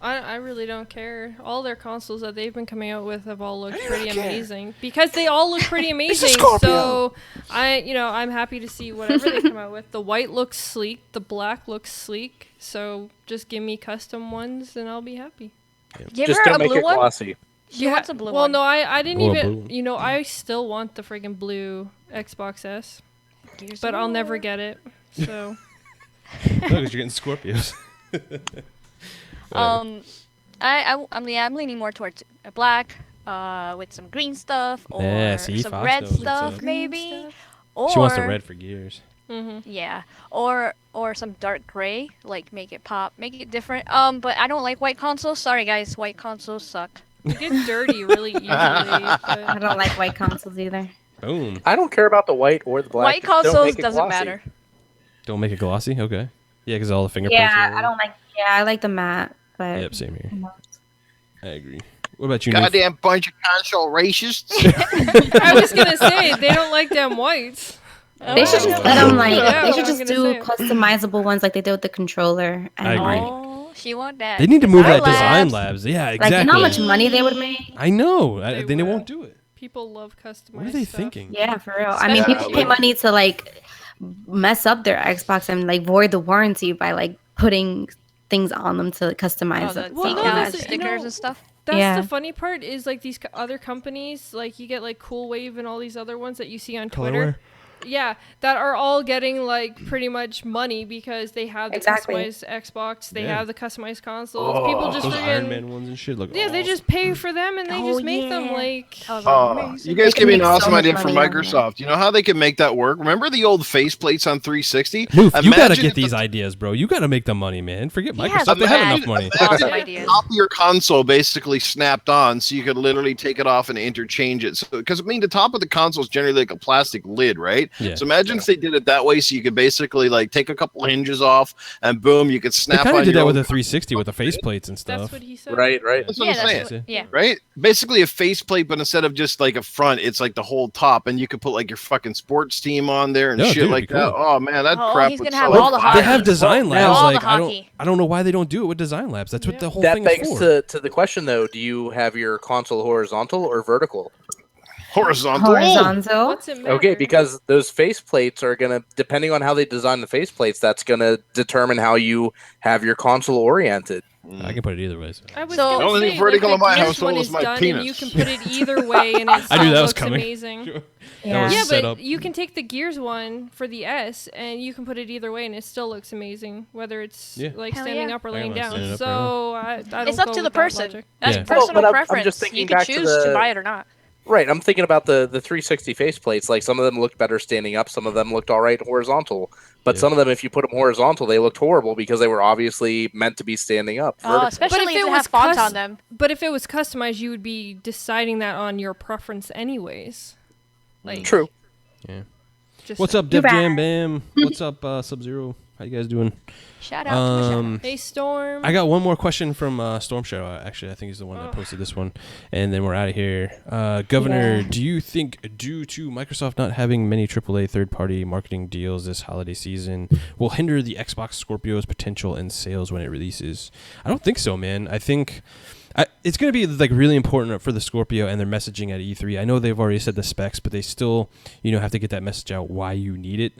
I really don't care. All their consoles that they've been coming out with have all looked pretty amazing because they all look pretty amazing. So I'm happy to see whatever they come out with. The white looks sleek, the black looks sleek. So just give me custom ones and I'll be happy. Give Just her don't a make blue it one. glossy. She wants a blue well, one. no, I didn't Oh, a even. blue. You know, I still want the friggin' blue Xbox S, Gears but of I'll never War. get it. So No, because you're getting Scorpios. I'm leaning more towards a black, with some green stuff or Yeah, see, some Fox red knows what's stuff up. maybe. Or She wants the red for gears. Yeah, or some dark gray, like make it pop, make it different. But I don't like white consoles. Sorry guys, white consoles suck. it gets dirty really easily. I But don't like white consoles either. Boom. I don't care about the white or the black. White Just don't consoles make it doesn't glossy. matter. Don't make it glossy? Okay. Yeah, because all the fingerprints Yeah, are... I don't like. Yeah, I like the matte, but Yep, same here. I agree. What about you, Newf? Goddamn bunch of console racists. I was gonna say they don't like them whites. they should just let them like. Yeah, they I should was just gonna do say it. customizable ones like they did with the controller. And I agree. like, Oh, she want that. They need to move that Design design labs. labs. Yeah, like exactly. you know how much money they would make? I know. They They will. won't do it. People love customized. What are they stuff. thinking? Yeah, for real. I mean, Especially- people pay money to like mess up their Xbox and like void the warranty by like putting things on them to customize Oh, the it. Well, no, decals, this is- stickers, you know, and stuff. That's Yeah. the funny part is like these other companies, like you get like Cool Wave and all these other ones that you see on Twitter. Colorware? Yeah, that are all getting like pretty much money because they have the Exactly. customized Xbox, they Yeah. have the customized consoles. People just Those Iron friggin' Man ones and shit look yeah, they awesome. just pay for them and they just make them like. You guys They give me can an make so awesome much idea for money on that. Microsoft. You know how they can make that work? Remember the old faceplates on 360? Newf, you gotta Imagine get if these the ideas, bro. You gotta make the money, man. Forget He has Microsoft. They have mad- enough money. Awesome Yeah. ideas. top of your console basically snapped on, so you could literally take it off and interchange it. Because I mean, the top of the console is generally like a plastic lid, right? Yeah. So imagine if they did it that way, so you could basically like take a couple hinges off, and boom, you could They snap kind on of did your that with own- the 360 with the faceplates and stuff. That's what he said. Right. That's what Yeah, I'm that's saying. what, yeah. Right? Basically a faceplate, but instead of just like a front, it's like the whole top, and you could put like your fucking sports team on there and Yeah, shit dude, like be that. cool. Oh man, that Oh, crap he's would gonna have sell all the like They hockey. have design labs. All the Like hockey. I don't know why they don't do it with design labs. That's what the whole That thing is begs for. to the question though: do you have your console horizontal or vertical? horizontal. Horizontal. What's it matter? Okay, because those faceplates are gonna, depending on how they design the faceplates, that's gonna determine how you have your console oriented. I can put it either way. So. I was So- gonna The only say, thing vertical like, in my the Gears household one is my done, and penis. you can put it either way, and it I still knew that was looks coming. amazing. Yeah. was Yeah, set but up. you can take the Gears one for the S, and you can put it either way, and it still looks amazing, whether it's Yeah. like Hell standing yeah. up or I laying am standing down. up So I don't It's up go to the with that person. logic. That's Yeah. personal Well, but I'm preference. just thinking You can back to choose to the- buy it or not. Right, I'm thinking about the 360 faceplates. Like some of them looked better standing up, some of them looked all right horizontal. But Yeah. some of them, if you put them horizontal, they looked horrible because they were obviously meant to be standing up. Oh, vertical. especially But if if it they was have fonts cus- on them. But if it was customized, you would be deciding that on your preference, anyways. Like True. just What's up, Too Def Jam bad. Bam? What's up, Sub Zero? How you guys doing? Shout out to Michelle. Hey Storm. I got one more question from Storm Shadow. Actually, I think he's the one that posted this one, and then we're out of here. Governor, Yeah. do you think, due to Microsoft not having many AAA third-party marketing deals this holiday season, will hinder the Xbox Scorpio's potential and sales when it releases? I don't think so, man. I think it's going to be like really important for the Scorpio and their messaging at E3. I know they've already said the specs, but they still, have to get that message out why you need it.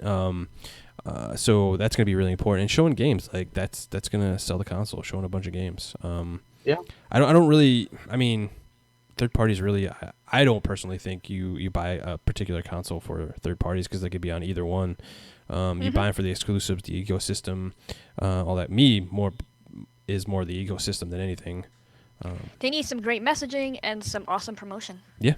So that's going to be really important. And showing games, like that's going to sell the console, showing a bunch of games. Yeah. I don't really, third parties really, I don't personally think you buy a particular console for third parties because they could be on either one. You buy them for the exclusives, the ecosystem, all that. More the ecosystem than anything. They need some great messaging and some awesome promotion. Yeah.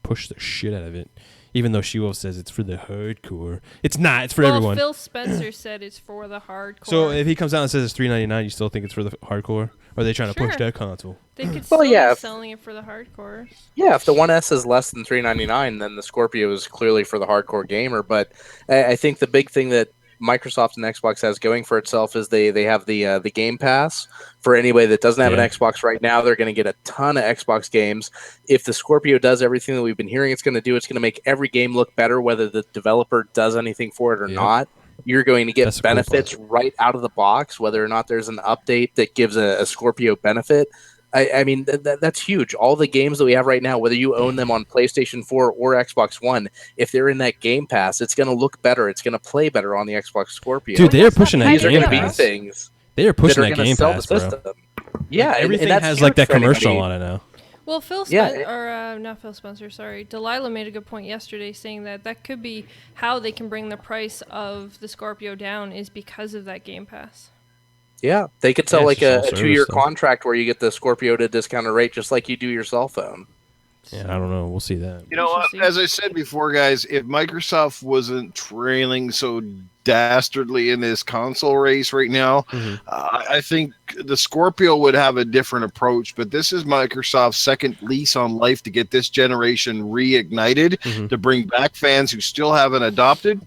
Push the shit out of it. Even though SheWulf says it's for the hardcore. It's not. It's for well, everyone. Phil Spencer said it's for the hardcore. So if he comes out and says it's $3.99, you still think it's for the hardcore? Or are they trying to push Sure. that console? they could Well, still yeah, be if- selling it for the hardcore. Yeah, if the 1S is less than $399, then the Scorpio is clearly for the hardcore gamer. But I think the big thing that Microsoft and Xbox has going for itself is they have the Game Pass. For anybody that doesn't have an Xbox right now, they're going to get a ton of Xbox games. If the Scorpio does everything that we've been hearing it's going to do, it's going to make every game look better, whether the developer does anything for it or not. You're going to get That's the cool benefits right out of the box, whether or not there's an update that gives a Scorpio benefit. I mean, that's huge. All the games that we have right now, whether you own them on PlayStation 4 or Xbox One, if they're in that Game Pass, it's going to look better. It's going to play better on the Xbox Scorpio. Dude, they are pushing that These are Game going to be Pass. things They are pushing that are that going to Game sell Pass, the bro. system. Yeah, Everything and that's has huge like that for commercial anybody. on it now. Well, not Phil Spencer, sorry. Delilah made a good point yesterday saying that could be how they can bring the price of the Scorpio down is because of that Game Pass. Yeah, they could sell Yeah, like it's just a all 2-year service stuff. contract where you get the Scorpio at a discounted rate just like you do your cell phone. Yeah, I don't know. We'll see that. You know We shall what? see. As I said before, guys, if Microsoft wasn't trailing so dastardly in this console race right now, I think the Scorpio would have a different approach. But this is Microsoft's second lease on life to get this generation reignited, to bring back fans who still haven't adopted,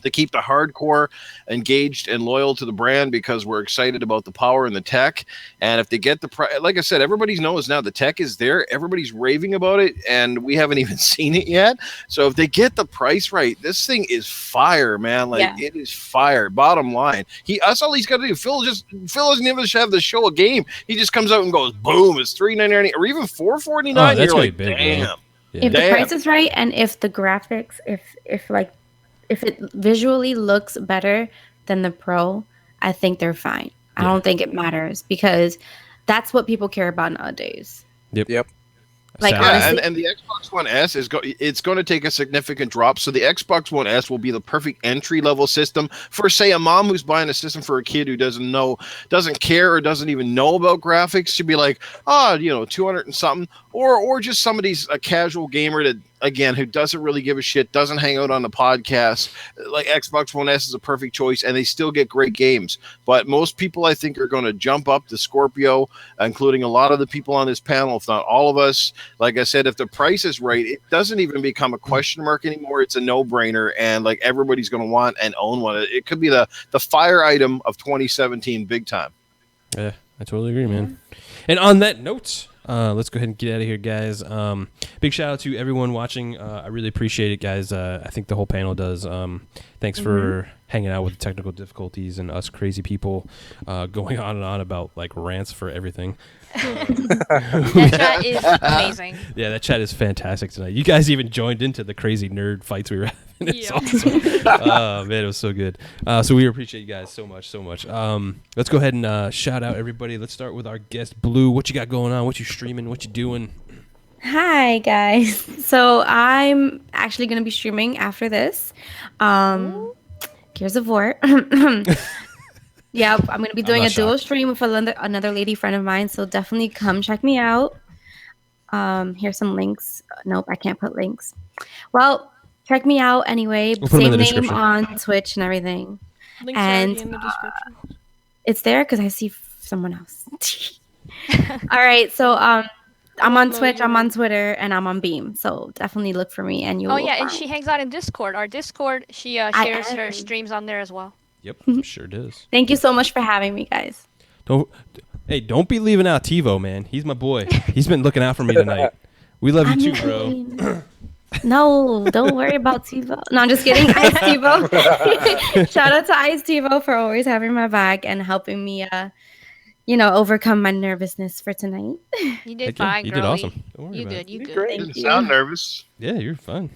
to keep the hardcore engaged and loyal to the brand because we're excited about the power and the tech. And if they get the price, like I said, everybody knows now the tech is there. Everybody's raving about it, and we haven't even seen it yet. So if they get the price right, this thing is fire, man. Like it is fire. Bottom line, that's all he's got to do. Phil doesn't even have to show a game. He just comes out and goes, boom! It's $3.99 or even $4.49. Oh, that's You're like, big, damn. bro. Yeah. If the price is right, and if the graphics, if it visually looks better than the Pro, I think they're fine. I don't think it matters because that's what people care about nowadays. Yep. Like, honestly, and the Xbox One S it's going to take a significant drop. So the Xbox One S will be the perfect entry level system for, say, a mom who's buying a system for a kid who doesn't care or doesn't even know about graphics. She'd be like, 200 and something, or just somebody's a casual gamer that, again, who doesn't really give a shit, doesn't hang out on the podcast. Like, Xbox One S is a perfect choice, and they still get great games. But most people, I think, are going to jump up to Scorpio, including a lot of the people on this panel, if not all of us. Like I said, if the price is right, it doesn't even become a question mark anymore. It's a no-brainer, and like everybody's going to want and own one. It could be the fire item of 2017, big time. Yeah, I totally agree, man. And on that note, let's go ahead and get out of here, guys. Big shout out to everyone watching. I really appreciate it, guys. I think the whole panel does. Thanks for hanging out with the technical difficulties and us crazy people going on and on about like rants for everything. That chat is amazing. Yeah, that chat is fantastic tonight. You guys even joined into the crazy nerd fights we were having. It's awesome. Oh, man, it was so good. So we appreciate you guys so much. Let's go ahead and shout out everybody. Let's start with our guest, Blue. What you got going on? What you streaming? What you doing? hi guys. So I'm actually going to be streaming after this. Gears of War. Yep, I'm going to be doing a duo stream with another lady friend of mine, so definitely come check me out. Here's some links. Nope, I can't put links. Well, check me out anyway. We'll put them in the Same name description. on Twitch and everything. Links And, already in the description. It's there because I see someone else. All right, so I'm on Twitch, I'm on Twitter, and I'm on Beam. So definitely look for me. And you. Oh yeah, and she hangs out in Discord. Our Discord, she shares her streams on there as well. Yep, sure does. Thank you so much for having me, guys. Don't be leaving out TiVo, man. He's my boy. He's been looking out for me tonight. We love you too, bro. No, don't worry about TiVo. No, I'm just kidding. Ice TiVo. Shout out to Ice TiVo for always having my back and helping me, overcome my nervousness for tonight. You did fine, you girl. did awesome. Don't worry You about good. it. You good. Thank Didn't you. sound nervous. Yeah, you're fine.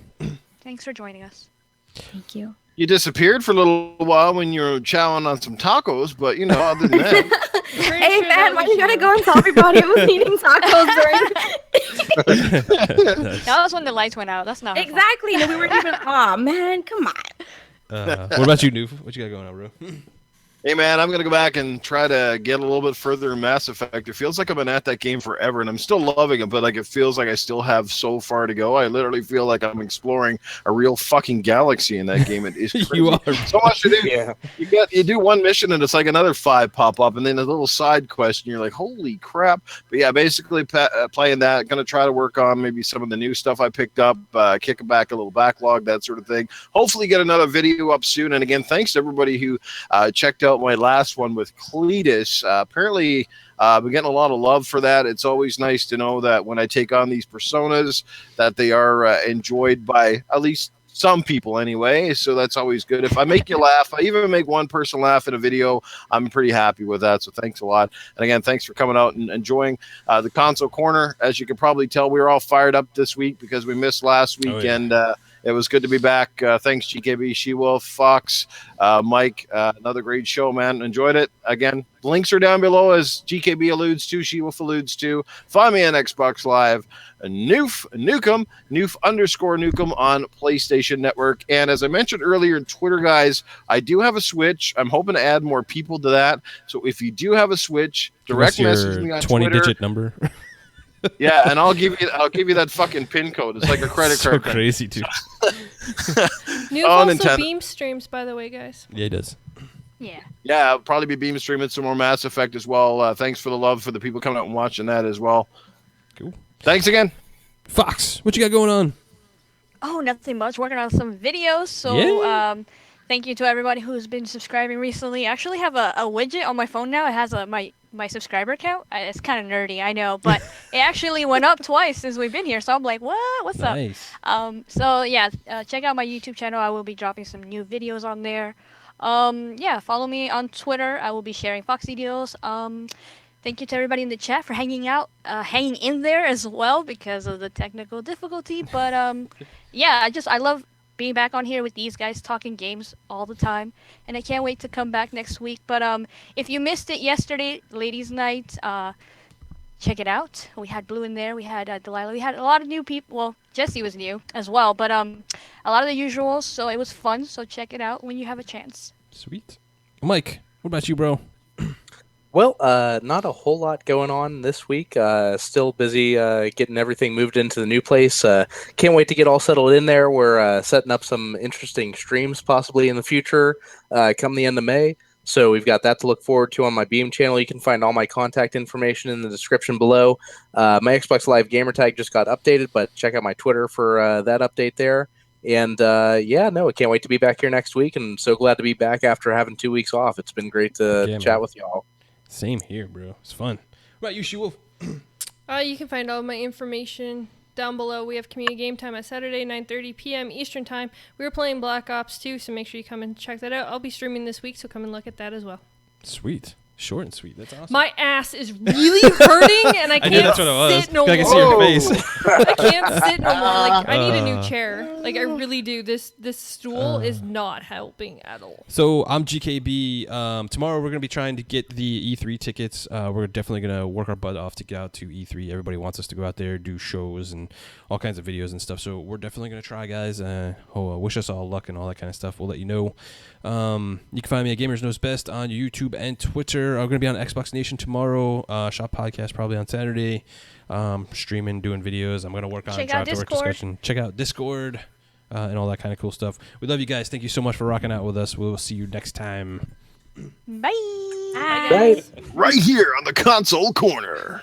Thanks for joining us. Thank you. You disappeared for a little while when you were chowing on some tacos, but other than that, Hey man, why you gotta go and tell everybody I was eating tacos during? That was when the lights went out. That's not her fault. Exactly. And we weren't even. Aw, man, come on. What about you, Newf? What you got going on, bro? hey man, I'm gonna go back and try to get a little bit further in Mass Effect. It feels like I've been at that game forever, and I'm still loving it, but like it feels like I still have so far to go. I literally feel like I'm exploring a real fucking galaxy in that game. It is crazy. You are. So much to do. Yeah. You do one mission and it's like another 5 pop up, and then a little side quest, and you're like, holy crap. But yeah, basically playing that. Gonna try to work on maybe some of the new stuff I picked up, kick back a little backlog, that sort of thing. Hopefully get another video up soon. And again, thanks to everybody who checked out my last one with Caedus. Apparently we're getting a lot of love for that. It's always nice to know that when I take on these personas that they are enjoyed by at least some people anyway, so that's always good. If I make you laugh, I even make one person laugh in a video, I'm pretty happy with that, so thanks a lot. And again, thanks for coming out and enjoying the console corner. As you can probably tell, we were all fired up this week because we missed last week. Oh, yeah. And It was good to be back. Thanks, GKB, SheWulf, Fox, Mike. Another great show, man. Enjoyed it. Again, links are down below, as GKB alludes to, SheWulf alludes to. Find me on Xbox Live, Nukem, Newf_Nukem on PlayStation Network. And as I mentioned earlier in Twitter, guys, I do have a Switch. I'm hoping to add more people to that. So if you do have a Switch, direct message me on 20-digit number. Yeah, and I'll give you that fucking pin code. It's like a credit so card. Crazy, dude. Newf also beam streams, by the way, guys. Yeah, he does. Yeah. Yeah, I'll probably be beam streaming some more Mass Effect as well. Thanks for the love for the people coming out and watching that as well. Cool. Thanks again. Fox, what you got going on? Oh, nothing much. Working on some videos. So, Yeah. Thank you to everybody who's been subscribing recently. I actually have a widget on my phone now. It has my subscriber count. It's kind of nerdy, I know, but it actually went up twice since we've been here. So I'm like, what? What's Nice. up? So yeah, check out my YouTube channel. I will be dropping some new videos on there. Yeah, follow me on Twitter. I will be sharing Foxy deals. Thank you to everybody in the chat for hanging in there as well because of the technical difficulty. But yeah, I love being back on here with these guys talking games all the time, and I can't wait to come back next week. But if you missed it yesterday, Ladies Night, check it out. We had Blue in there, we had Delilah, we had a lot of new people. Well, Jesse was new as well, but a lot of the usuals, so it was fun. So check it out when you have a chance. Sweet. Mike, what about you, bro? Well, not a whole lot going on this week. Still busy getting everything moved into the new place. Can't wait to get all settled in there. We're setting up some interesting streams possibly in the future come the end of May. So we've got that to look forward to on my Beam channel. You can find all my contact information in the description below. My Xbox Live gamer tag just got updated, but check out my Twitter for that update there. And yeah, no, I can't wait to be back here next week. And so glad to be back after having 2 weeks off. It's been great to chat with y'all. Same here, bro. It's fun. What about you, SheWulf? You can find all my information down below. We have community game time at Saturday, 9:30 p.m. Eastern time. We were playing Black Ops 2, so make sure you come and check that out. I'll be streaming this week, so come and look at that as well. Sweet. Short and sweet. That's awesome. My ass is really hurting, and I can't that's what it was. sit no I more. can see your face. I can't sit no more. Like, I need a new chair. Like, I really do. This stool is not helping at all. So I'm GKB. Tomorrow we're gonna be trying to get the E3 tickets. We're definitely gonna work our butt off to get out to E3. Everybody wants us to go out there, do shows and all kinds of videos and stuff. So we're definitely gonna try, guys. Wish us all luck and all that kind of stuff. We'll let you know. You can find me at Gamers Knows Best on YouTube and Twitter. I'm going to be on Xbox Nation tomorrow. Shop Podcast probably on Saturday. Streaming, doing videos. I'm going to work on Drive to Work discussion. Check out Discord and all that kind of cool stuff. We love you guys. Thank you so much for rocking out with us. We'll see you next time. Bye. Bye, guys. Right here on the console corner.